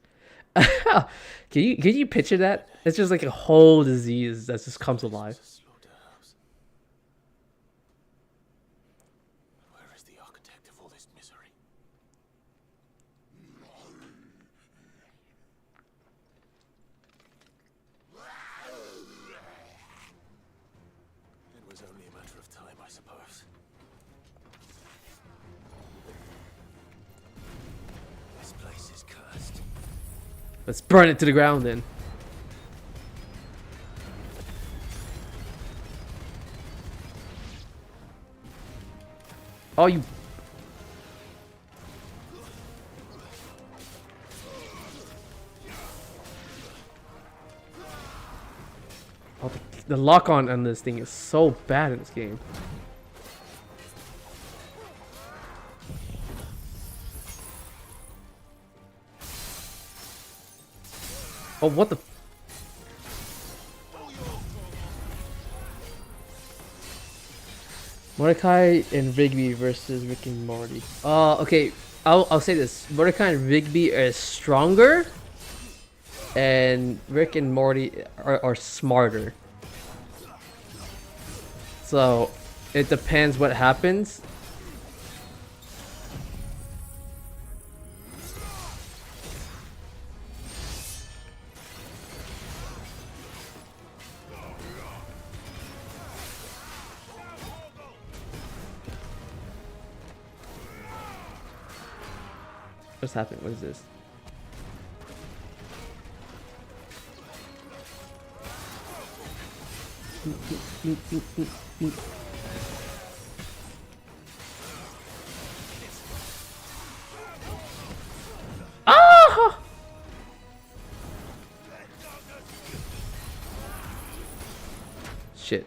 Can you picture that? It's just like a whole disease that just comes alive. Let's burn it to the ground then. Oh, you. Oh, the lock on this thing is so bad in this game. Oh, what the? Mordecai and Rigby versus Rick and Morty. Okay. I'll say this. Mordecai and Rigby are stronger, and Rick and Morty are smarter. So it depends what happens. What's happening? What is this? Ah! Shit.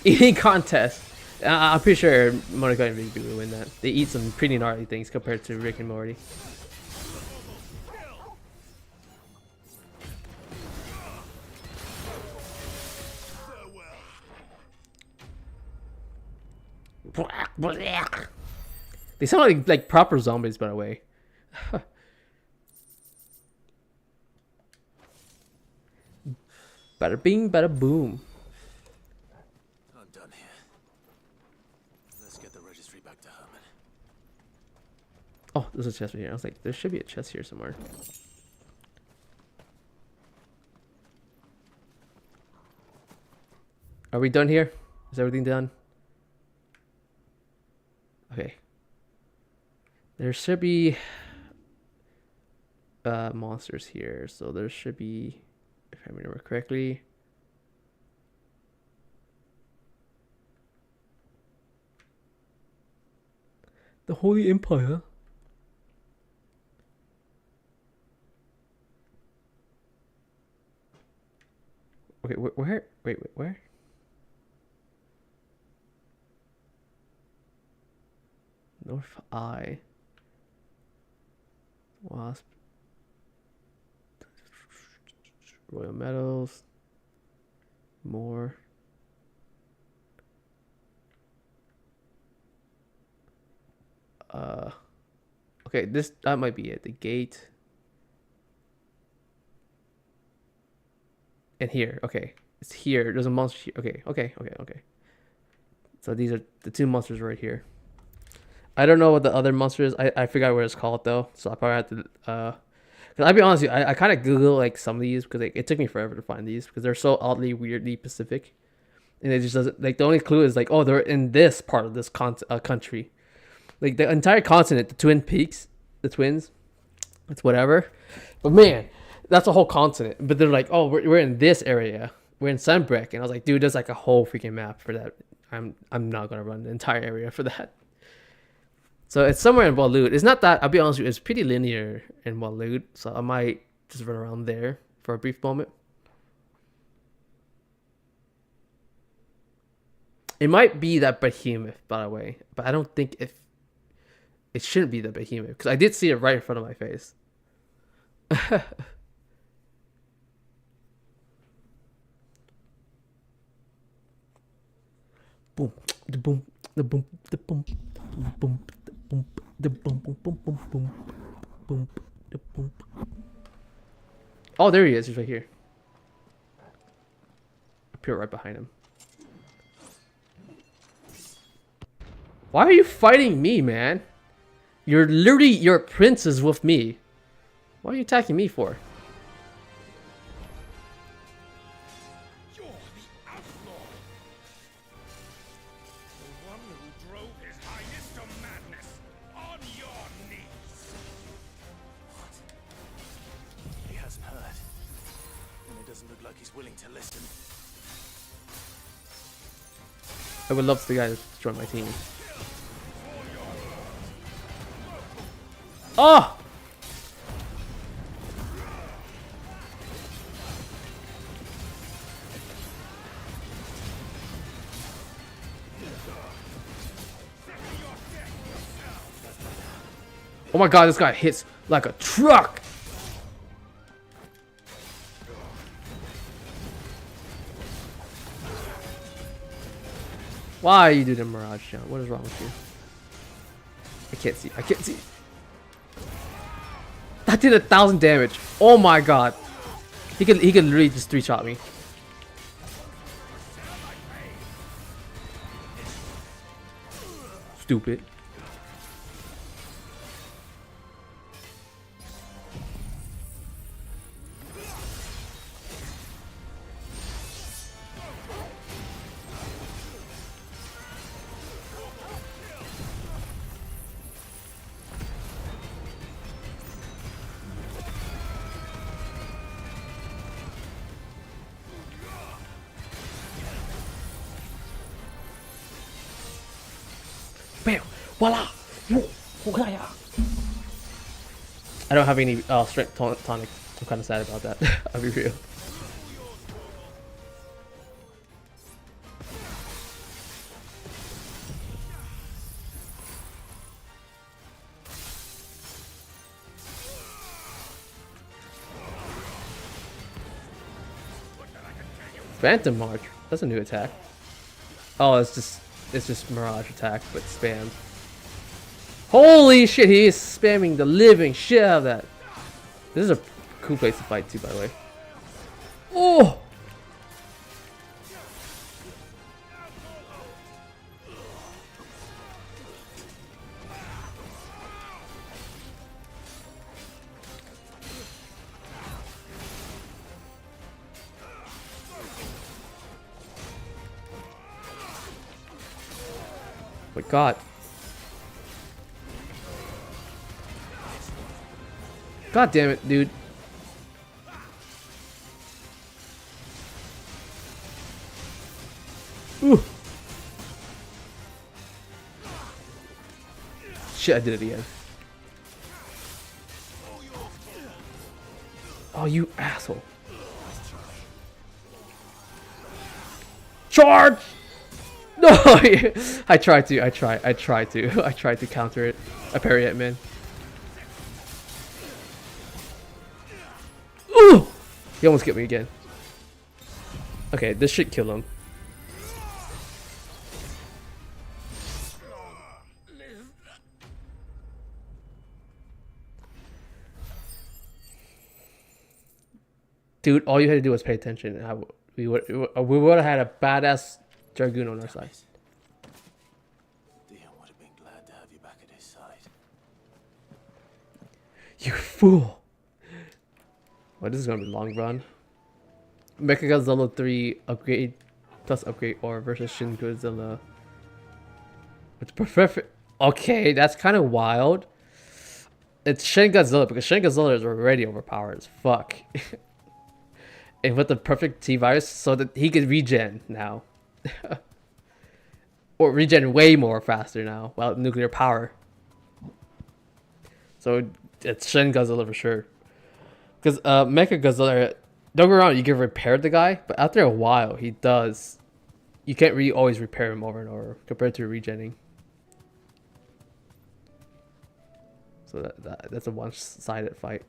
Eating contest. I'm pretty sure Monica and Rigby will win that. They eat some pretty gnarly things compared to Rick and Morty. They sound like proper zombies, by the way. Bada bing, bada boom. I'm done here. Let's get the registry back to Herman. Oh, there's a chest right here. I was like, there should be a chest here somewhere. Are we done here? Is everything done? Okay. There should be monsters here, so there should be, if I remember correctly, the Holy Empire. Okay, where? Wait, where? North Eye. Wasp. Royal Meadows. More. Okay, that might be it. The gate. And here, okay. It's here. There's a monster here. Okay. So these are the two monsters right here. I don't know what the other monster is. I forgot what it's called though. So I probably have to because I'll be honest with you, I kind of Google like some of these because it took me forever to find these because they're so oddly weirdly specific. And it just doesn't, like, the only clue is like, oh, they're in this part of this country. Like the entire continent, the Twin Peaks, the twins, it's whatever. But man, that's a whole continent. But they're like, oh, we're in this area. We're in Sunbreak. And I was like, dude, there's like a whole freaking map for that. I'm not gonna run the entire area for that. So it's somewhere in Wooo. It's not that, I'll be honest with you, it's pretty linear in Wooo. So I might just run around there for a brief moment. It might be that behemoth, by the way. But I don't think it shouldn't be the behemoth. Because I did see it right in front of my face. Boom. The boom. The boom. The boom. The boom. Boom, the boom, boom, boom, boom, boom, boom, the boom. Oh, there he is. He's right here. Appear right behind him. Why are you fighting me, man? You're literally your prince is with me. What are you attacking me for? doesn't look like he's willing to listen. I would love the guy to join my team. Oh! Oh my god, this guy hits like a truck! Why are you doing the Mirage jump? What is wrong with you? I can't see. I can't see. That did 1,000 damage. Oh my god. He could literally just 3-shot me. Stupid. Bam! Voila! I don't have any strength tonic. I'm kind of sad about that. I'll be real. Phantom March. That's a new attack. Oh, it's just Mirage attack, but spam. Holy shit, he is spamming the living shit out of that. This is a cool place to fight too, by the way. Oh! My god. God damn it, dude. Ooh. Shit, I did it again. Oh, you asshole. Charge! No! I tried to counter it. I parry it, man. Ooh! He almost get me again. Okay, this should kill him. Dude, all you had to do was pay attention. We would have had a badass Dragoon on our side. Dion would have been glad to have you back at his side. You fool! Well, this is gonna be a long run. Mechagodzilla 3 upgrade plus upgrade or versus Shin Godzilla. It's perfect. Okay, that's kind of wild. It's Shin Godzilla because Shin Godzilla is already overpowered as fuck. And with the perfect T-virus so that he could regen now. Or regen way more faster now without nuclear power. So it's Shin Godzilla for sure. Because Mecha Godzilla, don't get me wrong, you can repair the guy, but after a while he does. You can't really always repair him over and over compared to regenning. So that's a one-sided fight.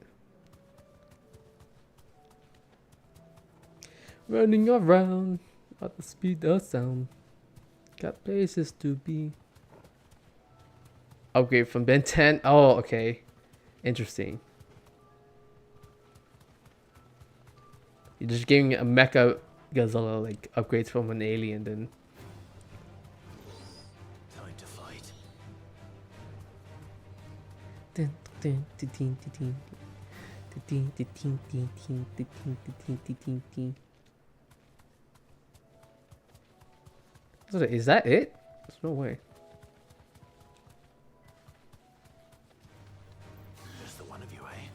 Running around at the speed of sound. Got places to be. Upgrade from Ben 10. Oh, okay. Interesting. You're just giving a Mecha Godzilla like upgrades from an alien then. Time to fight. Is that it? There's no way. Just the one of you, eh?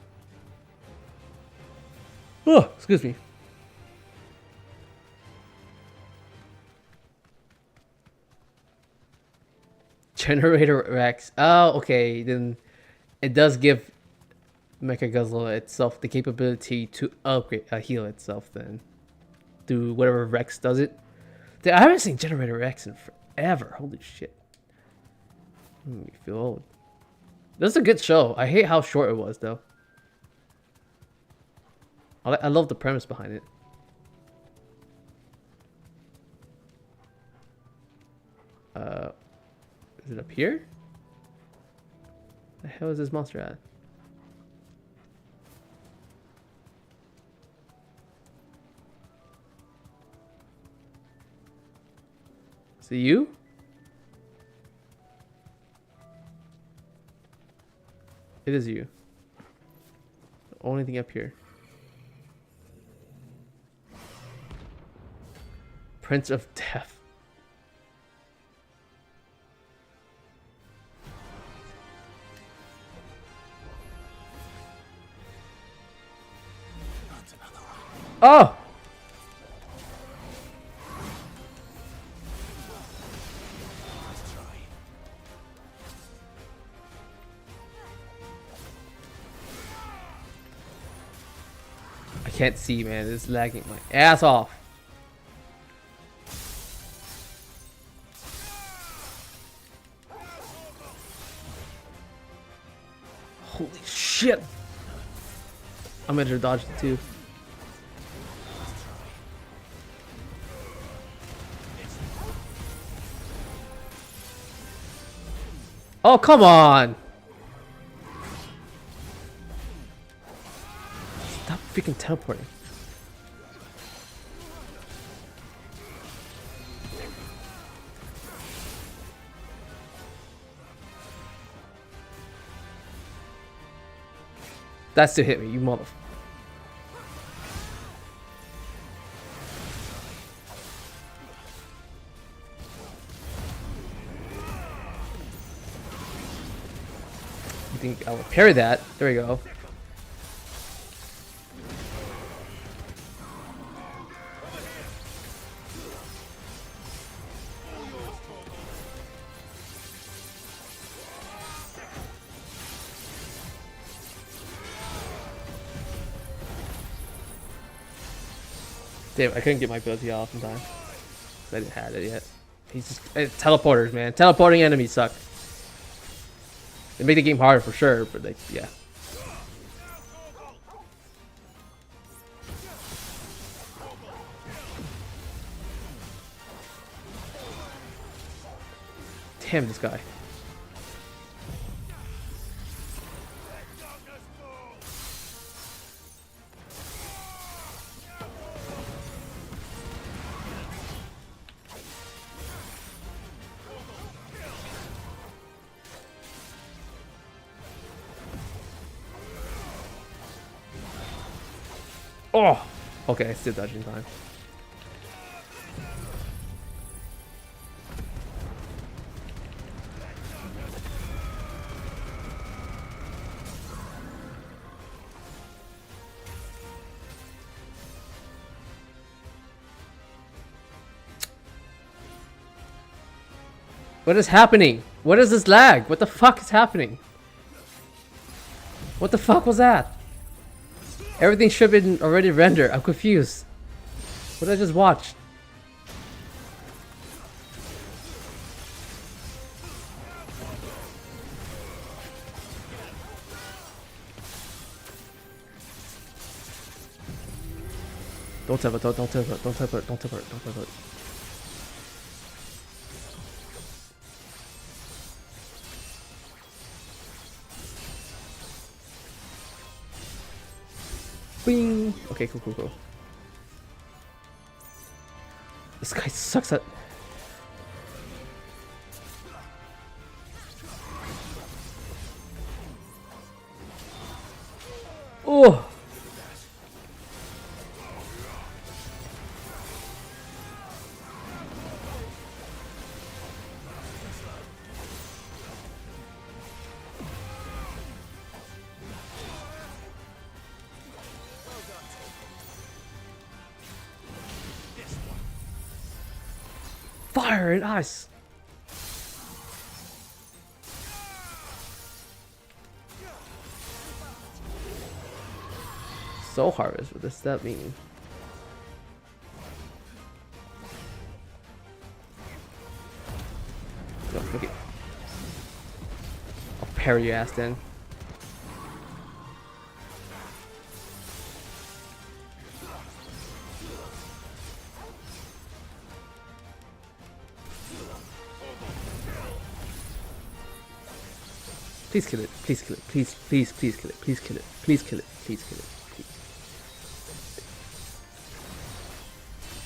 Oh, excuse me. Generator Rex. Oh, okay. Then it does give Mechaguzzle itself the capability to upgrade, heal itself. Then do whatever Rex does it. Dude, I haven't seen Generator Rex in forever. Holy shit. You feel old. This is a good show. I hate how short it was, though. I love the premise behind it. Is it up here? The hell is this monster at? Is it you? It is you. The only thing up here. Prince of Death. Oh! I can't see, man. It's lagging my ass off. Holy shit! I'm gonna dodge it too. Oh, come on! Stop freaking teleporting. That still hit me, you mother. I think I'll parry that. There we go. Damn, I couldn't get my ability off in time. I didn't have it yet. He's just teleporters, man. Teleporting enemies suck. They make the game harder for sure, but like, yeah. Damn this guy. Oh! Okay, still dodging time. What is happening? What is this lag? What the fuck is happening? What the fuck was that? Everything should have been already rendered. I'm confused. What did I just watch? Don't teleport, don't teleport, don't teleport, don't teleport, don't teleport. Bing! Okay, cool, cool, cool. This guy sucks at... Oh! Fire and ice. Soul Harvest, what does that mean? Go, okay. I'll parry your ass then. Please kill it. Please kill it. Please, please, please kill it. Please kill it. Please kill it. Please kill it. Please.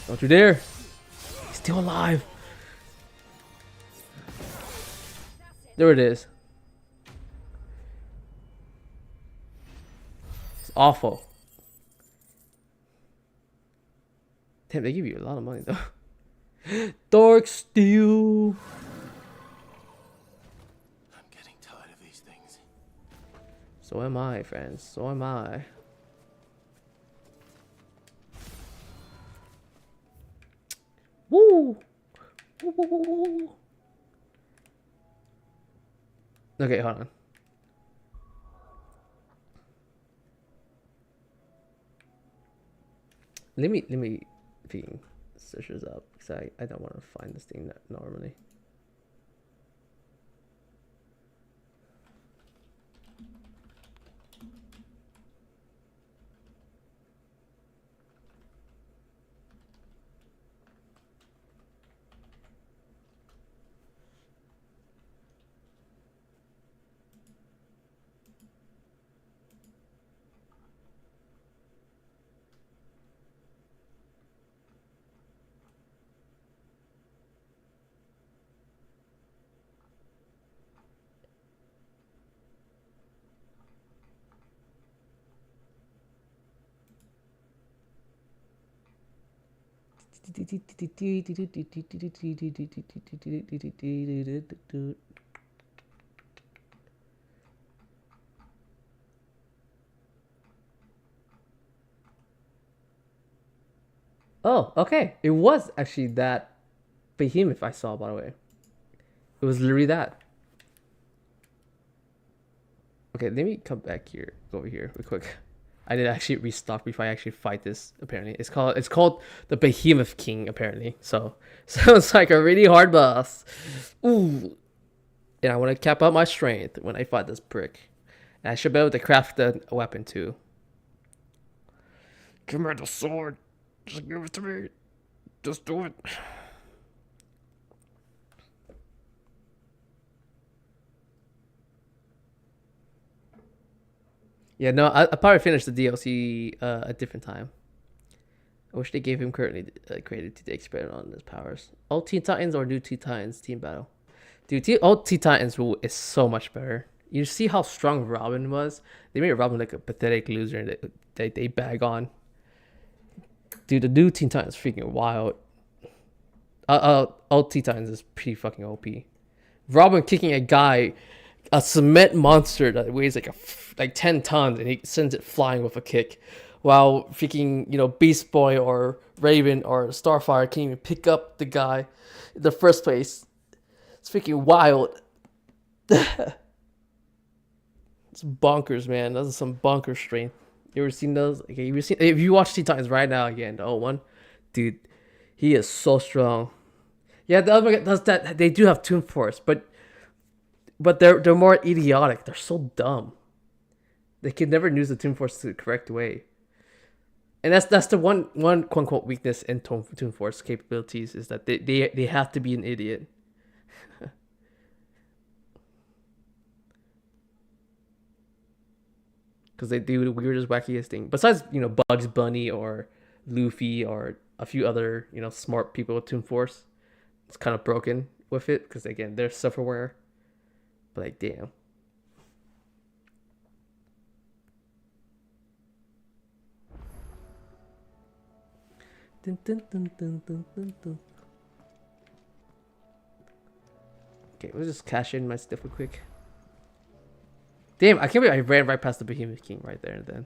Don't you dare. He's still alive. There it is. It's awful. Damn, they give you a lot of money though. Dark Steel. So am I, friends. So am I. Woo! Woo, woo, woo, woo. Okay, hold on. Let me search this up because I don't want to find this thing normally. Oh, okay. It was actually that behemoth I saw, by the way. It was literally that. Okay, let me come back here, go over here real quick. I did actually restock before I actually fight this. Apparently, it's called the Behemoth King. Apparently, so it's like a really hard boss. Ooh, and I want to cap out my strength when I fight this prick. And I should be able to craft the weapon too. Give me the sword. Just give it to me. Just do it. Yeah, no, I probably finished the DLC a different time. I wish they gave him currently created to experiment on his powers. All Teen Titans or new Teen Titans team battle? Dude, old Teen Titans is so much better. You see how strong Robin was? They made Robin like a pathetic loser that they bag on. Dude, the new Teen Titans is freaking wild. Old Teen Titans is pretty fucking OP. Robin kicking a guy, a cement monster that weighs like 10 tons, and he sends it flying with a kick, while freaking Beast Boy or Raven or Starfire can't even pick up the guy in the first place. It's freaking wild. It's bonkers, man. That's some bonkers strength. You ever seen those? Okay, if you watch Teen Titans right now again, the old one, dude, he is so strong. Yeah, the other guy does that. They do have Toon Force, but they're more idiotic. They're so dumb. They can never use the Toon Force the correct way. And that's the one quote unquote weakness in Toon Force capabilities, is that they have to be an idiot. Because they do the weirdest, wackiest thing. Besides, Bugs Bunny or Luffy or a few other, smart people with Toon Force. It's kind of broken with it because, again, they're self-aware. But, like, damn. Dun, dun, dun, dun, dun, dun, dun. Okay, let's just cash in my stuff real quick. Damn, I can't believe I ran right past the Behemoth King right there and then.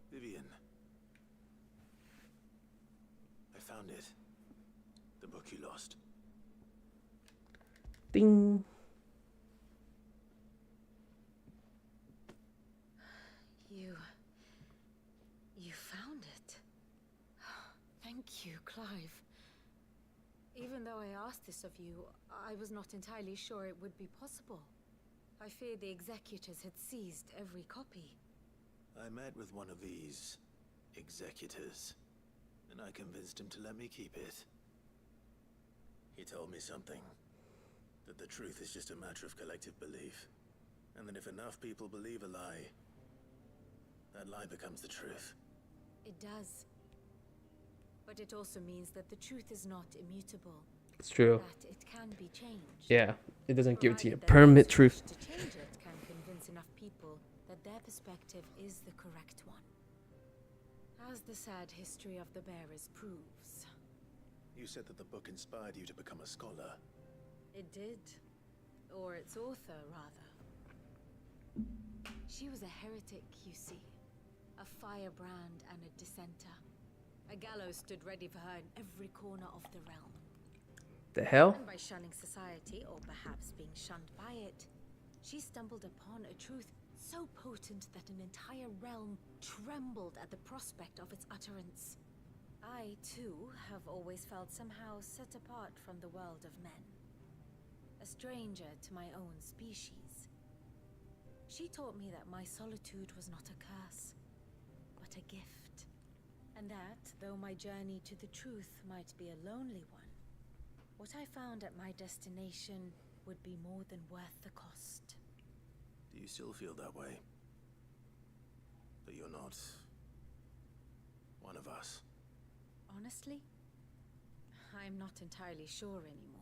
Vivian. I found it. you lost? Ding. You found it. Thank you, Clive. Even though I asked this of you, I was not entirely sure it would be possible. I feared the executors had seized every copy. I met with one of these executors, and I convinced him to let me keep it. He told me something. That the truth is just a matter of collective belief. And that if enough people believe a lie, that lie becomes the truth. It does. But it also means that the truth is not immutable. It's true. That it can be changed. Yeah, it doesn't give it to you. Provided that Permanent those who truth. wish to change it can convince enough people that their perspective is the correct one. As the sad history of the bearers proves. You said that the book inspired you to become a scholar. It did. Or its author, rather. She was a heretic, you see. A firebrand and a dissenter. A gallows stood ready for her in every corner of the realm. The hell? And by shunning society, or perhaps being shunned by it, she stumbled upon a truth so potent that an entire realm trembled at the prospect of its utterance. I, too, have always felt somehow set apart from the world of men. A stranger to my own species. She taught me that my solitude was not a curse, but a gift. And that, though my journey to the truth might be a lonely one, what I found at my destination would be more than worth the cost. Do you still feel that way? That you're not one of us? Honestly, I'm not entirely sure anymore.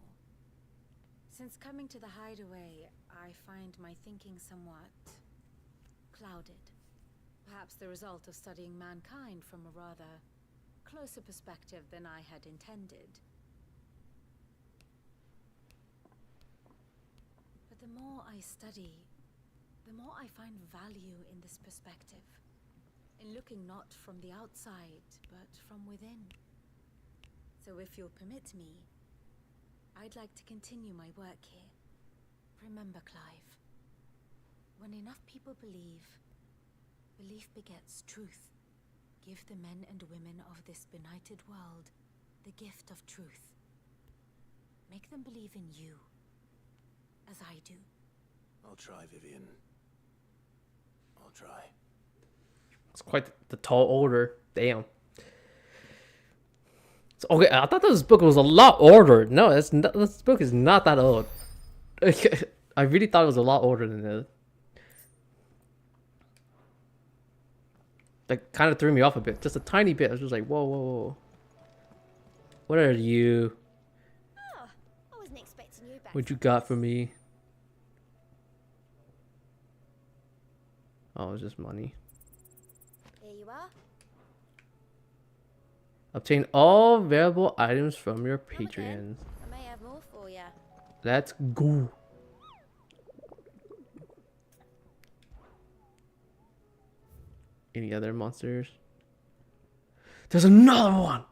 Since coming to the hideaway, I find my thinking somewhat clouded. Perhaps the result of studying mankind from a rather closer perspective than I had intended. But the more I study, the more I find value in this perspective. In looking not from the outside, but from within. So if you'll permit me, I'd like to continue my work here. Remember, Clive, when enough people believe, belief begets truth. Give the men and women of this benighted world the gift of truth. Make them believe in you, as I do. I'll try, Vivian. I'll try. It's quite the tall order. Damn. Okay, I thought this book was a lot older. No, this book is not that old. I really thought it was a lot older than this. That kind of threw me off a bit. Just a tiny bit. I was just like, whoa, whoa, whoa. What are you? Oh, I wasn't expecting you back. What you got for me? Oh, it's just money. Here you are. Obtain all available items from your Patreons. I may have more for you. Let's go. Any other monsters? There's another one!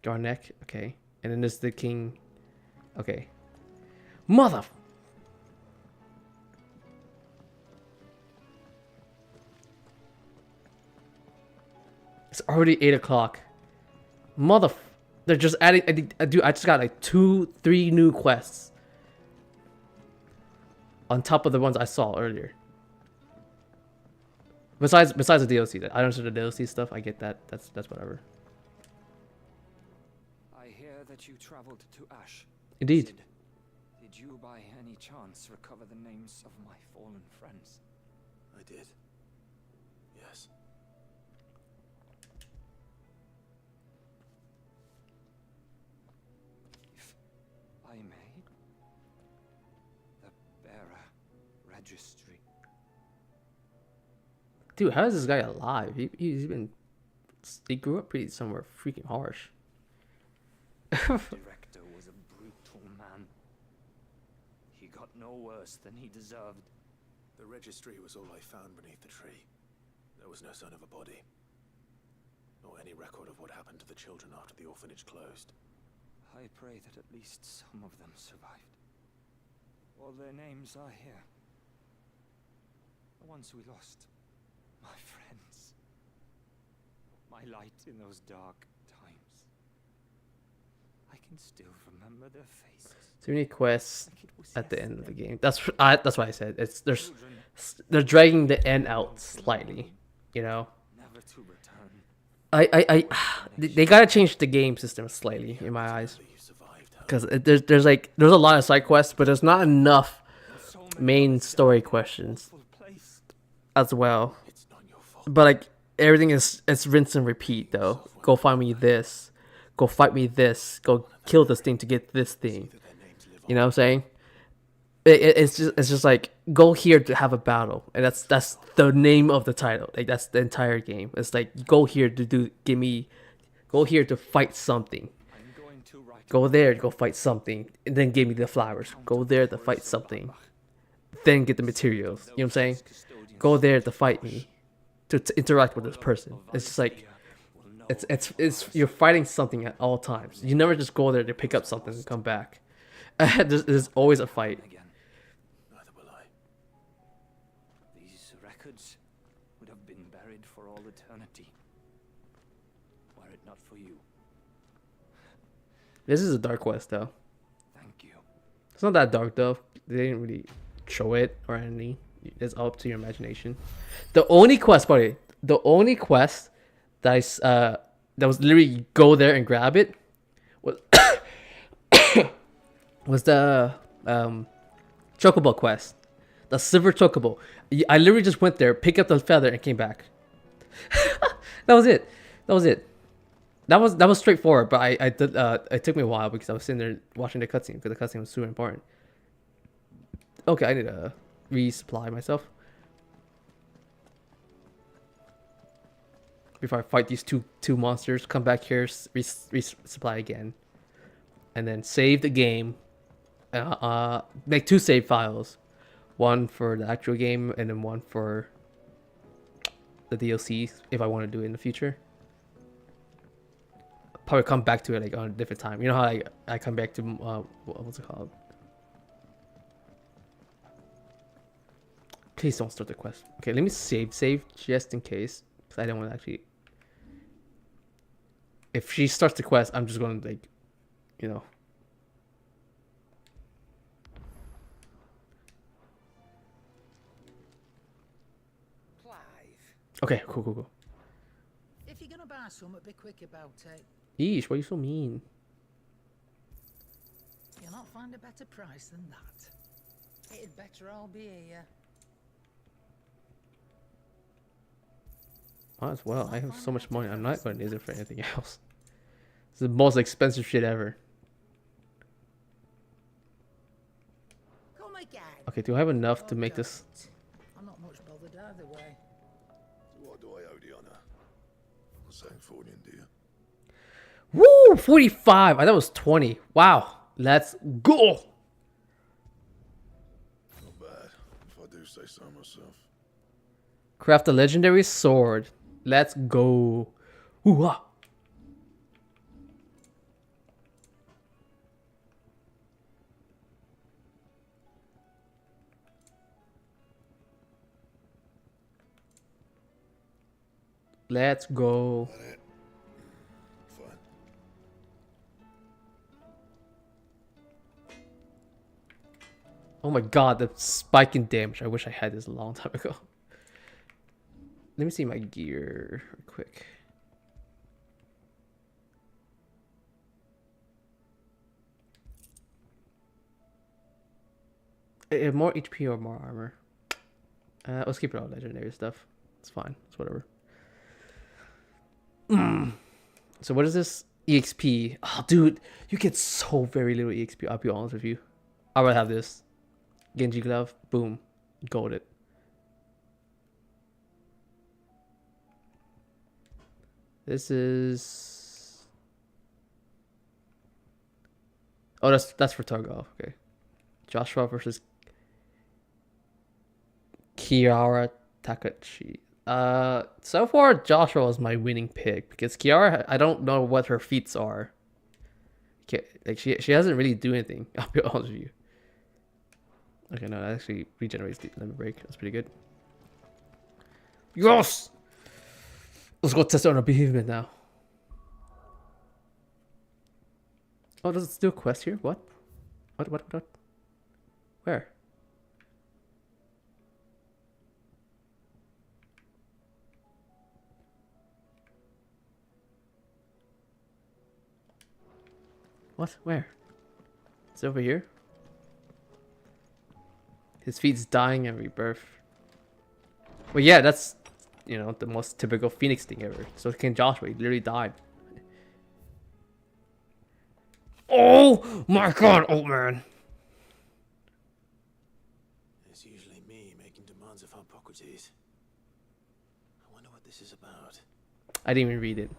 Garnek, okay. And then there's the king. Okay. Mother... It's already 8 o'clock. They're just adding... Dude, I just got like 3 new quests. On top of the ones I saw earlier. Besides the DLC. I don't know the DLC stuff. I get that. That's whatever. I hear that you traveled to Ash. Indeed. Sid, did you by any chance recover the names of my fallen friends? I did. Yes. If I may, the bearer registry. Dude, how is this guy alive? He grew up pretty somewhere freaking harsh. Director was a brutal man. He got no worse than he deserved. The registry was all I found beneath the tree. There was no sign of a body. nor any record of what happened to the children after the orphanage closed. I pray that at least some of them survived. All their names are here. The ones we lost. My friends. My light in those dark times. I can still remember their faces. Too many quests at the end of the game. That's why I said they're dragging the end out slightly, you know. Never to return. They gotta change the game system slightly in my eyes, because there's a lot of side quests, but there's not enough main story questions as well. But like everything is rinse and repeat though. Go find me this. Go fight me this. Go kill this thing to get this thing. You know what I'm saying? It's just like go here to have a battle, and that's the name of the title. Like that's the entire game. It's like go here to go here to fight something. Go there to go fight something, and then give me the flowers. Go there to fight something, then get the materials. You know what I'm saying? Go there to fight me, to interact with this person. It's just like it's you're fighting something at all times. You never just go there to pick up something and come back. There's always a fight. Neither will I. These records would have been buried for all eternity, were it not for you. This is a dark quest though. Thank you. It's not that dark though. They didn't really show it or anything. It's up to your imagination. The only quest that that was literally go there and grab it was was the chocobo quest, the silver chocobo. I literally just went there, picked up the feather, and came back. That was it. That was straightforward, but I did it took me a while because I was sitting there watching the cutscene because the cutscene was super important. Okay, I need to resupply myself before I fight these two monsters. Come back here, resupply again, and then save the game. Make 2 save files, one for the actual game and then one for the DLC if I want to do it in the future. Probably come back to it like on a different time. You know how I come back to what's it called? Please don't start the quest. Okay, let me save just in case, because I don't want to actually. If she starts the quest, I'm just going to like, you know. Okay, cool. If you're gonna buy some, be quick about it. Yeesh, why are you so mean? You'll not find a better price than that. It'd better all be here. Might as well. I have so much money. I'm not going to use it for anything else. It's the most expensive shit ever. Come again. Okay, do I have enough to make this? I'm not much bothered either way. What do I owe the honor? I'm saying 40, dear. Woo! 45! I thought it was 20. Wow. Let's go! Not bad, if I do say so myself. Craft a legendary sword. Let's go. Ooh-ah. Let's go. Fine. Oh my god, the spike in damage. I wish I had this a long time ago. Let me see my gear real quick. More HP or more armor? Let's keep it all legendary stuff. It's fine. It's whatever. So what is this? EXP. Oh, dude, you get so very little EXP. I'll be honest with you. I would have this. Genji glove. Boom. Golded. This is. Oh, that's for Tarkov. Okay. Joshua versus Kiara Takachi. So far Joshua is my winning pick because Kiara, I don't know what her feats are. Like she hasn't really do anything. I'll be honest with you. Okay, no, that actually regenerates the limit break. That's pretty good. Yes! Let's go test it on a behemoth now. Oh, does it still quest here? What? What? Where? What? Where? It's over here. His feet's dying at rebirth. Well, yeah, that's, you know, the most typical Phoenix thing ever. So can Joshua. He literally died. Oh my god, old man. It's usually me making demands of Hippocrates. I wonder what this is about. I didn't even read it.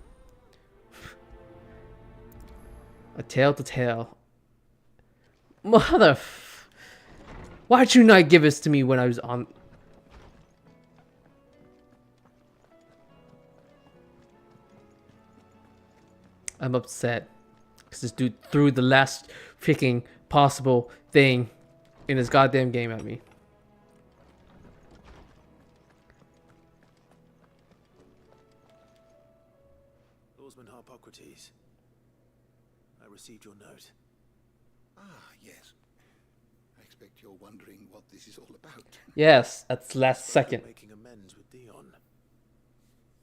A tale to tale. Why'd you not give this to me when I was on... I'm upset. Because this dude threw the last freaking possible thing in this goddamn game at me. Lawsman Hippocrates. I received your note. Ah, yes. I expect you're wondering what this is all about. Yes, at the last second. Making amends with Dion.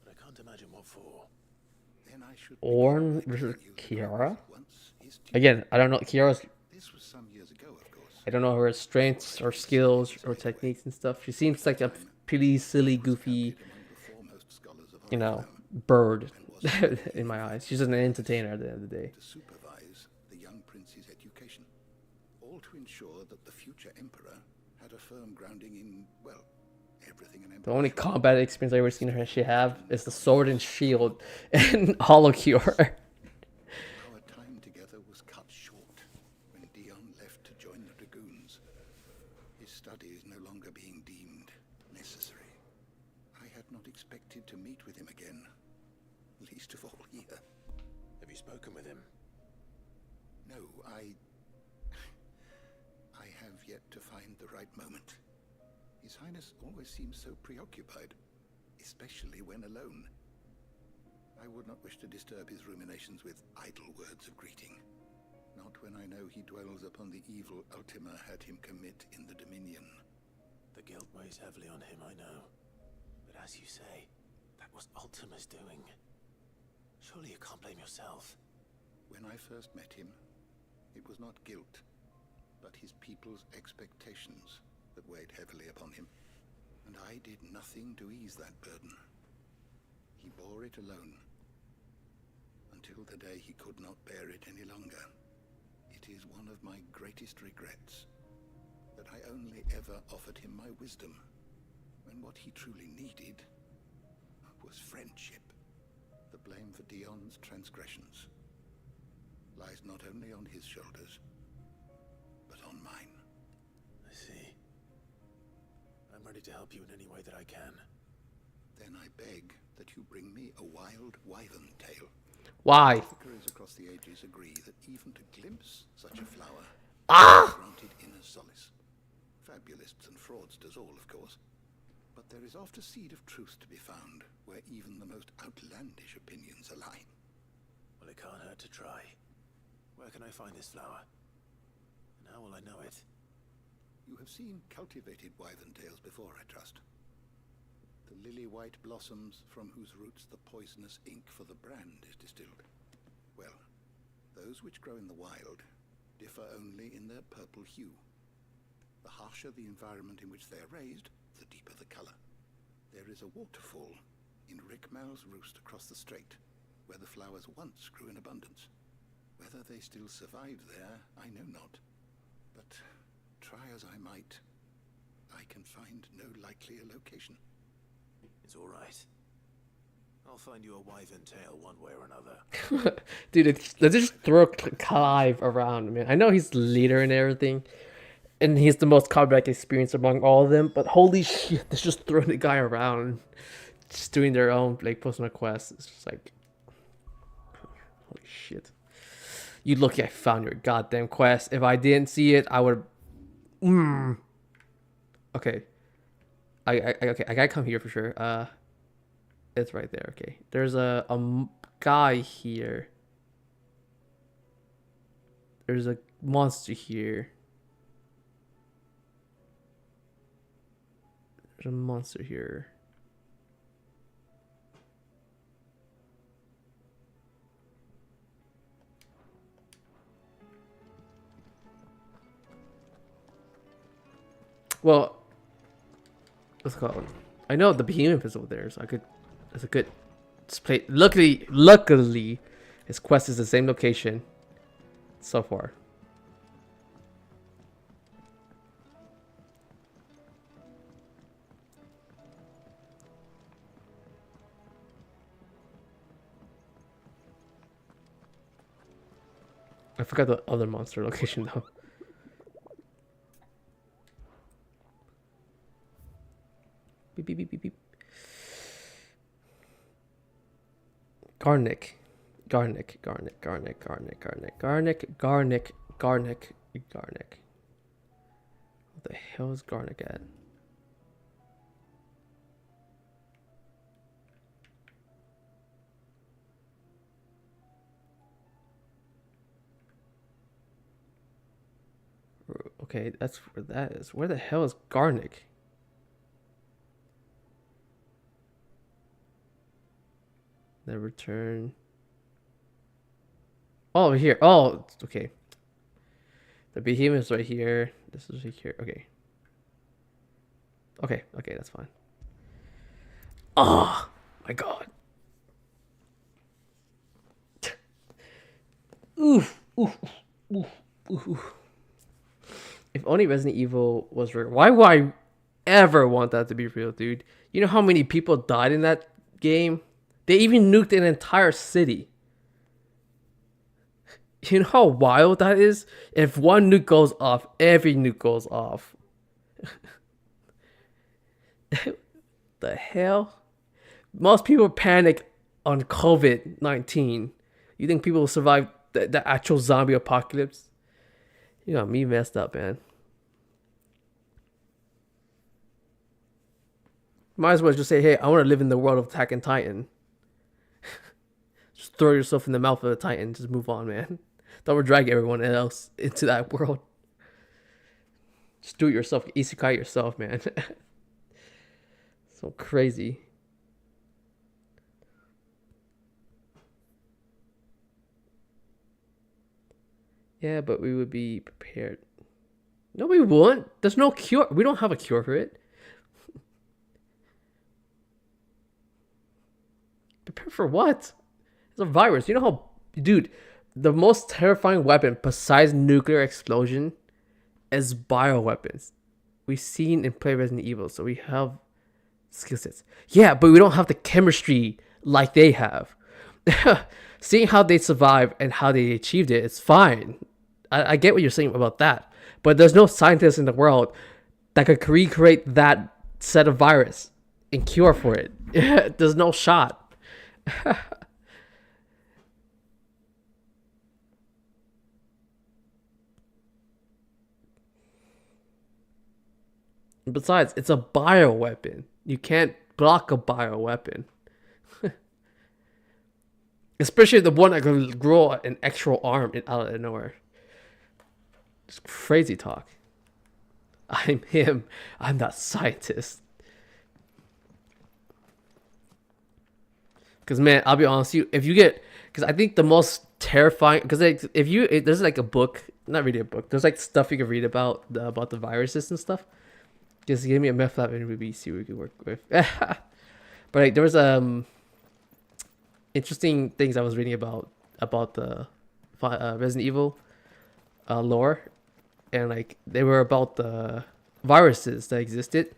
But I can't imagine what for. Then I should Orn versus Kiara? Again, I don't know Kiara's... This was some years ago, of course. I don't know her strengths or skills or techniques and stuff. She seems like a pretty silly, goofy, you know, bird in my eyes. She's an entertainer at the end of the day. To supervise the young prince's education, all to ensure that the future emperor had a firm grounding in, well, everything an emperor. The only combat experience I've ever seen her she have is the sword and shield and Hollow Cure. Our time together was cut short when Dion left to join the dragoons. His studies no longer being deemed necessary. I had not expected to meet with him again, least of all here. Have you spoken with him? No, I have yet to find the right moment. His Highness always seems so preoccupied, especially when alone. I would not wish to disturb his ruminations with idle words of greeting. Not when I know he dwells upon the evil Ultima had him commit in the Dominion. The guilt weighs heavily on him, I know. But as you say, that was Ultima's doing. Surely you can't blame yourself. When I first met him, it was not guilt, but his people's expectations that weighed heavily upon him. And I did nothing to ease that burden. He bore it alone, until the day he could not bear it any longer. It is one of my greatest regrets that I only ever offered him my wisdom, when what he truly needed was friendship. The blame for Dion's transgressions lies not only on his shoulders, but on mine. I see. I'm ready to help you in any way that I can. Then I beg that you bring me a wild wyvern tail. Why? Thinkers across the ages agree that even to glimpse such a flower is granted inner solace. Fabulists and fraudsters all, of course. But there is oft a seed of truth to be found where even the most outlandish opinions align. Well, it can't hurt to try. Where can I find this flower? And how will I know it? You have seen cultivated wyvern tails before, I trust. The lily-white blossoms from whose roots the poisonous ink for the brand is distilled. Well, those which grow in the wild differ only in their purple hue. The harsher the environment in which they are raised, the deeper the color. There is a waterfall in Rickmal's roost across the strait, where the flowers once grew in abundance. Whether they still survive there, I know not. But try as I might, I can find no likelier location. It's all right. I'll find you a wyvern tail one way or another. Dude, let's just throw Clive around, man. I know he's the leader and everything, and he's the most combat experience among all of them, but holy shit, let's just throw the guy around. just doing their own like personal quests. It's just like, holy shit. You lucky I found your goddamn quest. If I didn't see it, I would. Okay. Okay. I gotta come here for sure. It's right there. Okay. There's a guy here. There's a monster here. There's a monster here. Well, what's it called? I know the behemoth is over there, so I could. It's a good play. Luckily, his quest is the same location so far. I forgot the other monster location though. Beep, beep, beep, beep, beep. Garnick. What the hell is Garnick at? Okay, that's where that is. Where the hell is Garnick? The return. Oh, over here. Oh, okay. The behemoth's right here. This is right here. Okay. Okay, that's fine. Oh my god. Oof. If only Resident Evil was real. Why would I ever want that to be real, dude? You know how many people died in that game? They even nuked an entire city. You know how wild that is? If one nuke goes off, every nuke goes off. The hell? Most people panic on COVID-19. You think people will survive the actual zombie apocalypse? You got me messed up, man. Might as well just say, hey, I want to live in the world of Attack on Titan. Just throw yourself in the mouth of a Titan. Just move on, man. Don't drag everyone else into that world. Just do it yourself. Isekai yourself, man. So crazy. Yeah, but we would be prepared. No, we won't. There's no cure. We don't have a cure for it. Prepare for what? It's a virus. You know how, dude, the most terrifying weapon besides nuclear explosion is bioweapons. We've seen and played Resident Evil, so we have skill sets. Yeah, but we don't have the chemistry like they have. Seeing how they survived and how they achieved it, it's fine. I get what you're saying about that. But there's no scientist in the world that could recreate that set of virus and cure for it. There's no shot. Besides, it's a bioweapon. You can't block a bioweapon. Especially the one that can grow an extra arm out of nowhere. It's crazy talk. I'm him. I'm that scientist. Because, man, I'll be honest with you. If you get... Because I think the most terrifying... Because if you... There's like a book. Not really a book. There's like stuff you can read about the viruses and stuff. Just give me a meth lab and we'll see what we can work with. But like, there was interesting things I was reading about the Resident Evil lore, and like they were about the viruses that existed,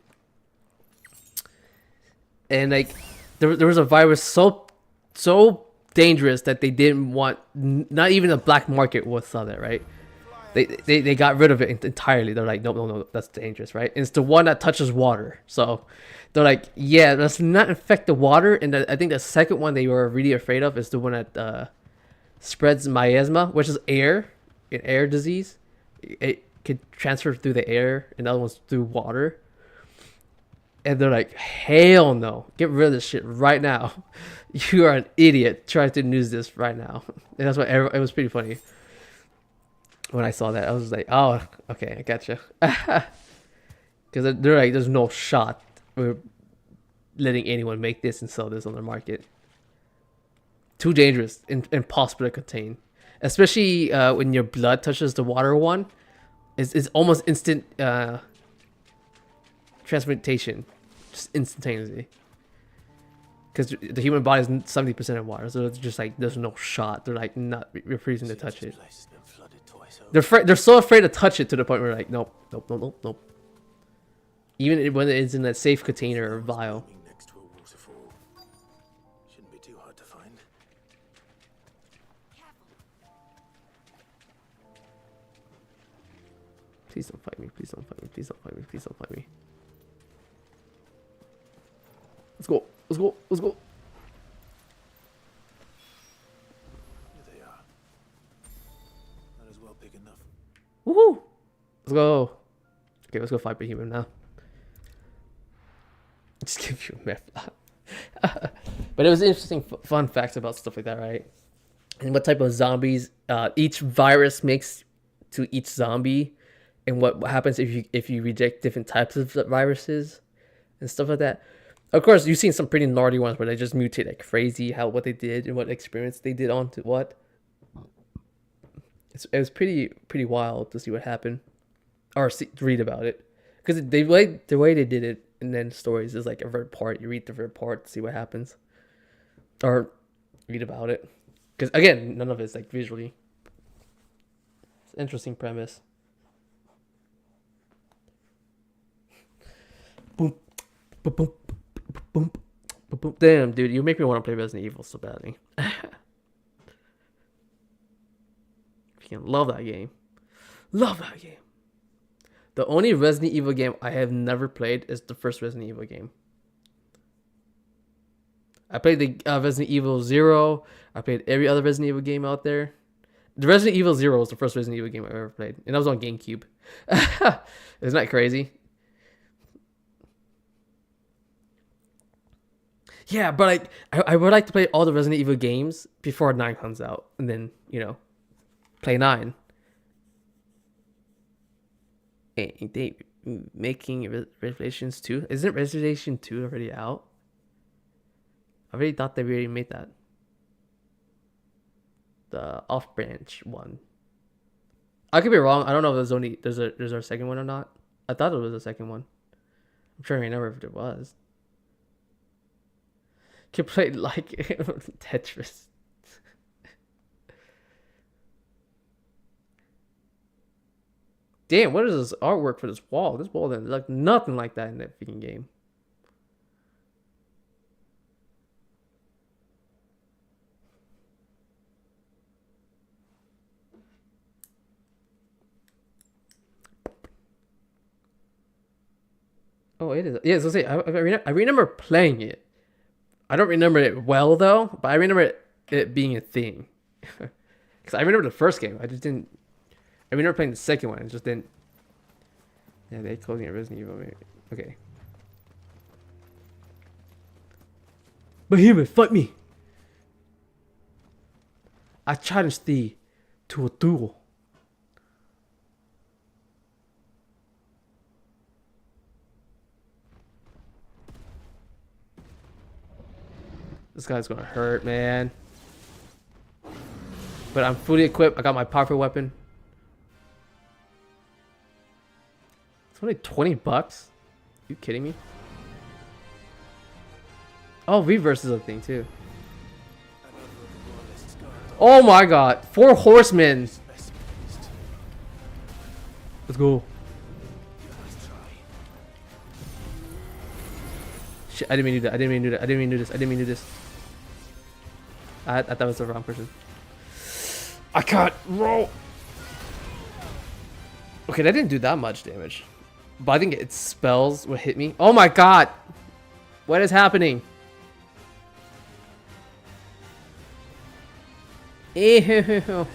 and like there was a virus so dangerous that they didn't want, not even the black market would sell it, right? They got rid of it entirely. They're like, no, that's dangerous, right? And it's the one that touches water. So they're like, yeah, let's not infect the water. And I think the second one they were really afraid of is the one that spreads miasma, which is an air disease. It could transfer through the air, and the other one's through water. And they're like, hell no, get rid of this shit right now. You are an idiot trying to use this right now. And that's why it was pretty funny. When I saw that, I was like, oh, okay, I gotcha. Because they're like, there's no shot we're letting anyone make this and sell this on the market. Too dangerous, impossible to contain. Especially when your blood touches the water one. It's almost instant transmutation. Just instantaneously. Because the human body is 70% of water. So it's just like, there's no shot. They're like, not refusing to touch it. They're so afraid to touch it to the point where they're like, nope. Even when it's in a safe container or vial. Next to a waterfall. Shouldn't be too hard to find. Please don't fight me. Please don't fight me. Please don't fight me. Please don't fight me. Let's go. Let's go. Let's go. Here they are. Might as well pick enough. Woohoo! Let's go. Okay, let's go fight Behemoth now. Just give you a meth. But it was interesting fun facts about stuff like that, right? And what type of zombies each virus makes to each zombie, and what happens if you reject different types of viruses and stuff like that. Of course, you've seen some pretty gnarly ones where they just mutate like crazy, what they did and what experiments they did on to what. It was pretty wild to see what happened, or read about it, because the way they did it and then stories is like a report. You read the report to see what happens, or read about it, because again, none of it's like visually. It's an interesting premise. Boom, boom, boom. Boom, boom, boom. Damn, dude, you make me want to play Resident Evil so badly. Love that game. Love that game. The only Resident Evil game I have never played is the first Resident Evil game. I played the Resident Evil 0. I played every other Resident Evil game out there. The Resident Evil 0 was the first Resident Evil game I ever played. And that was on GameCube. Isn't that crazy? Yeah, but like I would like to play all the Resident Evil games before 9 comes out, and then play 9. Ain't they making Revelations 2? Isn't Revelation 2 already out? I really thought they already made that. The off-branch one. I could be wrong. I don't know if there's a second one or not. I thought it was a second one. I'm trying to remember if there was. Can play like Tetris. Damn, what is this artwork for this wall? This wall doesn't look nothing like that in that freaking game. Oh, it is. Yeah, so say I remember playing it. I don't remember it well though, but I remember it being a thing. Because I remember the first game. I remember playing the second one. I just didn't. Yeah, they closing it Resident Evil. Okay. Behemoth, fight me! I challenge thee to a duel. This guy's gonna hurt, man. But I'm fully equipped. I got my powerful weapon. It's only $20. You kidding me? Oh, reverse is a thing too. Oh my god. 4 horsemen. Let's go. Shit, I didn't mean to do that. I didn't mean to do that. I didn't mean to do this. I didn't mean to do this. I thought it was the wrong person. I can't roll. Okay, that didn't do that much damage. But I think its spells would hit me. Oh my god! What is happening? Ew.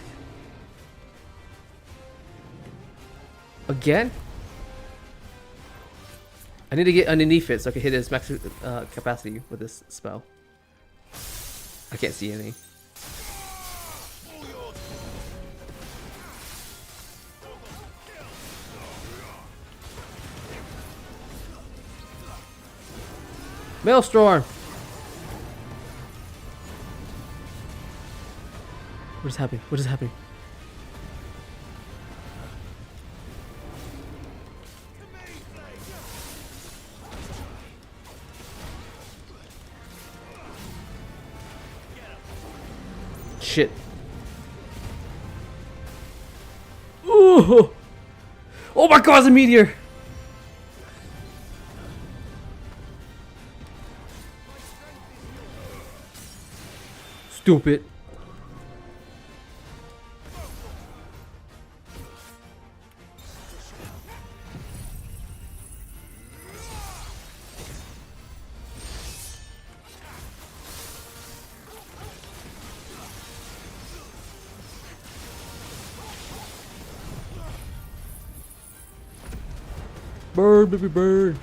Again? I need to get underneath it so I can hit its max capacity with this spell. I can't see anything. Maelstrom! What is happening? What is happening? Shit. Ooh! Oh my god, it's a meteor! Stupid. Bird, baby bird.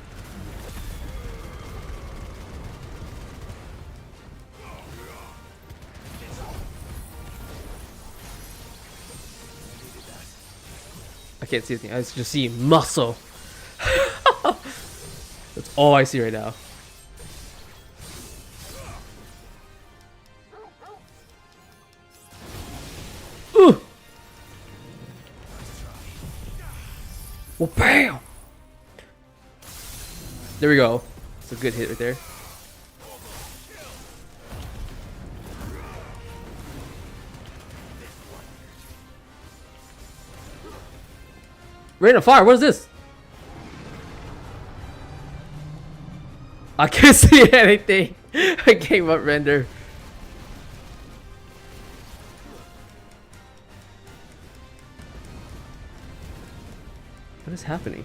I can't see anything. I just see muscle. That's all I see right now. Ooh. Well, bam! There we go. It's a good hit right there. Rain of fire, what is this? I can't see anything. I came up render. What is happening?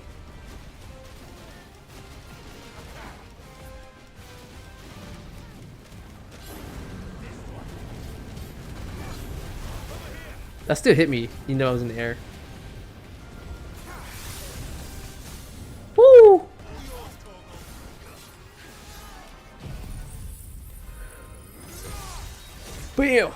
That still hit me, even though I was in the air. Woo! Bam!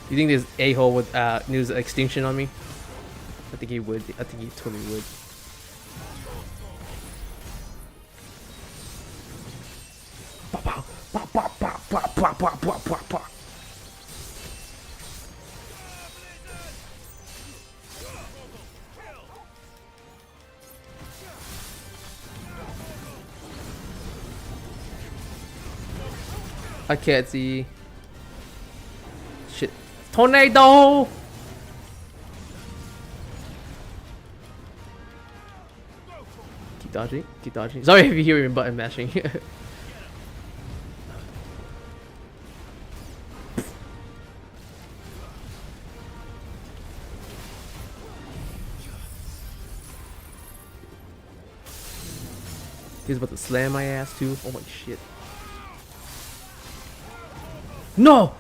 You think this a-hole would use extinction on me? I think he would. I think he totally would. I can't see. Shit. Tornado! Keep dodging. Keep dodging. Sorry if you hear me button mashing. He's about to slam my ass too. Oh my shit. No!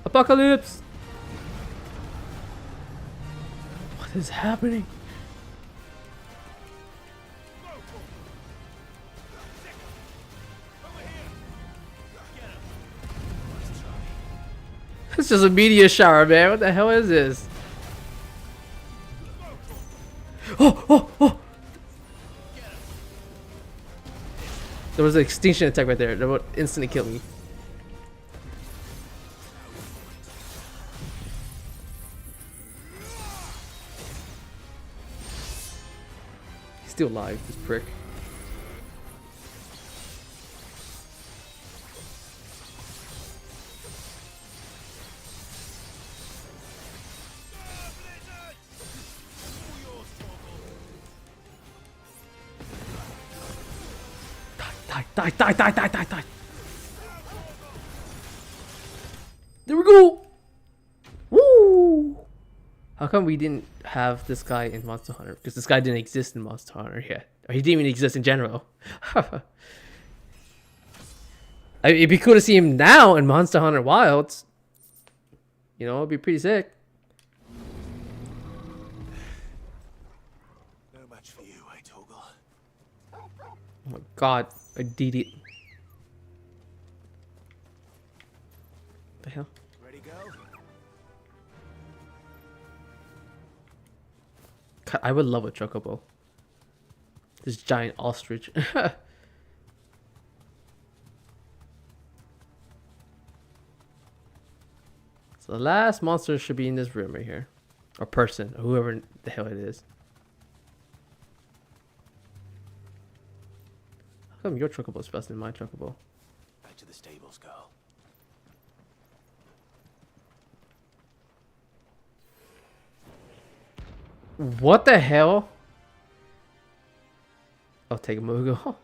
Apocalypse! What is happening? It's just a meteor shower, man. What the hell is this? Oh, oh, oh! There was an extinction attack right there that would instantly kill me. He's still alive, this prick. Die, die, die, die, die, die, die. There we go. Woo! How come we didn't have this guy in Monster Hunter? Because this guy didn't exist in Monster Hunter yet. Or he didn't even exist in general. It'd be cool to see him now in Monster Hunter Wilds. You know, it'd be pretty sick. No match for you, eh, Torgal? Oh my god, I did it. The hell? Ready, go? God, I would love a chocobo. This giant ostrich. So the last monster should be in this room right here. Or person, or whoever the hell it is. How come your chocobo is faster than my chocobo? Back to the stables, girl. What the hell? I'll take a Mugo.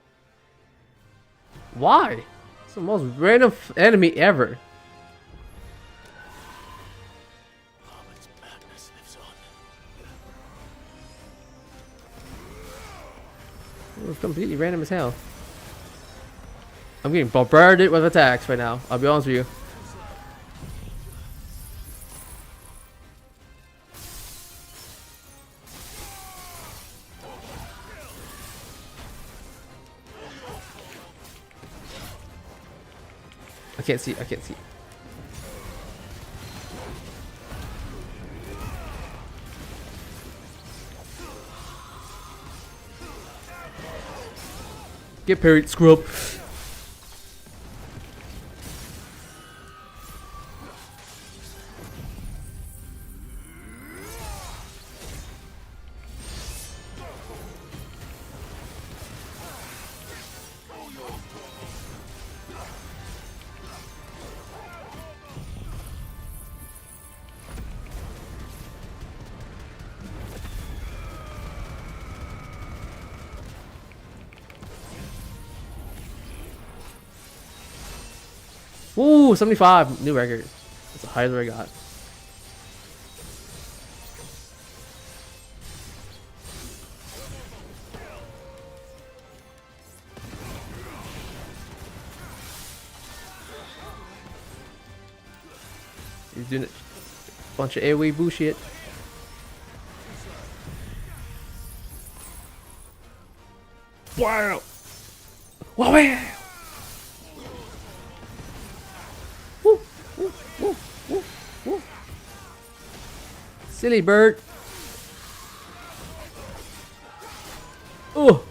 Why? It's the most random enemy ever. Harmon's madness lives on. It was completely random as hell. I'm getting bombarded with attacks right now. I'll be honest with you. I can't see. I can't see. Get parried, scrub. Ooh, 75, new record. That's the highest I got. He's doing a bunch of airway bullshit. Wow! Wow! Silly bird. Oh.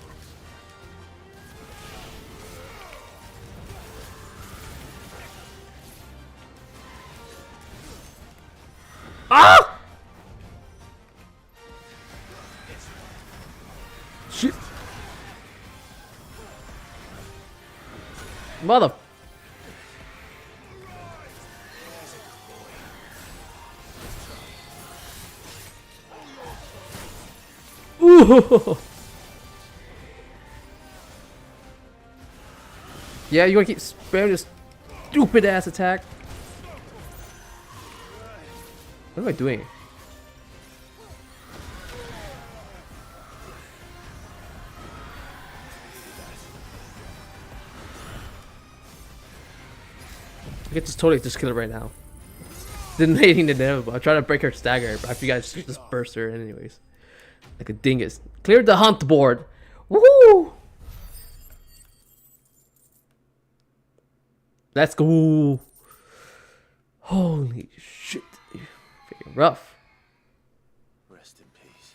Ah! Shit. Mother. Ooh. Yeah, you wanna keep spamming this stupid ass attack. What am I doing? I could just totally just kill it right now. Detonating the inevitable. I'm trying to break her stagger, but I think I just burst her anyways. Like a dingus. Cleared the hunt board. Woohoo! Let's go. Holy shit. Freaking rough. Rest in peace.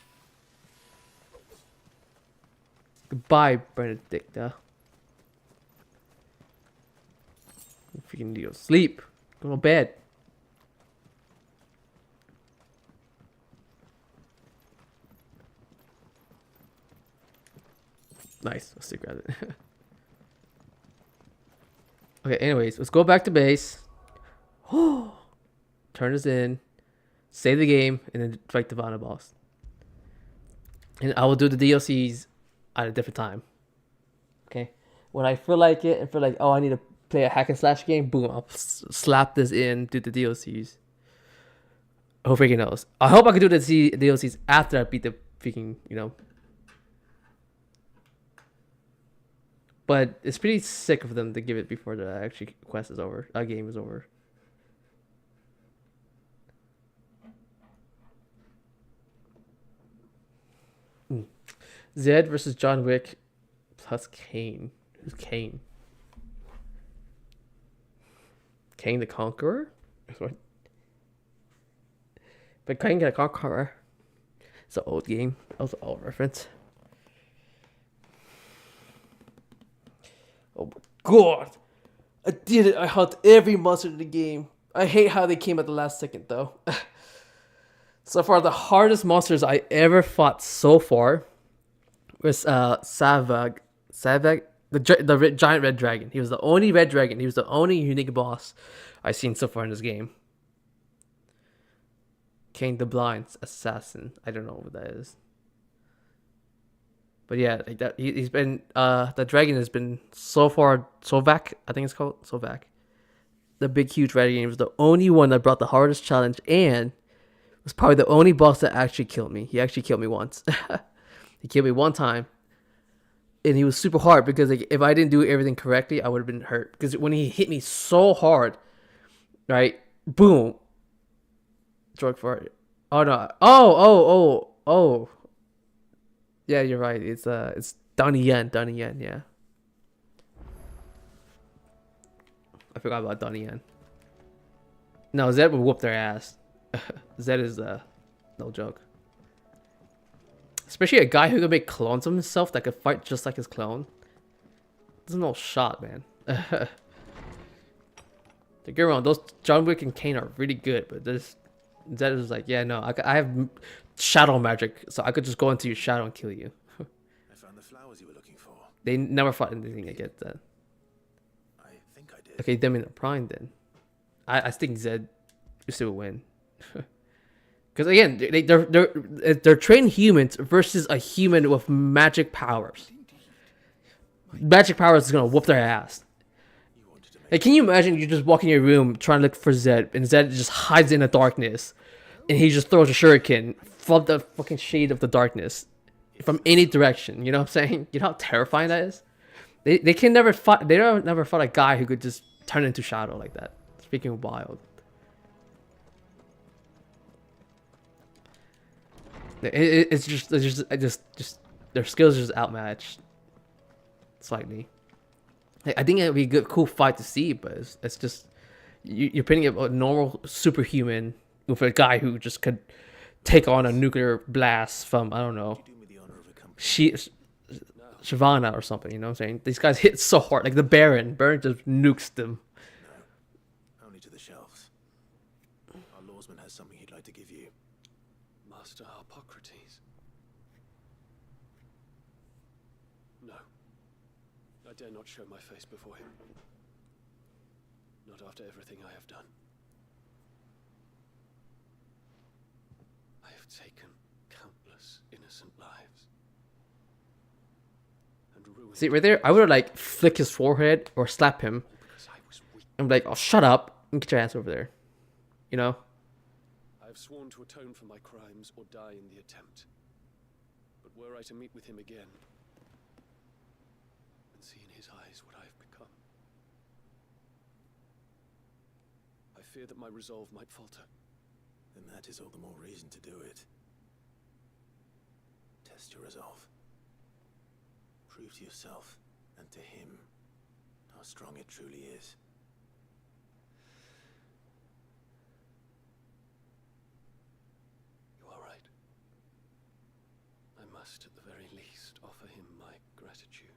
Goodbye, Benedicta. Freaking need to sleep. Go to bed. Nice. Let's grab it. Okay, anyways, let's go back to base. Turn this in. Save the game, and then fight the final boss. And I will do the DLCs at a different time. Okay? When I feel like it, and feel like, oh, I need to play a hack and slash game, boom, I'll slap this in, do the DLCs. Who freaking knows? I hope I can do the DLCs after I beat the freaking, But it's pretty sick of them to give it before the actual quest is over. Game is over. Zed versus John Wick plus Kane. Who's Kane? Kane the Conqueror? But Kane the Conqueror. It's an old game. That was an old reference. Oh my god! I did it! I hunt every monster in the game. I hate how they came at the last second though. So far, the hardest monsters I ever fought so far was Savag, the giant red dragon. He was the only red dragon. He was the only unique boss I've seen so far in this game. King the Blind Assassin. I don't know what that is. But yeah, like that. He's been the dragon has been so far Sovak. I think it's called Sovak. The big huge dragon was the only one that brought the hardest challenge and was probably the only boss that actually killed me. He actually killed me once. He killed me one time, and he was super hard because like if I didn't do everything correctly, I would have been hurt. Because when he hit me so hard, right, boom, drug for it. Oh no! Oh! Yeah, you're right. It's Donnie Yen. Yeah. I forgot about Donnie Yen. No, Zed would whoop their ass. Zed is no joke. Especially a guy who can make clones of himself that could fight just like his clone. There's no shot, man. Don't get me wrong, those John Wick and Kane are really good, but this Zed is like, yeah, no, I have shadow magic, so I could just go into your shadow and kill you. I found the flowers you were looking for. They never fought anything against that. I think I did. Okay, them in the prime then. I think Zed still win. Because again, they're trained humans versus a human with magic powers. Magic powers is gonna whoop their ass. Like, can you imagine you just walk in your room trying to look for Zed, and Zed just hides in the darkness, and he just throws a shuriken from the fucking shade of the darkness, from any direction. You know what I'm saying? You know how terrifying that is. They can never fight. They don't never fought a guy who could just turn into shadow like that. Speaking of wild. It's just their skills are just outmatched slightly. I think it'd be a good, cool fight to see, but it's just you're pitting a normal superhuman with a guy who just could take on a nuclear blast from, I don't know, Shavana or something. You know what I'm saying? These guys hit so hard, like the Baron. Baron just nukes them. No, only to the shelves. Our lawsman has something he'd like to give you. Master Hippocrates. No. I dare not show my face before him. Not after everything I have done. I have taken countless innocent lives. And ruined. See, right there, I would have like flick his forehead or slap him. I'm like, oh, shut up and get your ass over there. You know? I have sworn to atone for my crimes or die in the attempt. But were I to meet with him again, and see in his eyes what I have become, I fear that my resolve might falter. Then that is all the more reason to do it. Test your resolve. Prove to yourself and to him how strong it truly is. You are right. I must, at the very least, offer him my gratitude.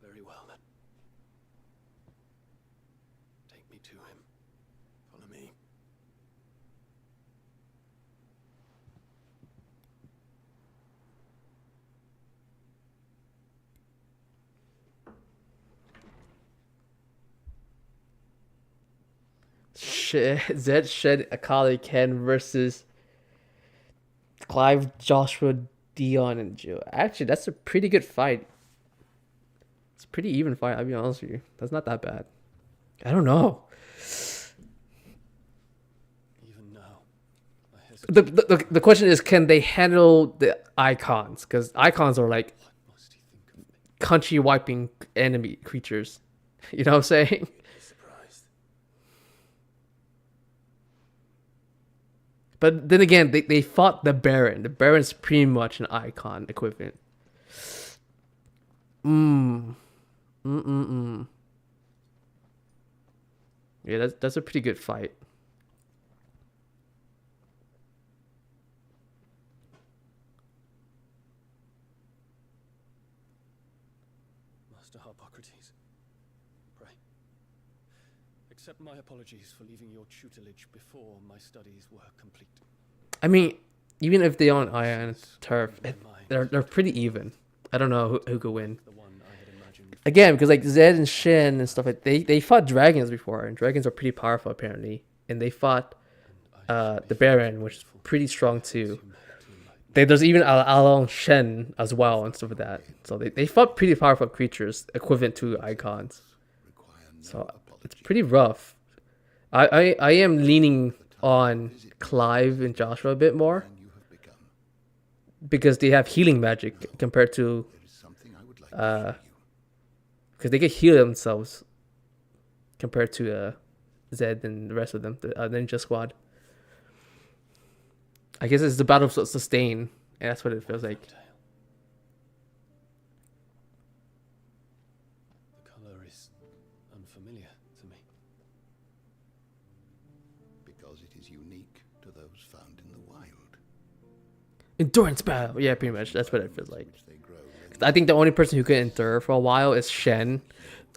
Very well, then. Take me to him. Follow me. Zed Shed Akali Ken versus Clive Joshua Dion and Joe. Actually, that's a pretty good fight. It's pretty even fight. I'll be honest with you. That's not that bad. I don't know. Even now, The question is, can they handle the icons? Because icons are like country wiping enemy creatures. You know what I'm saying? But then again, they fought the Baron. The Baron's pretty much an icon equivalent. Yeah, that's a pretty good fight. Master Harpocrates, pray. Accept my apologies for leaving your tutelage before my studies were complete. I mean, even if they on Iron Turf, they're pretty even. I don't know who could win. Again, because like Zed and Shin and stuff like they fought dragons before, and dragons are pretty powerful apparently. And they fought the Baron, which is pretty strong too. There's even Along Shen as well and stuff like that. So they fought pretty powerful creatures equivalent to icons. So it's pretty rough. I am leaning on Clive and Joshua a bit more because they have healing magic compared to because they can heal themselves compared to Zed and the rest of them, the Ninja Squad. I guess it's the battle of sustain, and that's what it feels like. The color is unfamiliar to me. Because it is unique to those found in the wild. Endurance battle, yeah, pretty much. That's what it feels like. I think the only person who can endure for a while is Shen.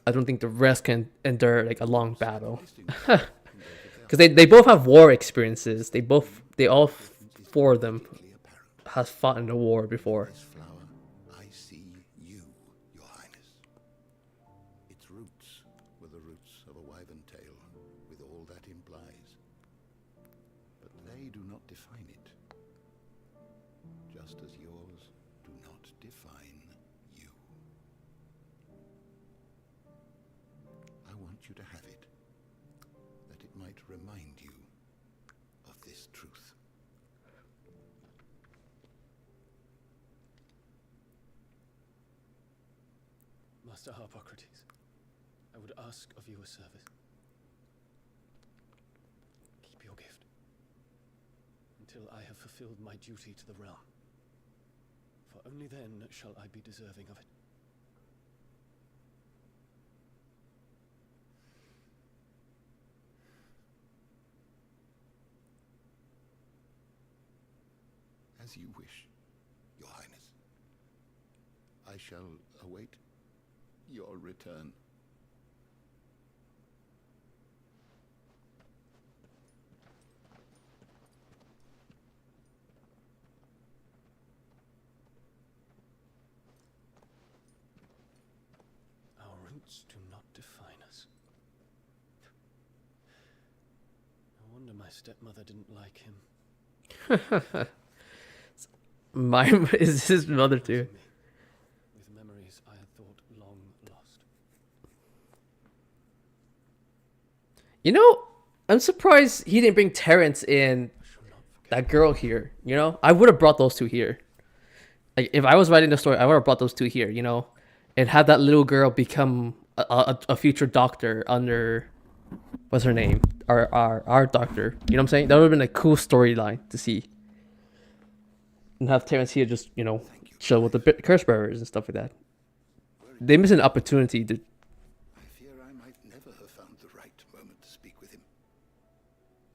I don't think the rest can endure like a long battle, because they both have war experiences. They all four of them has fought in the war before. I see you, Your Highness. Its roots were the roots of a wyvern tail, with all that implies. But they do not define it, just as yours do not define you. I want you to have it, that it might remind you of this truth. Master Harpocrates, I would ask of you a service. Keep your gift until I have fulfilled my duty to the realm, for only then shall I be deserving of it. As you wish, Your Highness. I shall await your return. Our roots do not define us. No wonder my stepmother didn't like him. Mine is his mother too. With memories I had thought long lost. You know, I'm surprised he didn't bring Terrence in, that girl here. You know, I would have brought those two here. Like if I was writing the story, I would have brought those two here. You know, and have that little girl become a future doctor under what's her name, our doctor. You know what I'm saying? That would have been a cool storyline to see. And have Terrence here just, you know, chill with the curse bearers and stuff like that. They miss an opportunity to. I fear I might never have found the right moment to speak with him.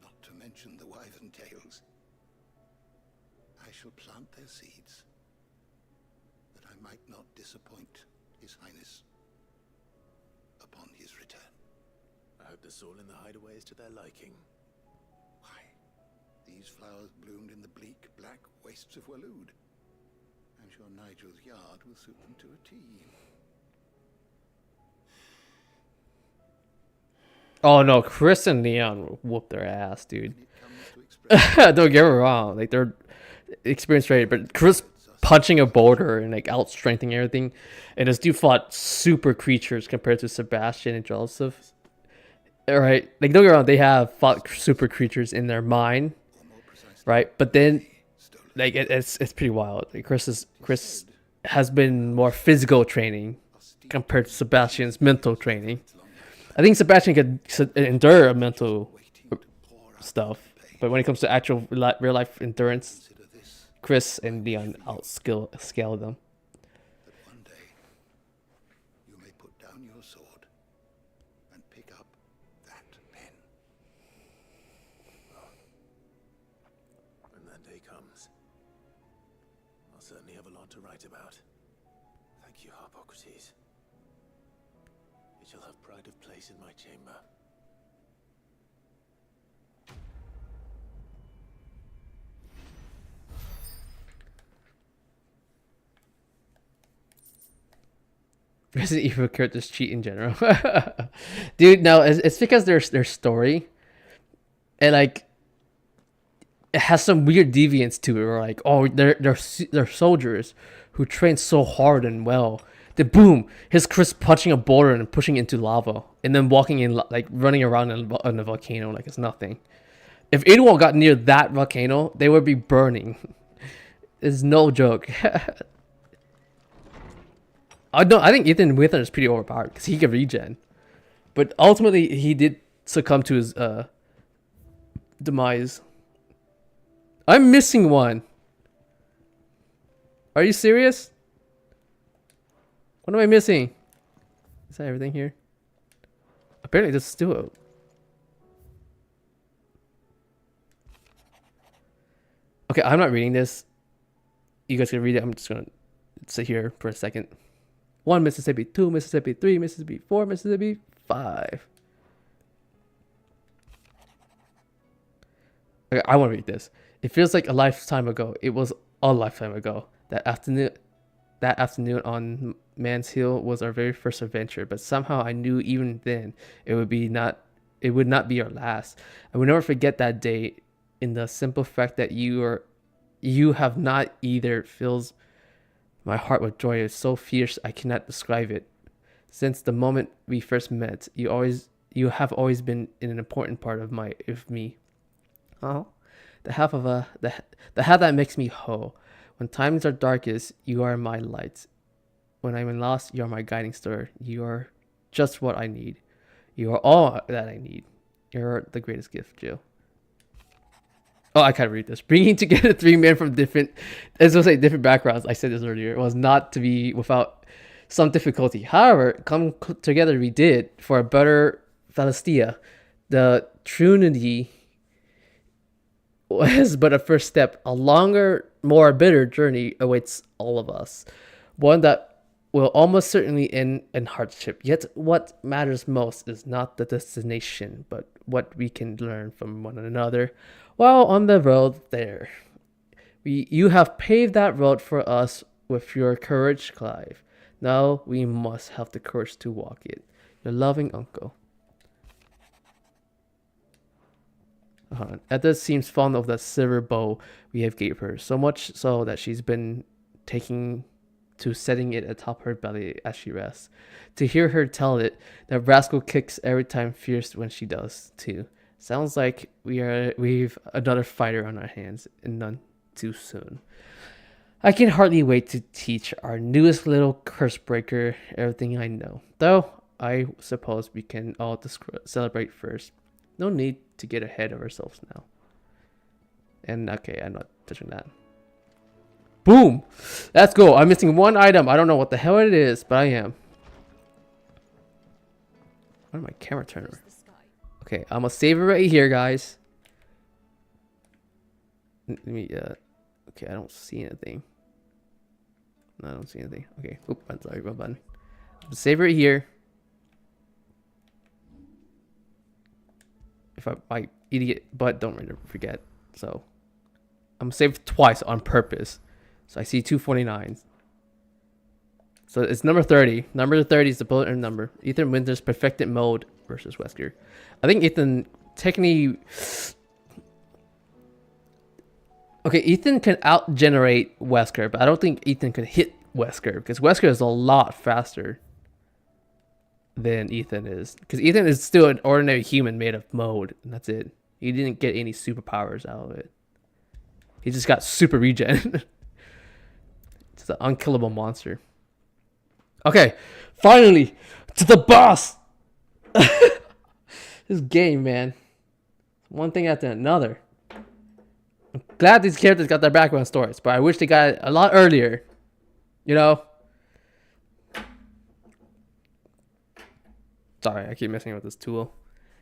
Not to mention the wyvern tails. I shall plant their seeds, that I might not disappoint His Highness upon his return. I hope the soil in the hideaway is to their liking. These flowers bloomed in the bleak, black wastes of Wooo. I'm sure Nigel's yard will suit them to a T. Oh no, Chris and Leon will whoop their ass, dude. Don't get me wrong, like they're experienced rated, but Chris punching a boulder and like out strengthening everything. And this dude fought super creatures compared to Sebastian and Joseph. Alright, like don't get me wrong, they have fought super creatures in their mind, right? But then like it's pretty wild. Like Chris has been more physical training compared to Sebastian's mental training. I think Sebastian could endure a mental stuff, but when it comes to actual real life endurance, Chris and Leon scale them. That one day you may put down your sword and pick up that pen. When that day comes, I'll certainly have a lot to write about. Thank you, Harpocrates. It shall have pride of place in my chamber. Resident Evil characters cheat in general. Dude, no, it's because their story, and like it has some weird deviance to it. Where like, oh, they're soldiers who train so hard and well. Then boom, here's Chris punching a boulder and pushing it into lava, and then walking in like running around in a volcano like it's nothing. If anyone got near that volcano, they would be burning. It's no joke. I think Ethan Winther is pretty overpowered because he can regen, but ultimately he did succumb to his demise. I'm missing one. Are you serious? What am I missing? Is that everything here? Apparently this is still. Okay, I'm not reading this. You guys can read it. I'm just gonna sit here for a second. 1 Mississippi, 2 Mississippi, 3 Mississippi, 4 Mississippi, 5. Okay, I want to read this. It feels like a lifetime ago. It was a lifetime ago. That afternoon on Man's Hill was our very first adventure, but somehow I knew even then it would not be our last. I will never forget that day in the simple fact that you have not either fills my heart with joy. Is so fierce I cannot describe it. Since the moment we first met, you have always been an important part of me. Oh, the half that makes me whole. When times are darkest, you are my light. When I'm lost, you are my guiding star. You are just what I need. You are all that I need. You're the greatest gift, Jill. Oh, I can't read this. Bringing together 3 men from different backgrounds, I said this earlier, was not to be without some difficulty. However, come together we did for a better Philistia. The Trinity was but a first step. A longer, more bitter journey awaits all of us. One that will almost certainly end in hardship. Yet what matters most is not the destination, but what we can learn from one another while on the road there. You have paved that road for us with your courage, Clive. Now we must have the courage to walk it. Your loving uncle. Edda seems fond of that silver bow we have gave her, so much so that she's been taking to setting it atop her belly as she rests. To hear her tell it, that rascal kicks every time fierce when she does too. Sounds like we've another fighter on our hands, and none too soon. I can hardly wait to teach our newest little curse breaker everything I know. Though I suppose we can all celebrate first. No need to get ahead of ourselves now. And okay, I'm not touching that. Boom! Let's go. I'm missing one item. I don't know what the hell it is, but I am. Where's my camera turner? Okay, I'm gonna save it right here, guys. Let me, okay, I don't see anything. No, I don't see anything. Okay, oop, I'm sorry, my button. Save it right here. If my idiot butt don't forget. So, I'm gonna save twice on purpose. So I see 249. So it's number 30. Number 30 is the bullet number. Ethan Winter's perfected mode versus Wesker. I think Ethan technically Okay, Ethan can out-generate Wesker, but I don't think Ethan could hit Wesker because Wesker is a lot faster than Ethan is. Because Ethan is still an ordinary human made of mold, and that's it. He didn't get any superpowers out of it. He just got super regen. It's an unkillable monster. Okay, finally to the boss. This game, man. One thing after another. I'm glad these characters got their background stories, but I wish they got it a lot earlier. You know? Sorry, I keep messing with this tool.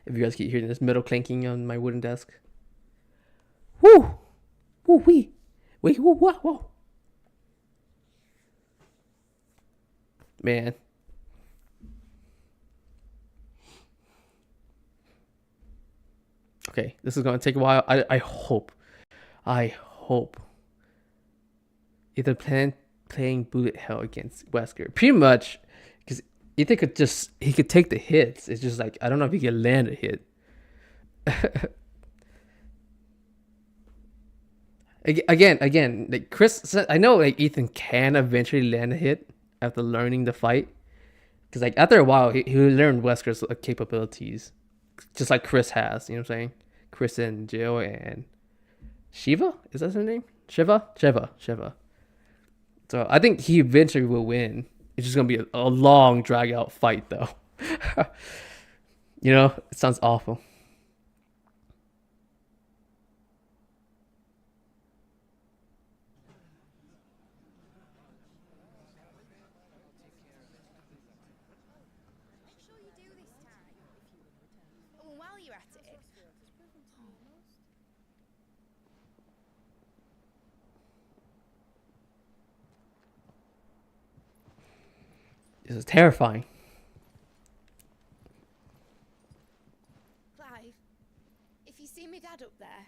If you guys keep hearing this metal clanking on my wooden desk. Woo! Woo wee! Wait, whoa, whoa, whoa. Man. Okay, this is gonna take a while. I hope either playing bullet hell against Wesker. Pretty much, because Ethan he could take the hits. It's just like I don't know if he can land a hit. Again, like Chris said, I know like Ethan can eventually land a hit after learning the fight. Because like after a while, he learned Wesker's capabilities, just like Chris has. You know what I'm saying? Chris and Jill and Shiva, is that his name? Shiva. So I think he eventually will win. It's just gonna be a long, drag out fight, though. You know, it sounds awful. While you're at it. This is terrifying. Clive, if you see me dad up there,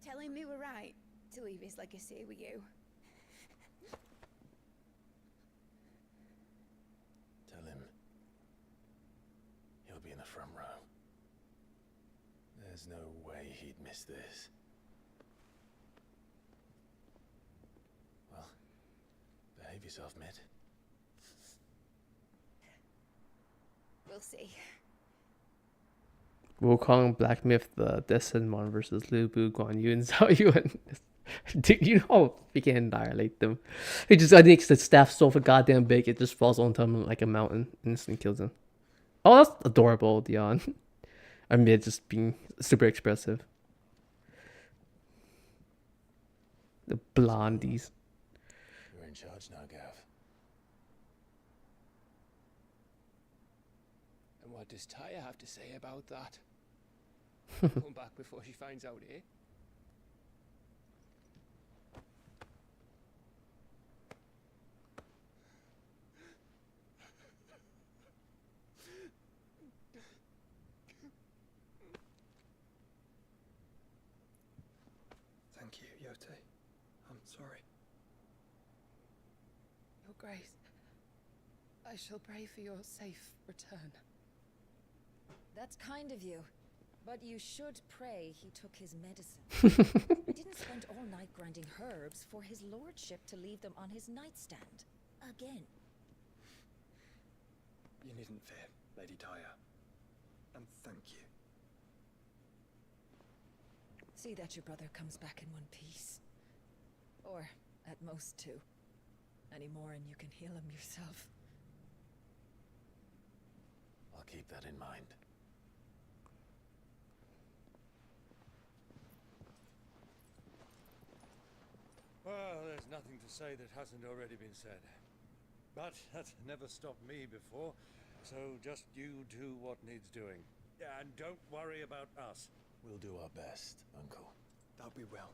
tell him we were right to leave his legacy with you. Tell him he'll be in the front row. There's no way he'd miss this. Well, behave yourself, Mitt. We'll see. Wukong Black Myth, the Descendmon versus Liu Bu, Guan Yu, and Zhao Yuan. Dude, you know how we can annihilate them. He just, I think the staff so for goddamn big, it just falls onto him like a mountain and instantly kills him. Oh, that's adorable, Dion. I mean, just being super expressive. The blondies. You're in charge now, Gav. And what does Taya have to say about that? Come back before she finds out, eh? Thank you, Yote. I'm sorry. Your Grace, I shall pray for your safe return. That's kind of you. But you should pray he took his medicine. I didn't spend all night grinding herbs for his lordship to leave them on his nightstand. Again. You needn't fear, Lady Taya. And thank you. See that your brother comes back in one piece. Or, at most, two. Any more and you can heal him yourself. I'll keep that in mind. Well, there's nothing to say that hasn't already been said. But that's never stopped me before, so just you do what needs doing. And don't worry about us. We'll do our best, Uncle. That'll be well.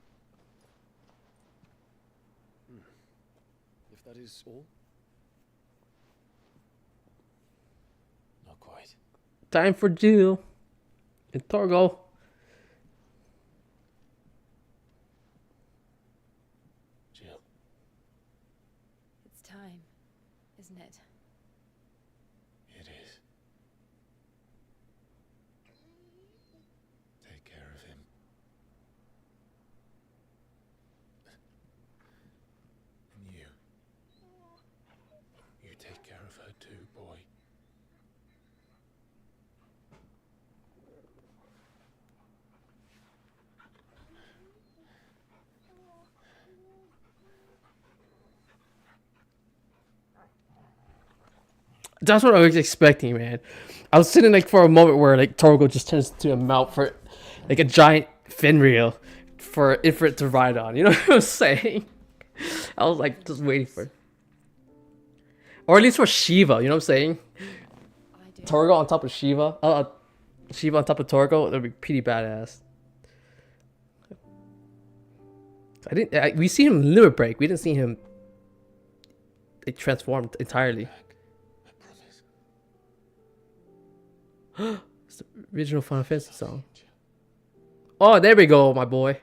If that is all? Not quite. Time for Jill and Torgo. Jill. It's time, isn't it? It is. Take care of him. That's what I was expecting, man. I was sitting like for a moment where like Torgo just turns into a mount for like a giant fin reel for Ifrit to ride on. You know what I'm saying? I was like just waiting for it. Or at least for Shiva, you know what I'm saying? Torgo on top of Shiva. Shiva on top of Torgo, that'd be pretty badass. We see him limit break. We didn't see him like transformed entirely. It's the original Final Fantasy song. Oh, there we go, my boy.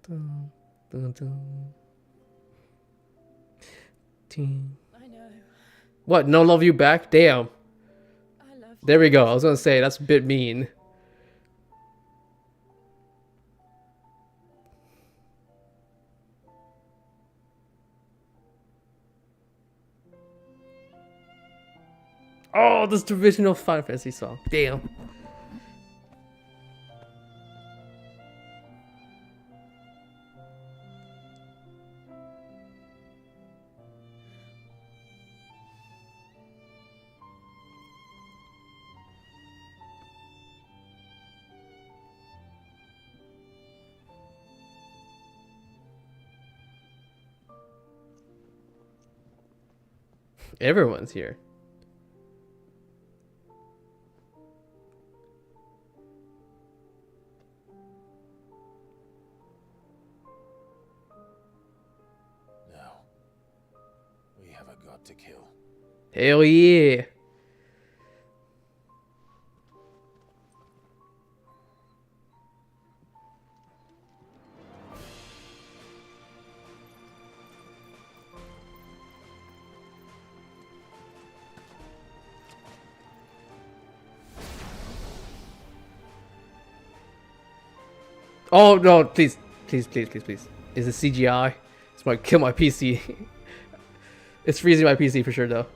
Dun, dun, dun. I know. What? No love you back? Damn. I love There we go. I was gonna say that's a bit mean. Oh, this original Final Fantasy song. Damn. Everyone's here. Now, we have a god to kill. Hell yeah. Oh no, please. Please, please, please, please. Is it CGI? It's gonna kill my PC. It's freezing my PC for sure though.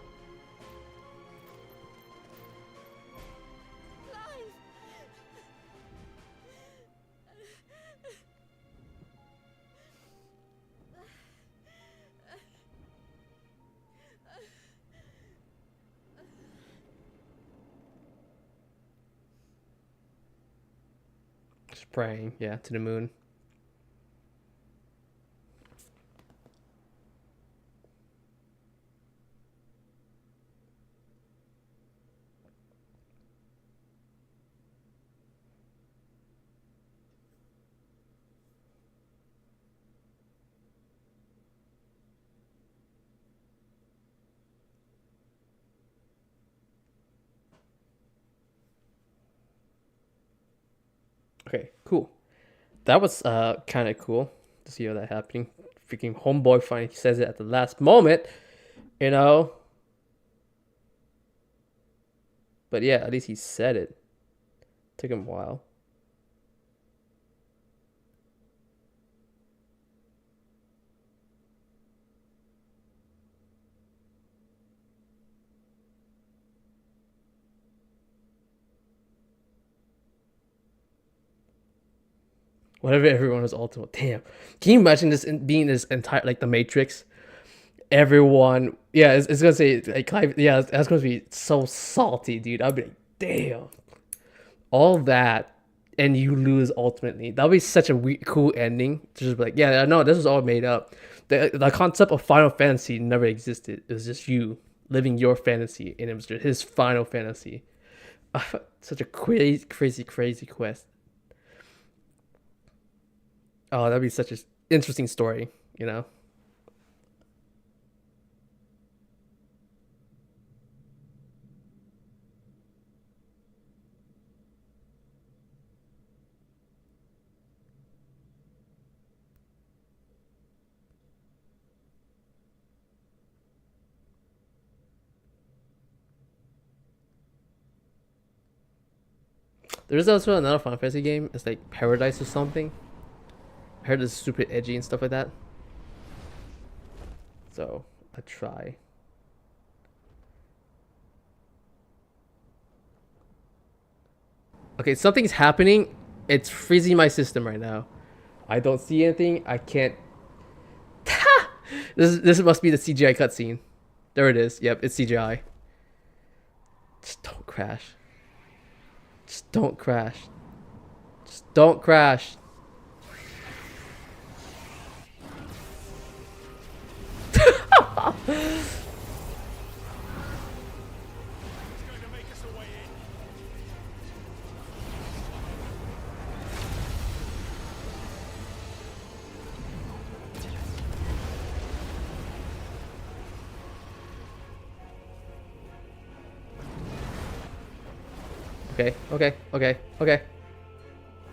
Just praying, yeah, to the moon. Okay, cool. That was kind of cool to see all that happening. Freaking homeboy finally says it at the last moment, you know. But yeah, at least he said it. Took him a while. Whatever everyone was ultimate. Damn. Can you imagine this being this entire like the Matrix? Everyone, yeah, it's gonna say like Clive, yeah, that's gonna be so salty, dude. I'd be like, damn, all that, and you lose ultimately. That'd be such a cool ending. To just be like, yeah, no, this was all made up. The concept of Final Fantasy never existed. It was just you living your fantasy, and it was just his Final Fantasy. Such a crazy quest. Oh, that'd be such an interesting story, you know? There's also another Final Fantasy game. It's like Paradise or something. I heard it's super edgy and stuff like that. So, I try. Okay, something's happening It's freezing my system right now. I don't see anything. I can't. This must be the CGI cutscene. There it is. Yep, it's CGI. Just don't crash. Just don't crash. Just don't crash. Okay.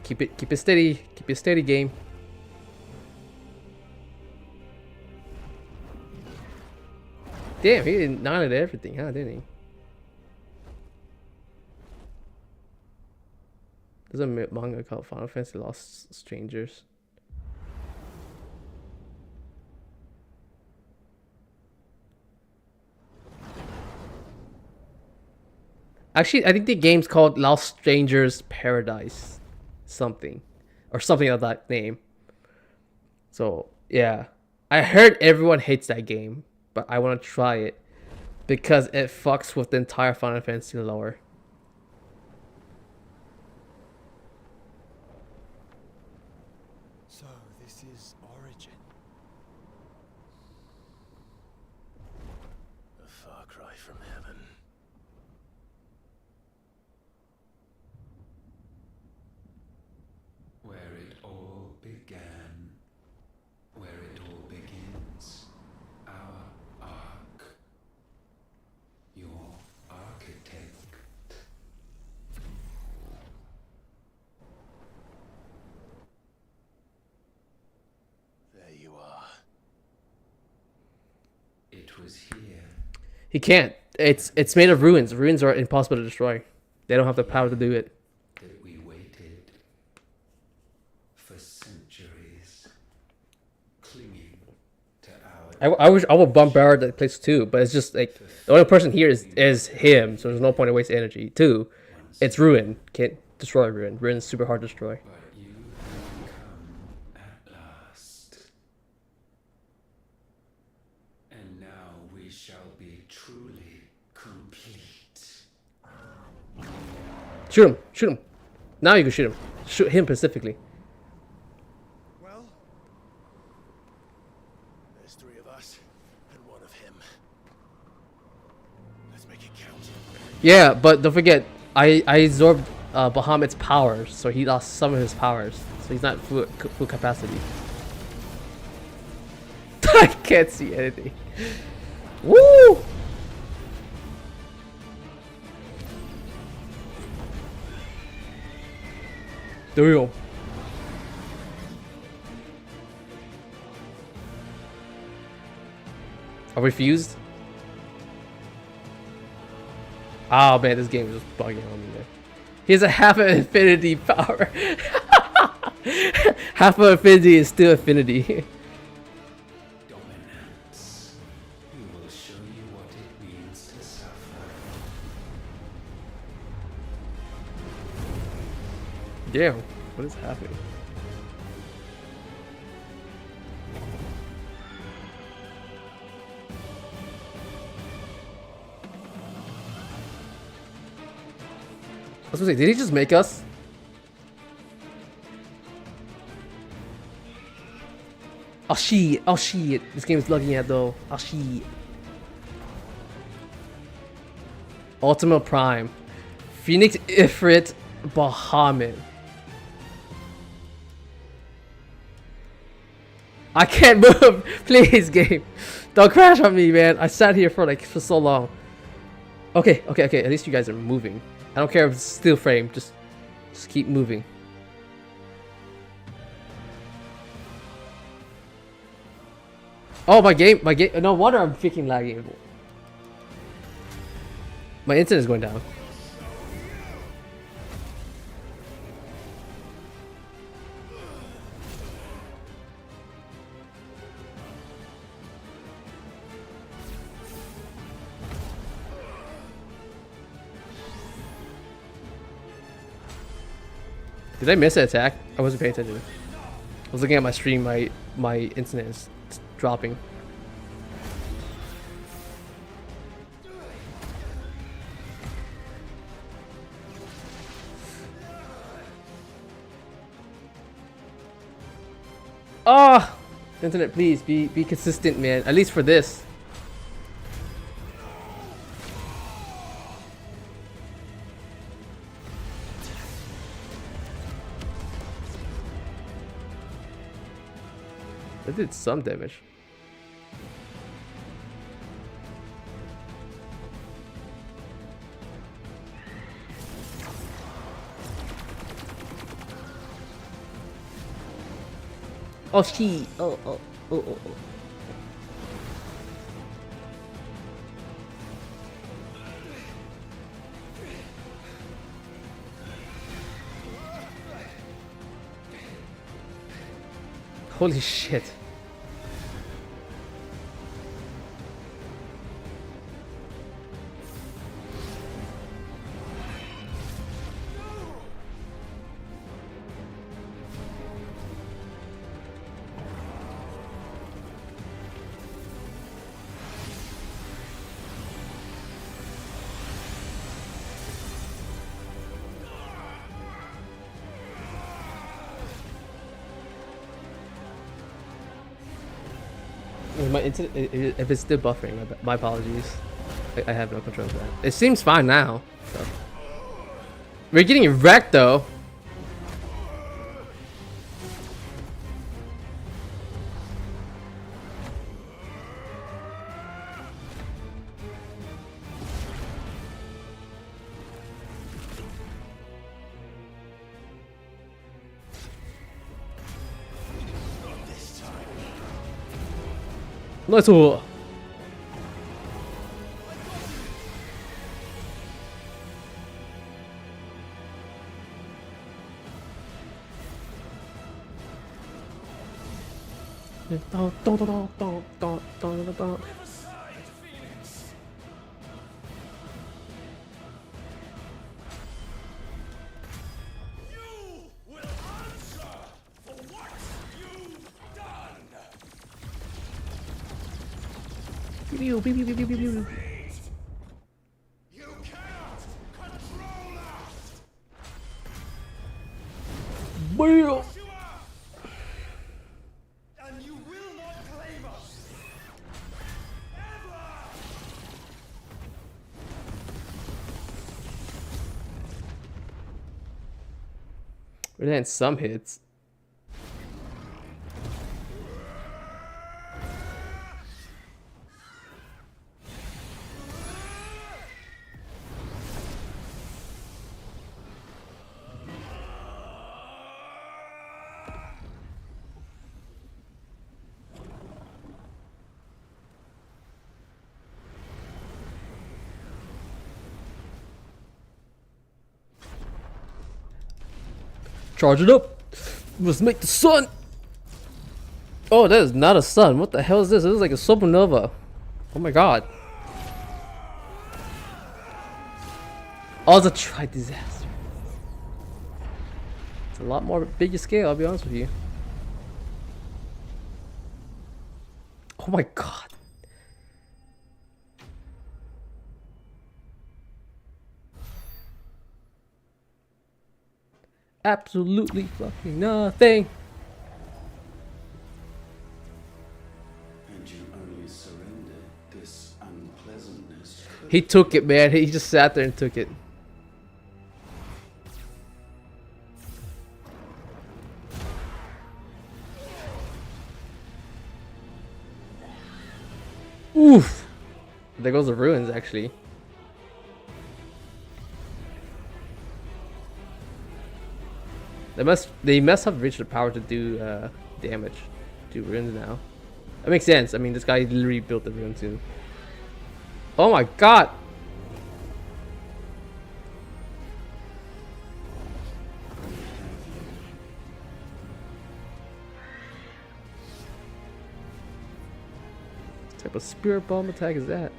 Keep it steady. Keep it steady, game. Damn, he didn't none of everything, huh? Didn't he? There's a manga called Final Fantasy Lost Strangers. Actually, I think the game's called Lost Strangers Paradise. Something. Or something of that name. So, yeah. I heard everyone hates that game, but I want to try it because it fucks with the entire Final Fantasy lore. So, this is Origin. A far cry from heaven. Where it all began, where it all begins, our ark, your architect. There you are. It was here. He can't. It's made of ruins. Ruins are impossible to destroy. They don't have the power to do it. That we waited for centuries, clinging to our. I will bombard that place too, but it's just like the only person here is him, so there's no point in wasting energy. Two, it's ruin. Can't destroy ruin. Ruin's super hard to destroy. But you have come at last, and now we shall be truly complete. Shoot him! Shoot him! Now you can shoot him. Shoot him specifically. Well, there's 3 of us and 1 of him. Let's make it count. Yeah, but don't forget, I absorbed Bahamut's powers, so he lost some of his powers, so he's not full capacity. I can't see anything. Woo! Damn. Are we fused? Oh man, this game is just bugging on me, man. He has a half of infinity power. Half of infinity is still infinity. Dominance. We will show you what it means to suffer. Damn, what is happening? I was gonna say, did he just make us? Oh shit, oh shit. This game is lagging at though. Oh shit. Ultima Prime. Phoenix Ifrit Bahamut. I can't move! Please, game. Don't crash on me, man. I sat here for so long. Okay. At least you guys are moving. I don't care if it's still frame. Just keep moving. Oh, my game. No wonder I'm freaking lagging. My internet is going down. Did I miss an attack? I wasn't paying attention. I was looking at my stream. My internet is dropping. Ah, oh, internet, please be consistent, man. At least for this. That did some damage. Oh, she. Oh. Holy shit. My internet, if it's still buffering, my apologies. I have no control of that. It seems fine now. So. We're getting wrecked though. Nice one. We're getting some hits. Charge it up. Let's make the sun. Oh, that is not a sun. What the hell is this? This is like a supernova. Oh my god. Oh, it's a tri-disaster. It's a lot more bigger scale, I'll be honest with you. Oh my god. Absolutely fucking nothing. And you only surrender this unpleasantness. He took it, man. He just sat there and took it. Oof. There goes the ruins, actually. They must have reached the power to do damage to ruins now. That makes sense. I mean, this guy literally built the rune too. Oh my god! What type of spirit bomb attack is that?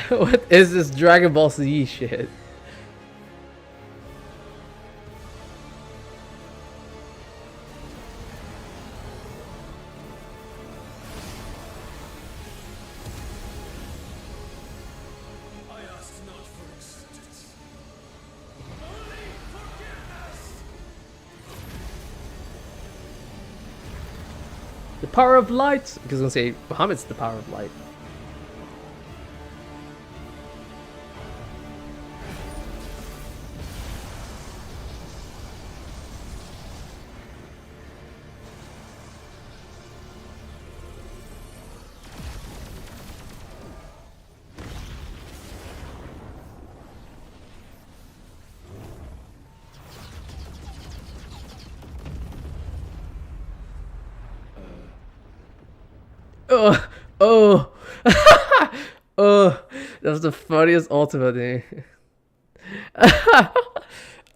What is this Dragon Ball Z shit? I ask not for existence, only forgiveness. The power of light. Because I was gonna say Bahamut's the power of light. Oh, oh, oh, that's the funniest ultimate thing.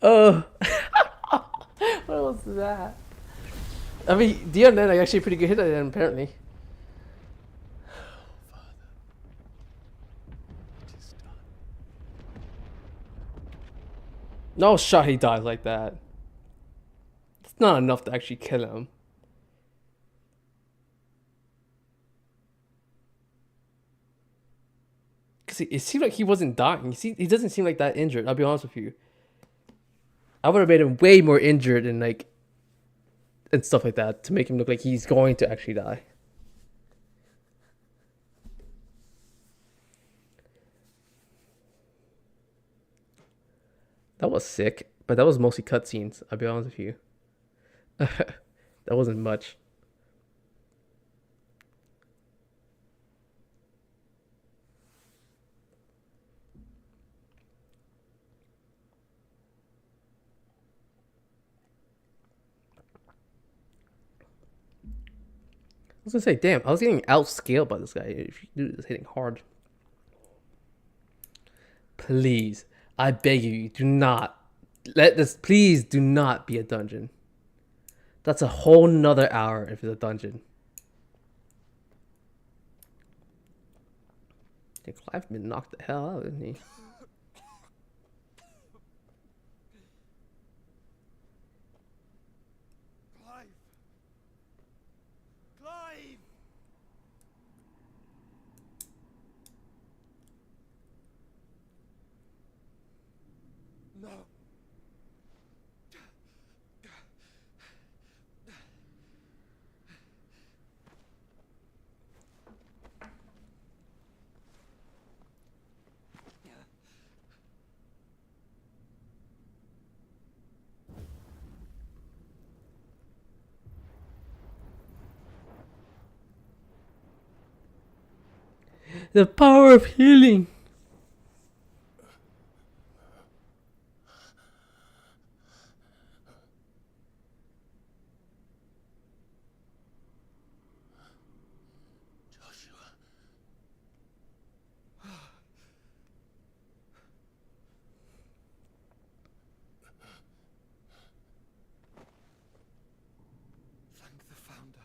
Oh, what was that? I mean, Dion then actually a pretty good hit at it apparently. No shot he dies like that. It's not enough to actually kill him. Because it seemed like he wasn't dying. He doesn't seem like that injured, I'll be honest with you. I would have made him way more injured and like and stuff like that to make him look like he's going to actually die. That was sick, but that was mostly cutscenes, I'll be honest with you. That wasn't much. I was gonna say, damn, I was getting outscaled by this guy. If you do this hitting hard. Please, I beg you, do not let this, please do not be a dungeon. That's a whole nother hour if it's a dungeon. I think Clive's been knocked the hell out, isn't he? Clive! Clive! No. The power of healing. Thank the Founder.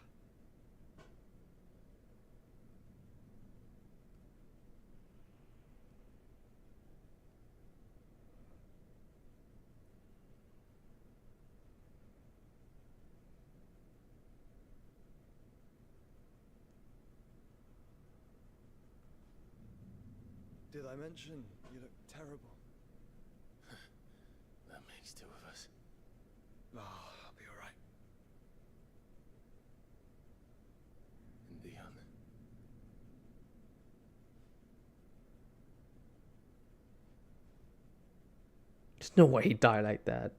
Did I mention you look terrible? That makes two of us. Oh, I'll be alright. And Dion. There's no way he died like that.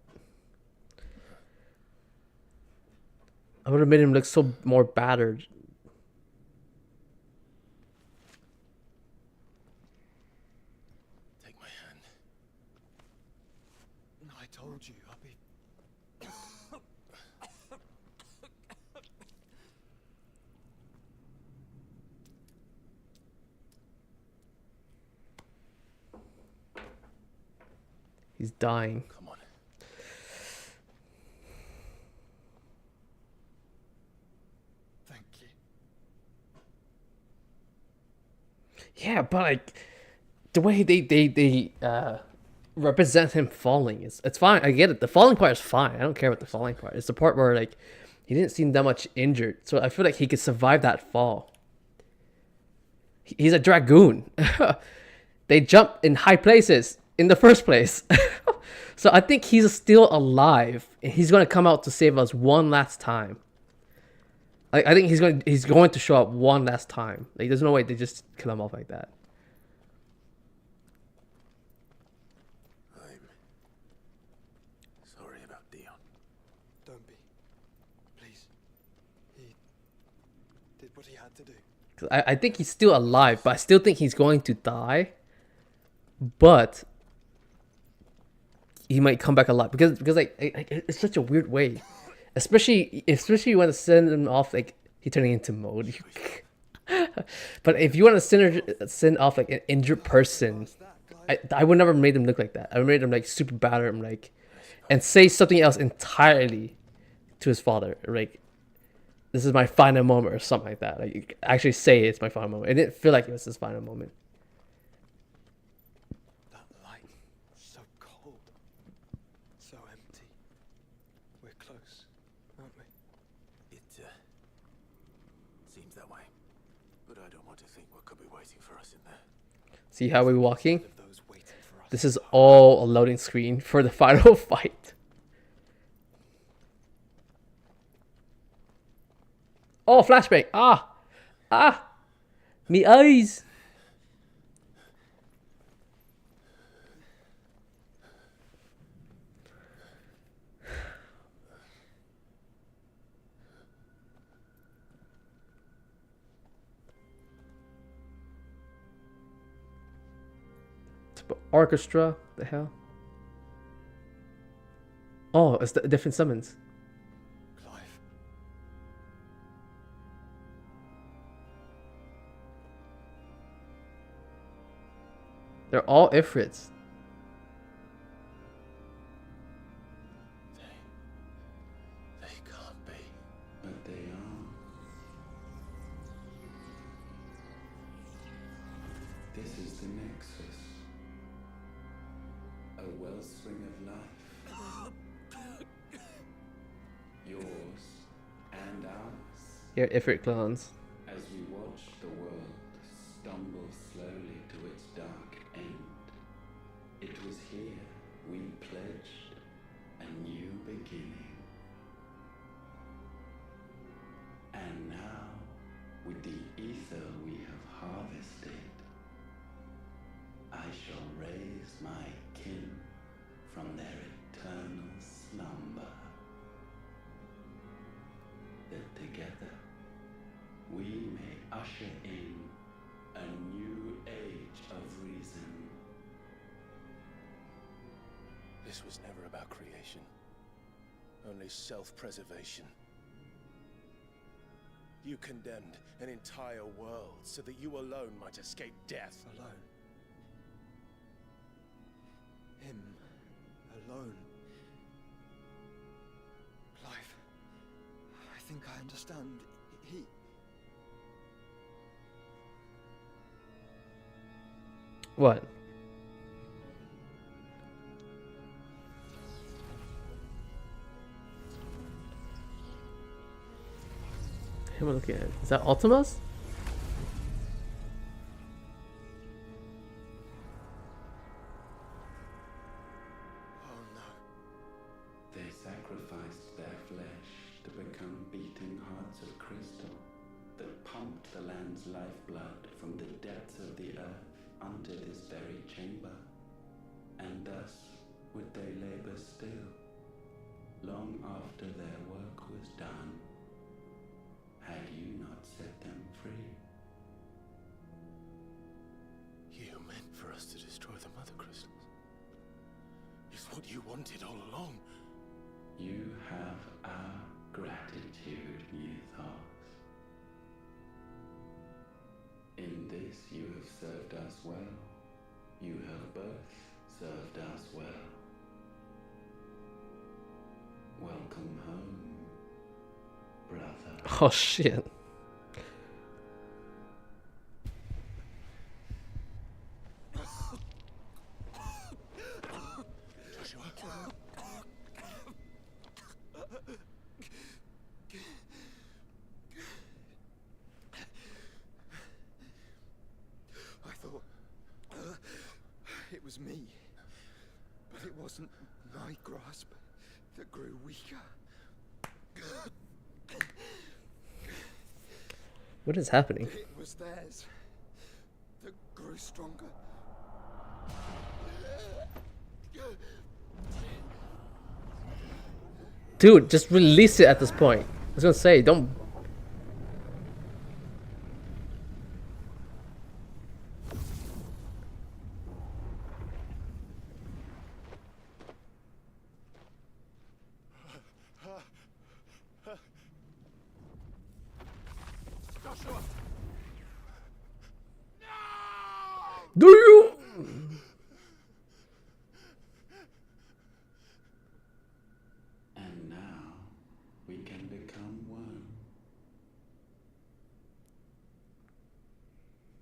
I would have made him look so more battered. Take my hand. I told you, I'll be... He's dying. Come on. Thank you. Yeah, but like, the way they represent him falling is it's fine. I get it. The falling part is fine. I don't care about the falling part. It's the part where like he didn't seem that much injured, so I feel like he could survive that fall. He's a dragoon. They jump in high places in the first place. So I think he's still alive and he's gonna come out to save us one last time. I think he's going to show up one last time. Like there's no way they just kill him off like that. I'm sorry about Dion. Don't be. Please. He did what he had to do. 'Cause I think he's still alive, but I still think he's going to die. But he might come back alive because like it's such a weird way, especially you want to send him off like he turning into mode. But if you want to send off like an injured person, I would never made him look like that. I would made him like super batter him like, and say something else entirely to his father, like this is my final moment or something like that. Like actually say it's my final moment. It didn't feel like it was his final moment. So cold. So empty. We're close, aren't we? It seems that way. But I don't want to think what could be waiting for us in there. See how we're walking? This is all a loading screen for the final fight. Oh, flashback. Me eyes. Orchestra, the hell? Oh, it's the different summons. Clive. They're all Ifrits. They can't be. But they are. This is the Nexus. A wellspring of life. Yours and ours. Yeah, Ifrit clones. As we watch the world stumble slowly to its dark end, it was here we pledged a new beginning. And now, with the ether we have harvested, I shall raise my kin from their eternal slumber. That together we may usher in a new age of reason. This was never about creation. Only self-preservation. You condemned an entire world so that you alone might escape death. Alone. Him. Alone. Clive. I think I understand. He... What? Who am I looking at? Is that Ultima's? They sacrificed their flesh to become beating hearts of crystal that pumped the land's lifeblood from the depths of the earth unto this very chamber. And thus would they labor still, long after their work was done, had you not set them free. You meant for us to destroy the Mother Crystals. It's what you wanted all along. You have our gratitude, Mythos. In this you have served us well. You have both served us well. Welcome home, brother. Oh shit. wasn't my grasp that grew weaker. What is happening? It was theirs that grew stronger. Dude, just release it at this point. I was gonna say, don't. Joshua! Do you? And now we can become one.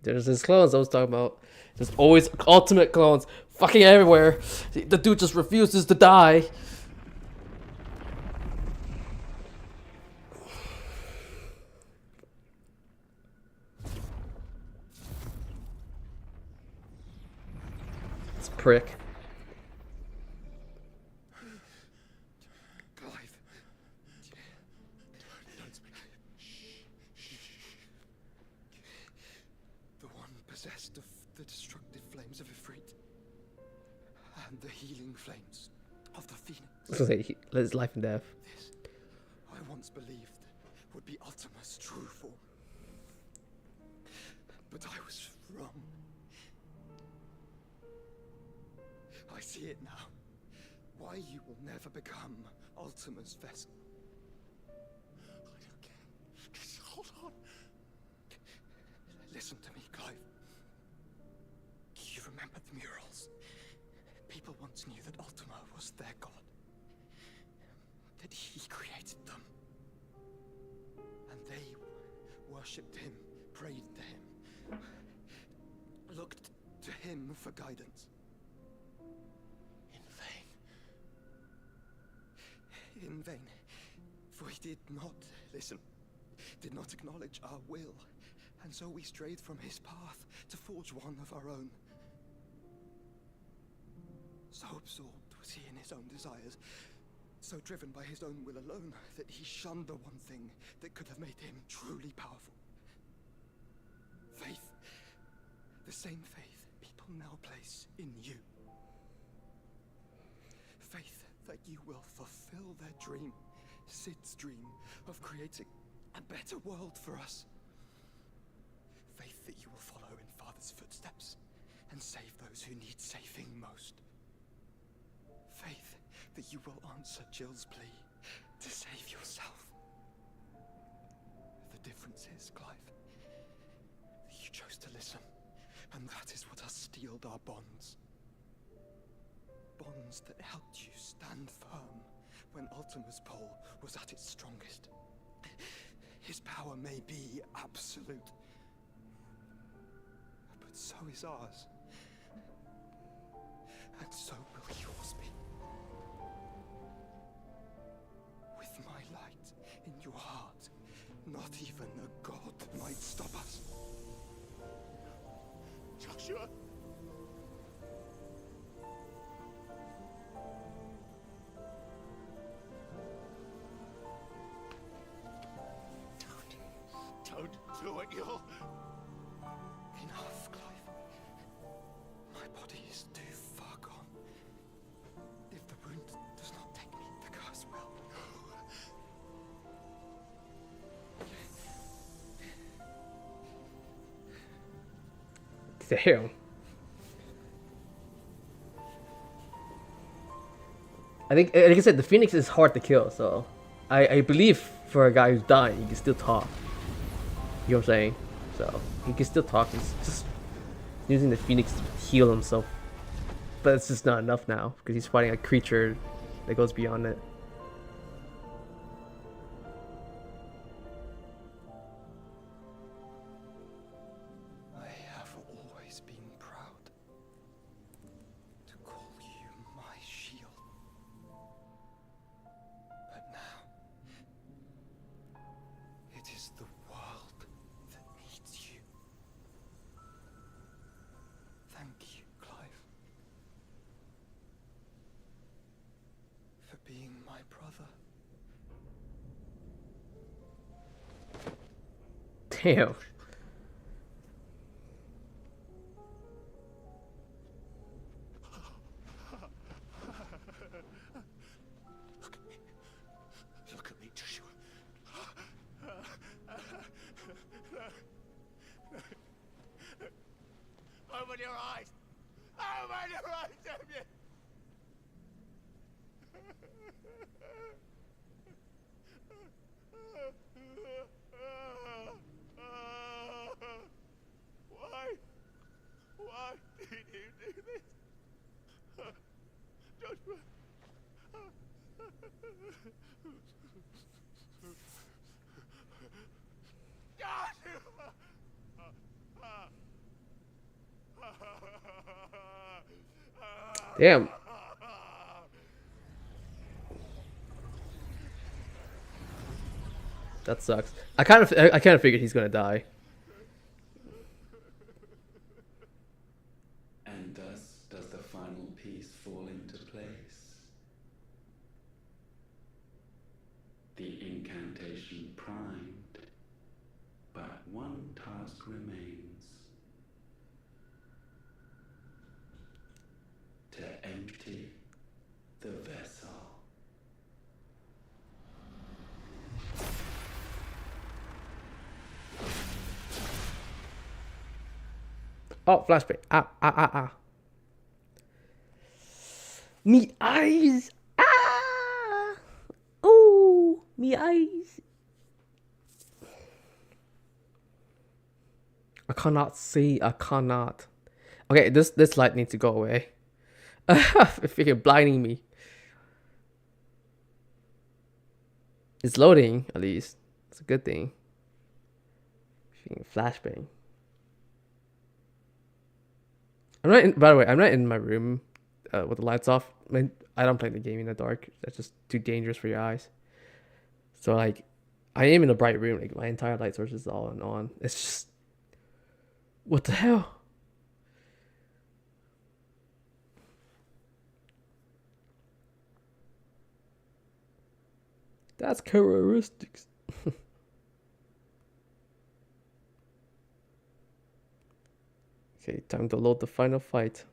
There's his clones I was talking about. There's always ultimate clones fucking everywhere. The dude just refuses to die. This prick. Clive. Don't speak. The one possessed of the destructive flames of Ifrit. And the healing flames of the Phoenix. I was gonna say, his life and death. This, I once believed, would be Ultima's true form. But I was wrong. I see it now. Why you will never become Ultima's vessel. I don't care. Just hold on. Listen to me, Clive. You remember the murals? People once knew that Ultima was their god. That he created them. And they worshipped him, prayed to him, looked to him for guidance. In vain, for he did not listen, did not acknowledge our will, and so we strayed from his path to forge one of our own. So absorbed was he in his own desires, so driven by his own will alone, that he shunned the one thing that could have made him truly powerful. Faith. The same faith people now place in you. Faith that you will fulfill their dream, Sid's dream, of creating a better world for us. Faith that you will follow in Father's footsteps and save those who need saving most. Faith that you will answer Jill's plea to save yourself. The difference is, Clive, that you chose to listen, and that is what has steeled our bonds. Bonds that helped you stand firm when Ultima's pull was at its strongest. His power may be absolute, but so is ours. And so will yours be. With my light in your heart, not even a god might stop us. Joshua! Don't do it, you'll... Enough, Clive. My body is too far gone. If the wound does not take me, the curse will. Damn. I think, like I said, the Phoenix is hard to kill, so I believe for a guy who's dying, he can still talk. You know what I'm saying? So he can still talk. He's just using the Phoenix to heal himself, but it's just not enough now because he's fighting a creature that goes beyond it. I have always been proud to call you my shield. But now, it is the world that needs you. Thank you, Clive. Damn. Look at me, Joshua. Open your eyes! Open your eyes, Damien! Why? Why did you do this? Joshua! Joshua! Damn. That sucks. I kind of figured he's gonna die. And thus does the final piece fall into place. The incantation primed, but one task remains. To empty the vessel. Oh, flashback. Me eyes. Ah. Oh, me eyes. I cannot see. I cannot. Okay, this light needs to go away. If you're blinding me. It's loading, at least. It's a good thing. Flashbang. By the way, I'm not in my room with the lights off. I don't play the game in the dark. That's just too dangerous for your eyes. So like, I am in a bright room. Like my entire light source is all on. It's just, what the hell? That's characteristics. Okay, time to load the final fight.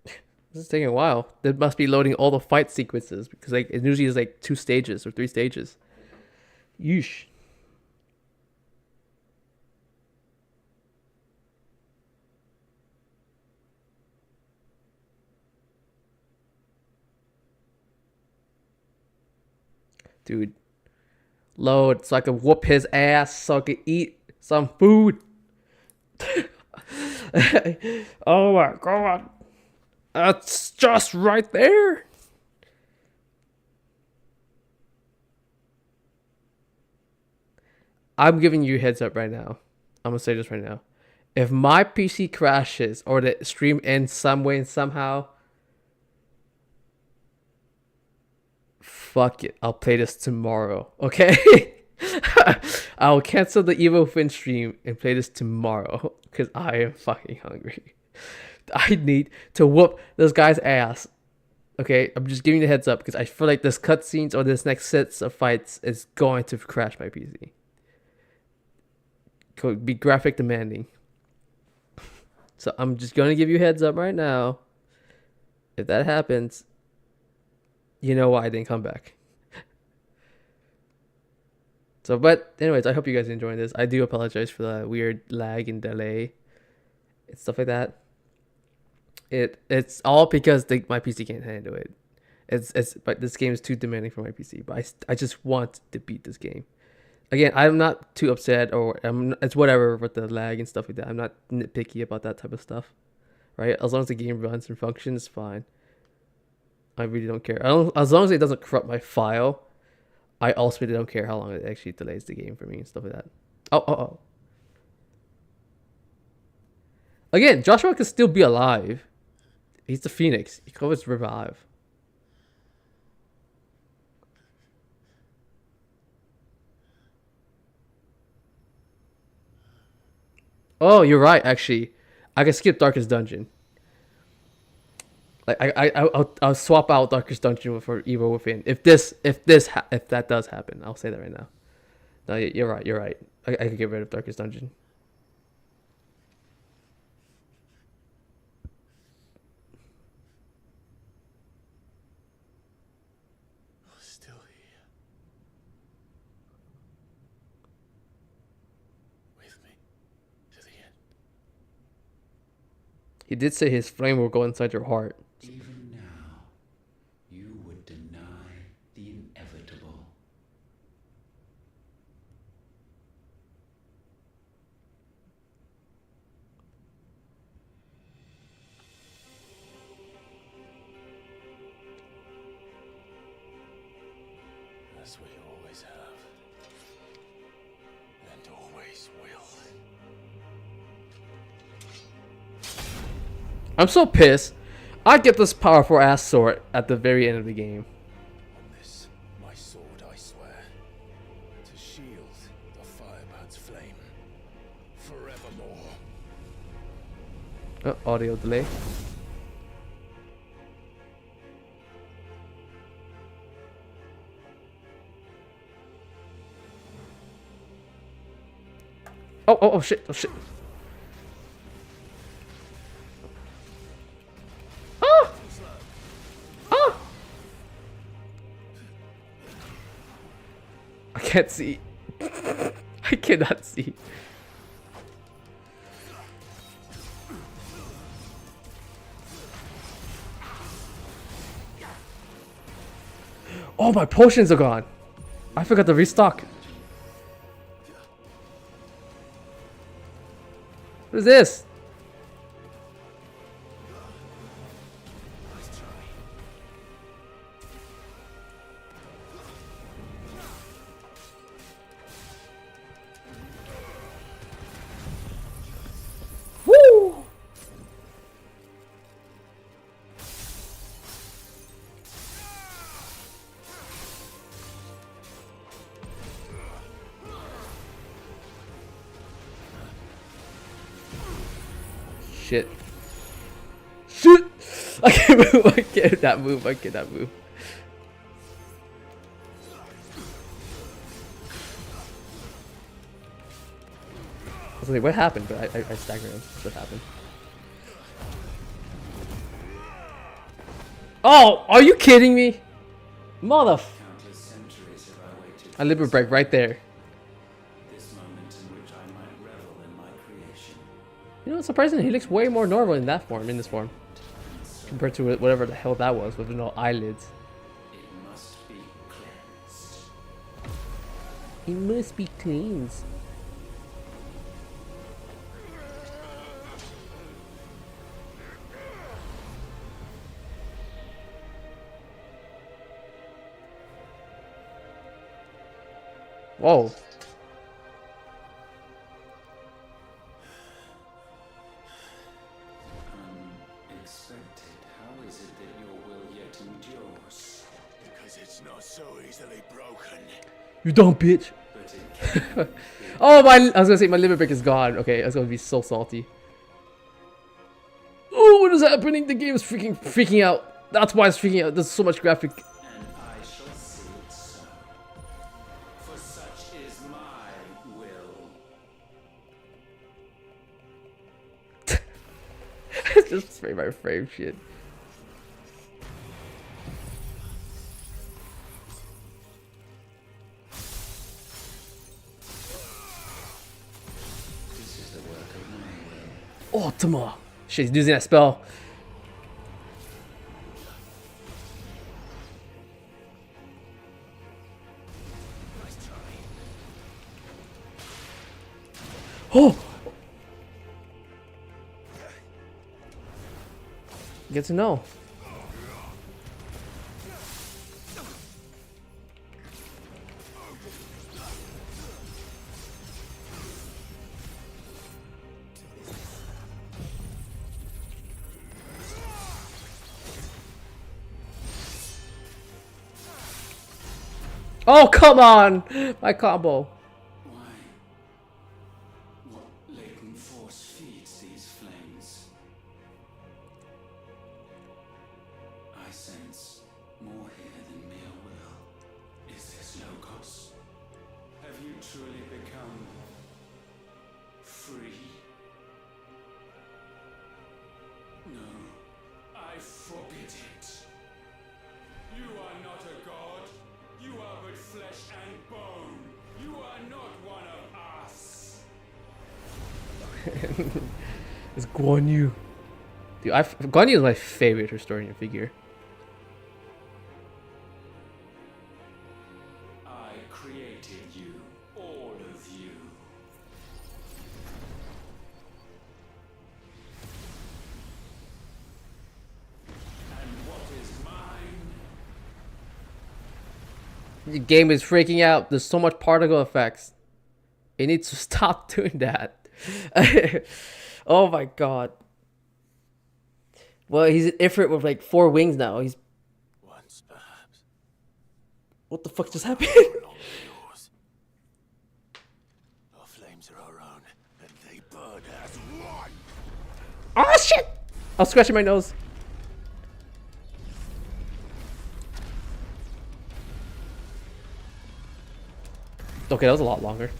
This is taking a while. It must be loading all the fight sequences because like it usually is like 2 stages or 3 stages. Yeesh. Dude, load so I can whoop his ass so I can eat some food. Oh my god. That's just right there. I'm giving you a heads up right now. I'm gonna say this right now. If my PC crashes or the stream ends some way and somehow, fuck it. I'll play this tomorrow. Okay? I'll cancel the Evo Fin stream and play this tomorrow because I am fucking hungry. I need to whoop this guy's ass. Okay, I'm just giving you the heads up because I feel like this cutscenes or this next sets of fights is going to crash my PC. Could be graphic demanding. So I'm just gonna give you heads up right now. If that happens, you know why I didn't come back. So, but anyways, I hope you guys are enjoying this. I do apologize for the weird lag and delay and stuff like that. It's all because my PC can't handle it. But this game is too demanding for my PC. But I just want to beat this game. Again, I'm not too upset or it's whatever with the lag and stuff like that. I'm not nitpicky about that type of stuff, right? As long as the game runs and functions, it's fine. I really don't care. As long as it doesn't corrupt my file, I also really don't care how long it actually delays the game for me and stuff like that. Oh. Again, Joshua could still be alive. He's the Phoenix. He can always revive. Oh, you're right. Actually, I can skip Darkest Dungeon. Like I'll swap out Darkest Dungeon for Evil Within. If that does happen, I'll say that right now. No, you're right. You're right. I could get rid of Darkest Dungeon. You're still here. With me to the end. He did say his flame will go inside your heart. Even now, you would deny the inevitable. That's what you always have. And always will. I'm so pissed. I get this powerful ass sword at the very end of the game. On this, my sword, I swear, to shield the Firebird's flame forevermore. Oh, audio delay. Oh shit, oh shit. Ah! Ah! I can't see. I cannot see. Oh, my potions are gone. I forgot to restock. What is this? Woo! Shit. Shit! I can't move, I can't move, I cannot move. I was like, what happened? But I staggered him. That's what happened. Oh, are you kidding me? Mother. I liber break right there. You know, surprisingly, he looks way more normal in that form, in this form, compared to whatever the hell that was with no eyelids. He must be cleansed. Whoa. Unexpected. How is it that your will yet endures? Because it's not so easily broken. You dumb bitch. Oh my! I was gonna say my liver brick is gone. Okay, I was gonna be so salty. Oh, what is happening? The game is freaking out. That's why it's freaking out. There's so much graphic. And I shall see it so. For such is my will. It's just frame by frame shit. This is the work of my will. Ultima. Shit, he's using that spell. Oh! Get to know. Oh, come on! My combo. Why? What latent force feeds these flames. I sense more here than mere will. Is this Logos? Have you truly become free? No, I forbid it. You are not a god. You are but flesh and bone. You are not one of us. It's Guan Yu. Dude, Guan Yu is my favorite historian figure. I created you, all of you. And what is mine? The game is freaking out. There's so much particle effects. It needs to stop doing that. Oh my god. Well, he's an Ifrit with like 4 wings now. He's. Once, perhaps. What the fuck just happened? Yours. Our flames are our own, and they burn as one. Oh shit! I was scratching my nose. Okay, that was a lot longer.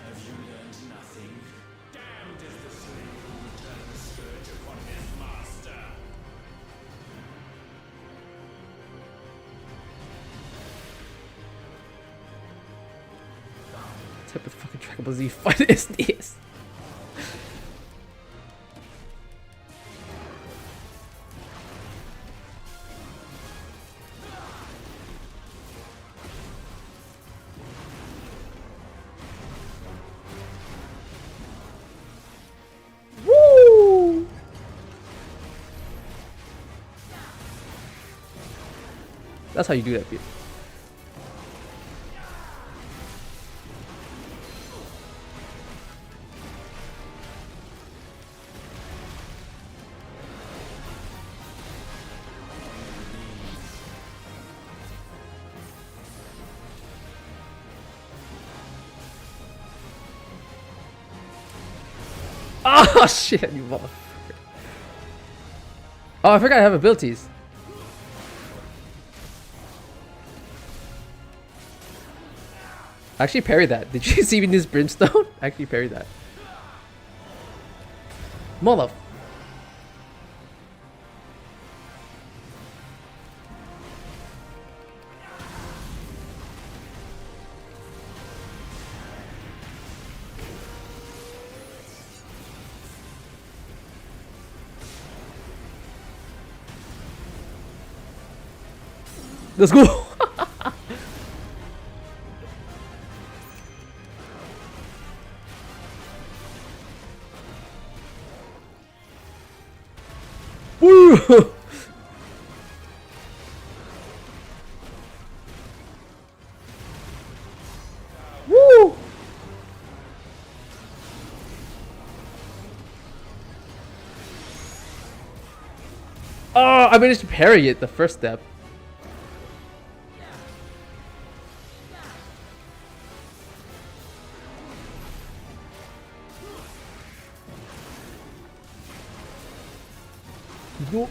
Have you learned nothing? Damned is the slave who would turn the scourge upon his master. What type of fucking Dragon Ball Z fight is this? Woo! That's how you do that, Pete. Oh shit, you motherfucker. Oh, I forgot I have abilities. I actually parried that. Did you see me in this brimstone? I actually parried that. Mother. Let's go. Woo! Woo! Oh, I managed to parry it the first step. Go.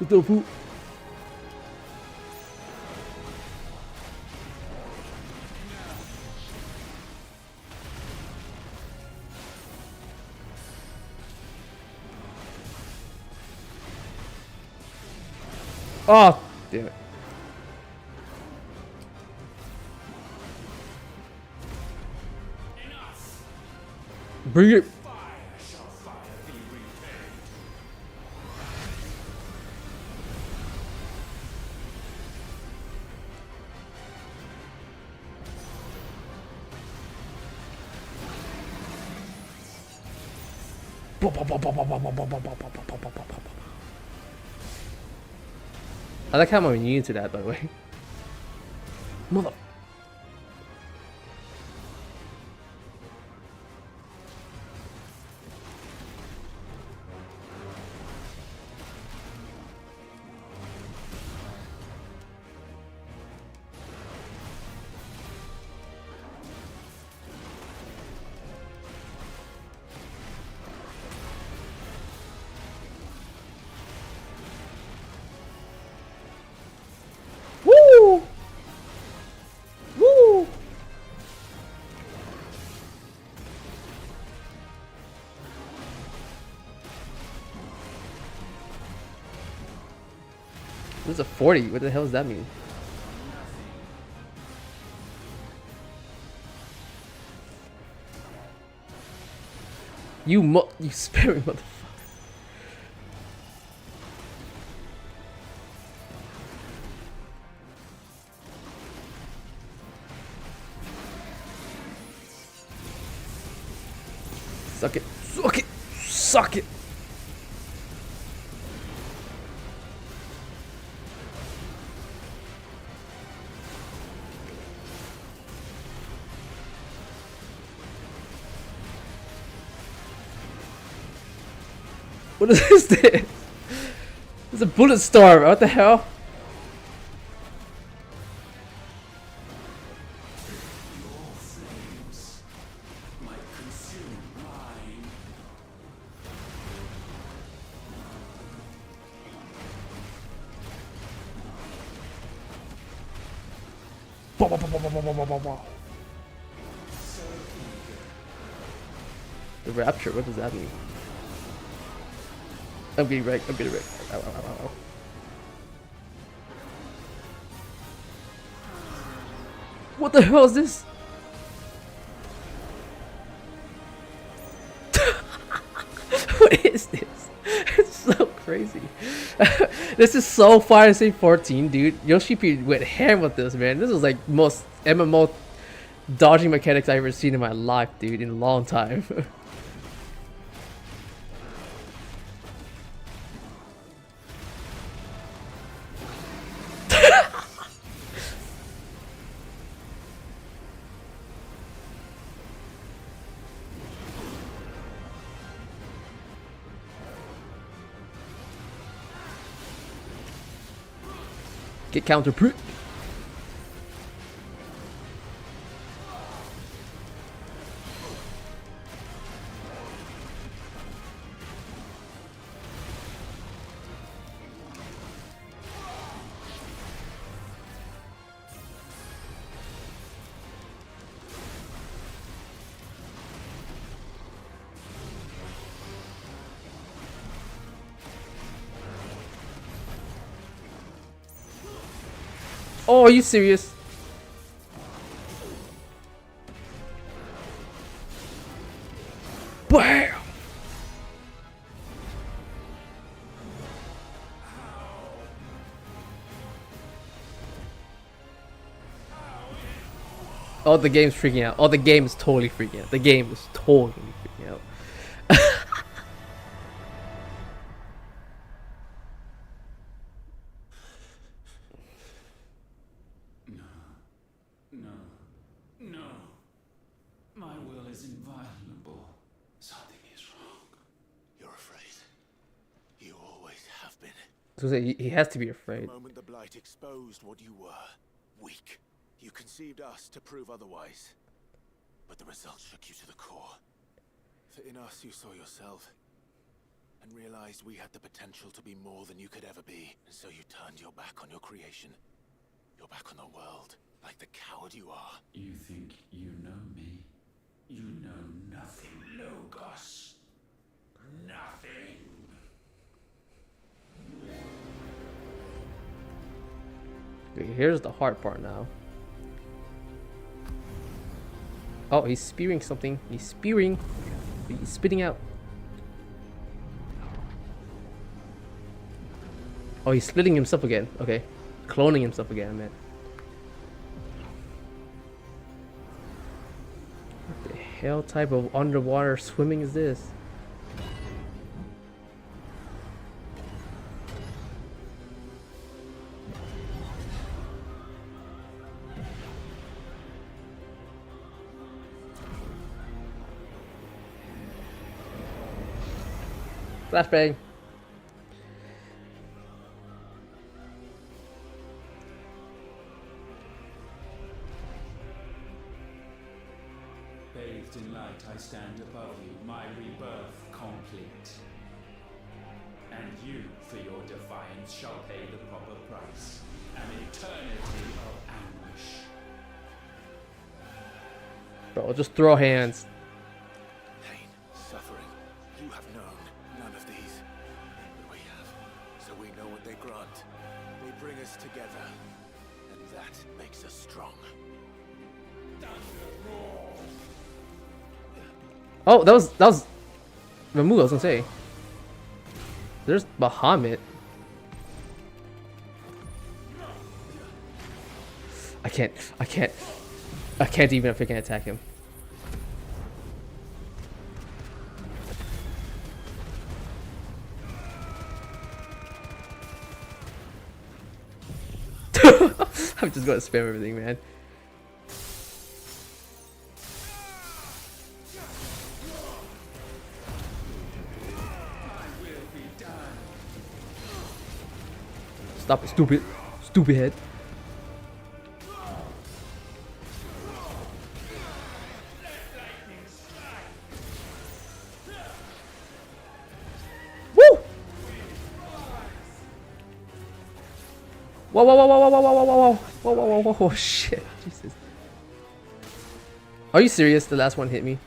Tofu. Oh, damn it. Bring it. I like how I'm immune to that, by the way. Mother. Woo! Woo! This is a 40. What the hell does that mean? You sparing motherfucker. Suck it. Suck it. Suck it. What is this? It's a bullet storm. What the hell? The rapture, what does that mean? I'm getting wrecked, I'm getting wrecked. Ow, ow, ow, ow. What the hell is this? What is this? It's so crazy. This is so Final Fantasy 14, dude. Yoshi P went ham with this, man. This is like most MMO dodging mechanics I've ever seen in my life, dude, in a long time. Get counter proof. Oh, are you serious? Bam! Oh, the game's freaking out. Oh, the game is totally freaking out. The game is totally freaking out. My will is inviolable. Something is wrong. You're afraid. You always have been. So he has to be afraid. The moment the Blight exposed what you were, weak, you conceived us to prove otherwise. But the results shook you to the core. For in us you saw yourself, and realized we had the potential to be more than you could ever be. And so you turned your back on your creation. Your back on the world, like the coward you are. You think you know me? You know nothing, Logos. Nothing. Okay, here's the hard part now. Oh, he's spewing something. He's spewing. He's spitting out. Oh, he's splitting himself again. Okay. Cloning himself again, man. What the hell type of underwater swimming is this? Flashbang. Bathed in light, I stand above you, my rebirth complete. And you, for your defiance, shall pay the proper price. An eternity of anguish. Bro, just throw hands. Pain, suffering, you have known none of these. But we have, so we know what they grant. They bring us together, and that makes us strong. Oh, that was Wooo, I was gonna say. There's Bahamut. I can't even freaking attack him. I'm just gonna spam everything, man. Stop it, stupid head. Woo! Whoa, whoa, whoa, whoa, whoa, whoa, whoa, whoa, whoa, whoa, whoa, whoa, whoa, shit, Jesus. Are you serious? The last one hit me.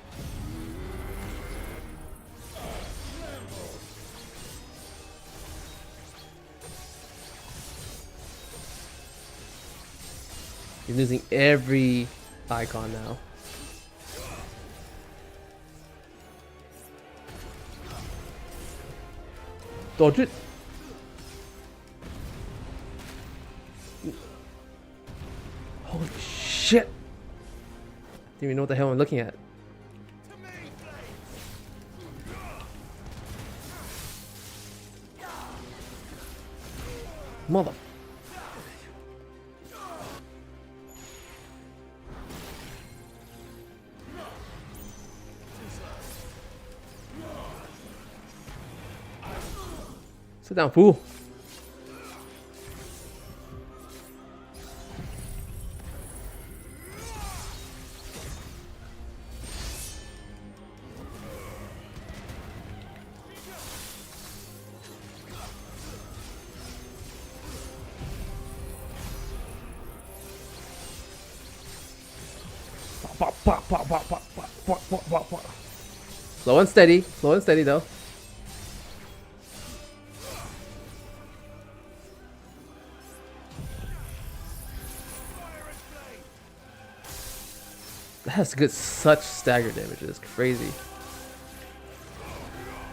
He's losing every icon now. Dodge it. Holy shit. Didn't even know what the hell I'm looking at. Mother. Sit down, fool. Slow and steady though. That has good such stagger damage. It's crazy.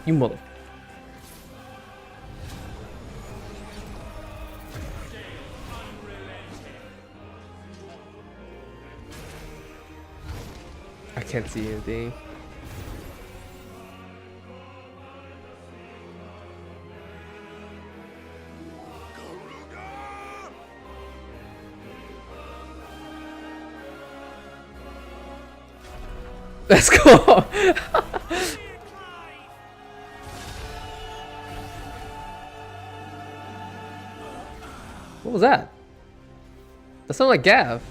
You mother. I can't see anything. Let's go. What was that? That sounded like Gav.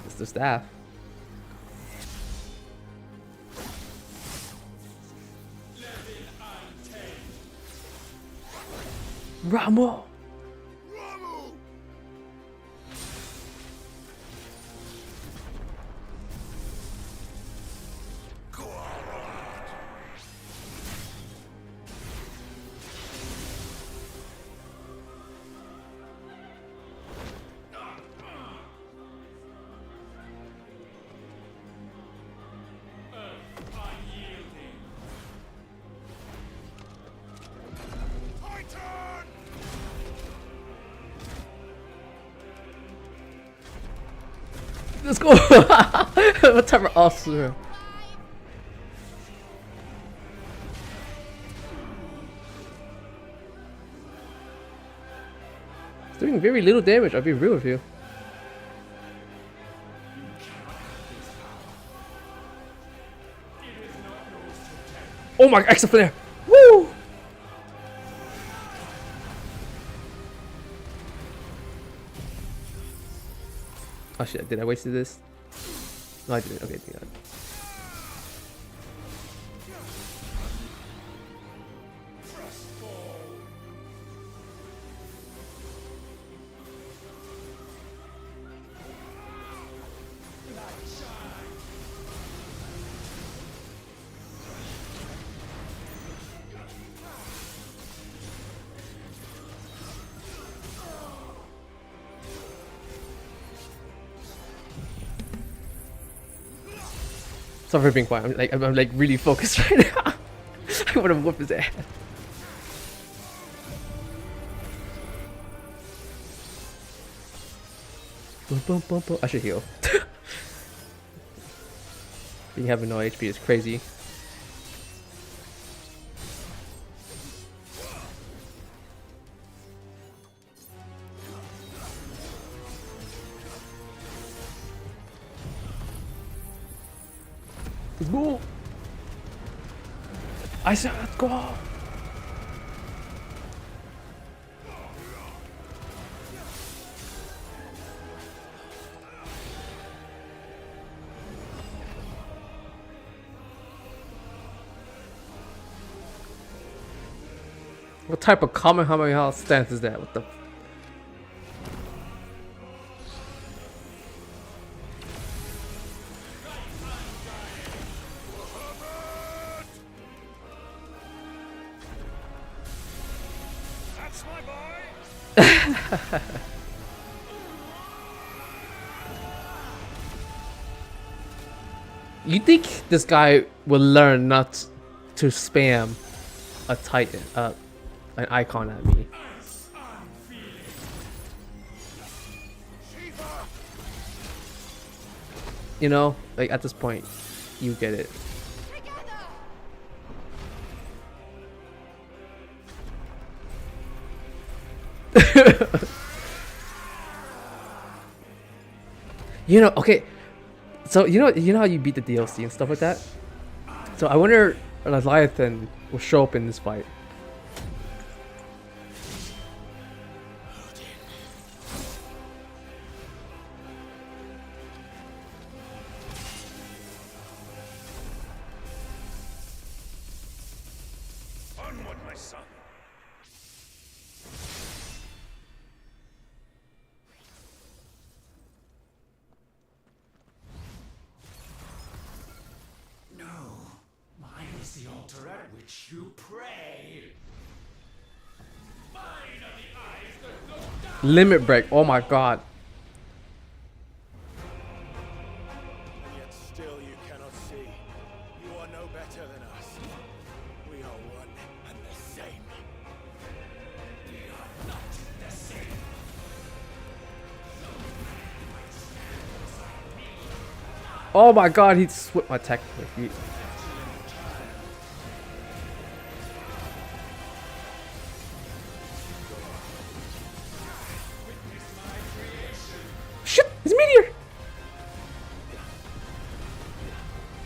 It's the staff. Ramo. Let's go. What type of awesome? It's doing very little damage, I'll be real with you. Oh my, extra flare! Woo! Oh shit, did I waste this? No, I didn't. Okay, thank God. Sorry for being quiet. I'm like really focused right now. I want to whoop his ass. Boom, boom, boom, boom. I should heal. Being having no HP is crazy. Go! I said let's go! What type of Kamehameha stance is that? What the? That's my boy. You think this guy will learn not to spam a Titan, an icon at me? You know, like at this point, you get it. You know, okay. So you know how you beat the DLC and stuff like that. So I wonder if Leviathan will show up in this fight. Onward, my son. No, mine is the altar at which you pray. Mine are the eyes that look down. Limit break. Oh my god. And yet still you cannot see. You are no better than us. We are one and the same. We are not the same. Oh my god, he swept my tech with me. Shit, it's a meteor.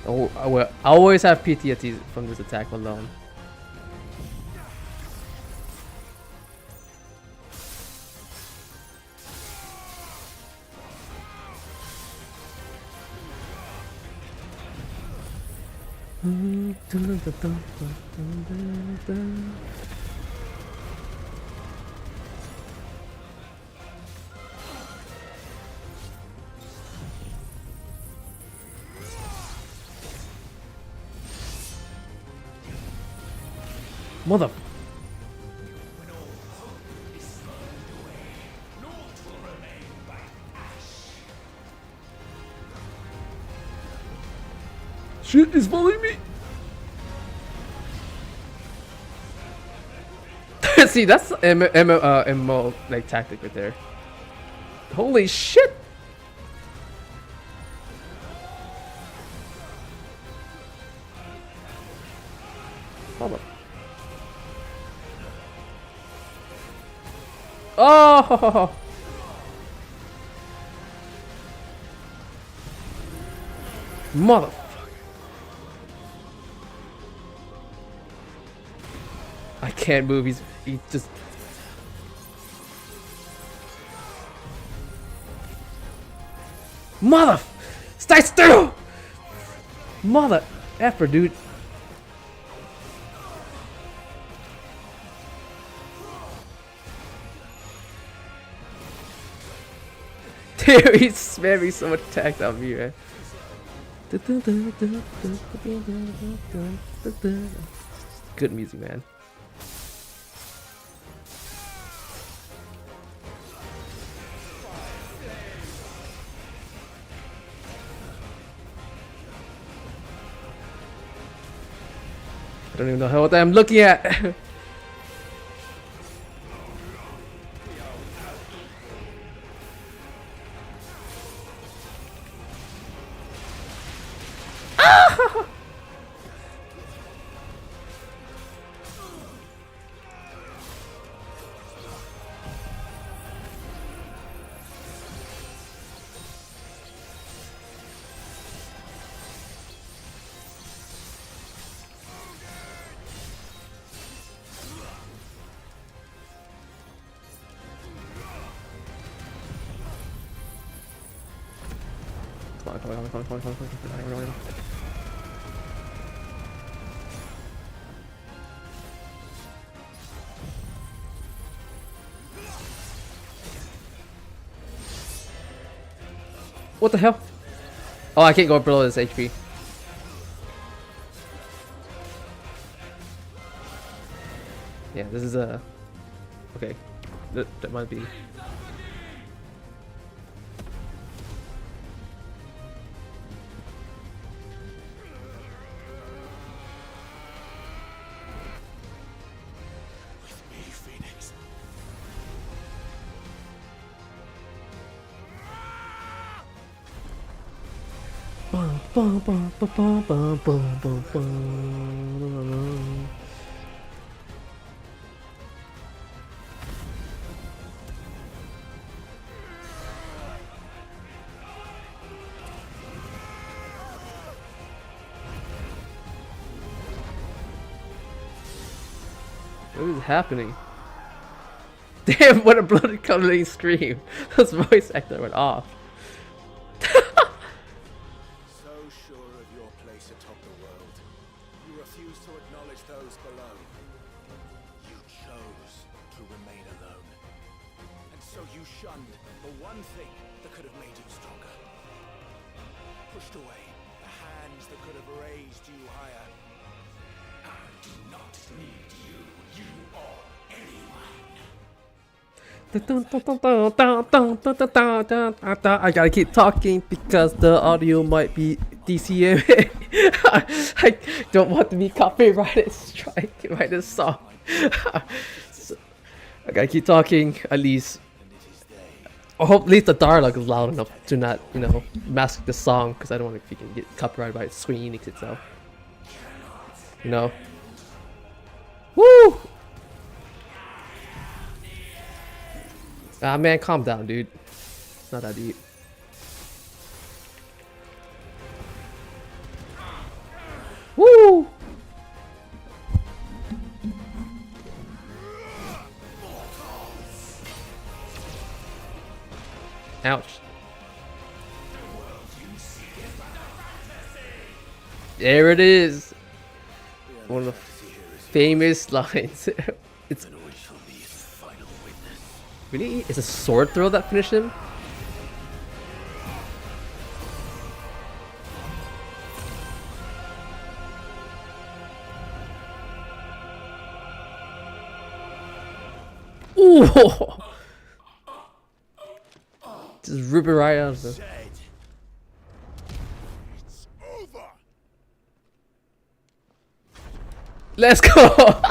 Oh, I will always have PTSD from this attack alone. Mother. Shit is following me. See, that's MMO like tactic right there. Holy shit! Hold up. Oh! Mother. I can't move. He just. Mother! Stay still! Mother effer, dude. Dude, he's spamming so much attack on me, man. Good music, man. I don't even know what I'm looking at. Come on. What the hell? Oh, I can't go below this HP. Yeah, this is a... Okay. That might be... What is happening? Damn, what a bloody coloring scream. His voice actor went off. So sure of your place atop the world, you refuse to acknowledge those below. You chose to remain alone. And so you shunned the one thing that could have made you stronger. Pushed away the hands that could have raised you higher. I do not need you. You or anyone. I gotta keep talking because the audio might be DCM. I don't want to be copyrighted strike by this song. So, I gotta keep talking at least. I hope at least the dialogue is loud enough to not, you know, mask the song, because I don't want to freaking get copyrighted by Square Enix itself. You know? Woo! Ah man, calm down, dude. It's not that deep. Woo! Ouch. There it is. One of the famous lines. It's really? Is a sword throw that finished him? Ooh! Just rip it right out of him. Let's go!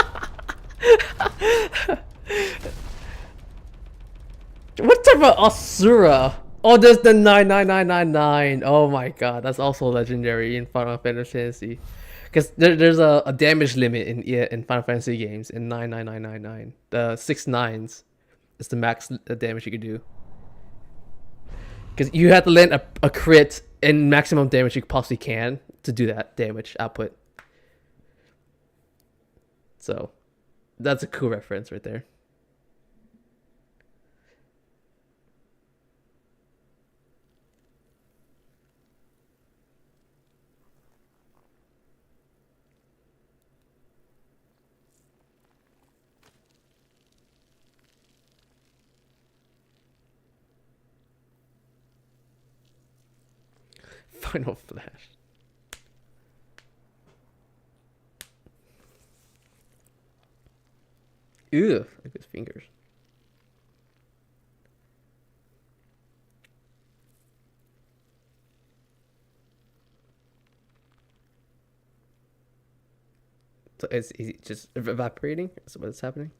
What type of Asura? Oh, there's the 99999. Oh my god, that's also legendary in Final Fantasy. Because there's a damage limit in Final Fantasy games in 99999. The 6 nines is the max damage you can do. Because you have to land a crit and maximum damage you possibly can to do that damage output. So, That's a cool reference right there. Final Flash. Ew, look at his fingers. So is he just evaporating? Is what's happening?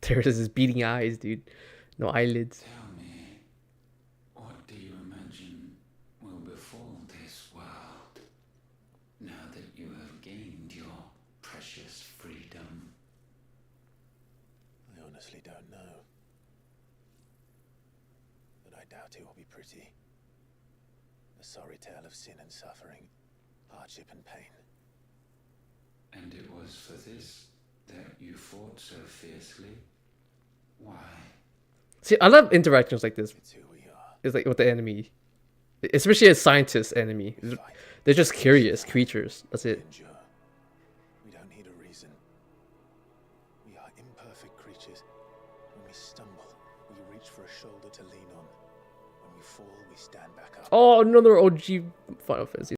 There it is, his beating eyes, dude. No eyelids. Tell me, what do you imagine will befall this world now that you have gained your precious freedom? I honestly don't know. But I doubt it will be pretty. A sorry tale of sin and suffering, hardship and pain. And it was for this that you fought so fiercely? Why? See, I love interactions like this. It's like with the enemy, especially a scientist enemy. They're just curious creatures. That's it. We don't need a reason. We are imperfect creatures. When we stumble, we reach for a shoulder to lean on. When we fall, we stand back up. Oh, another OG Final Fantasy.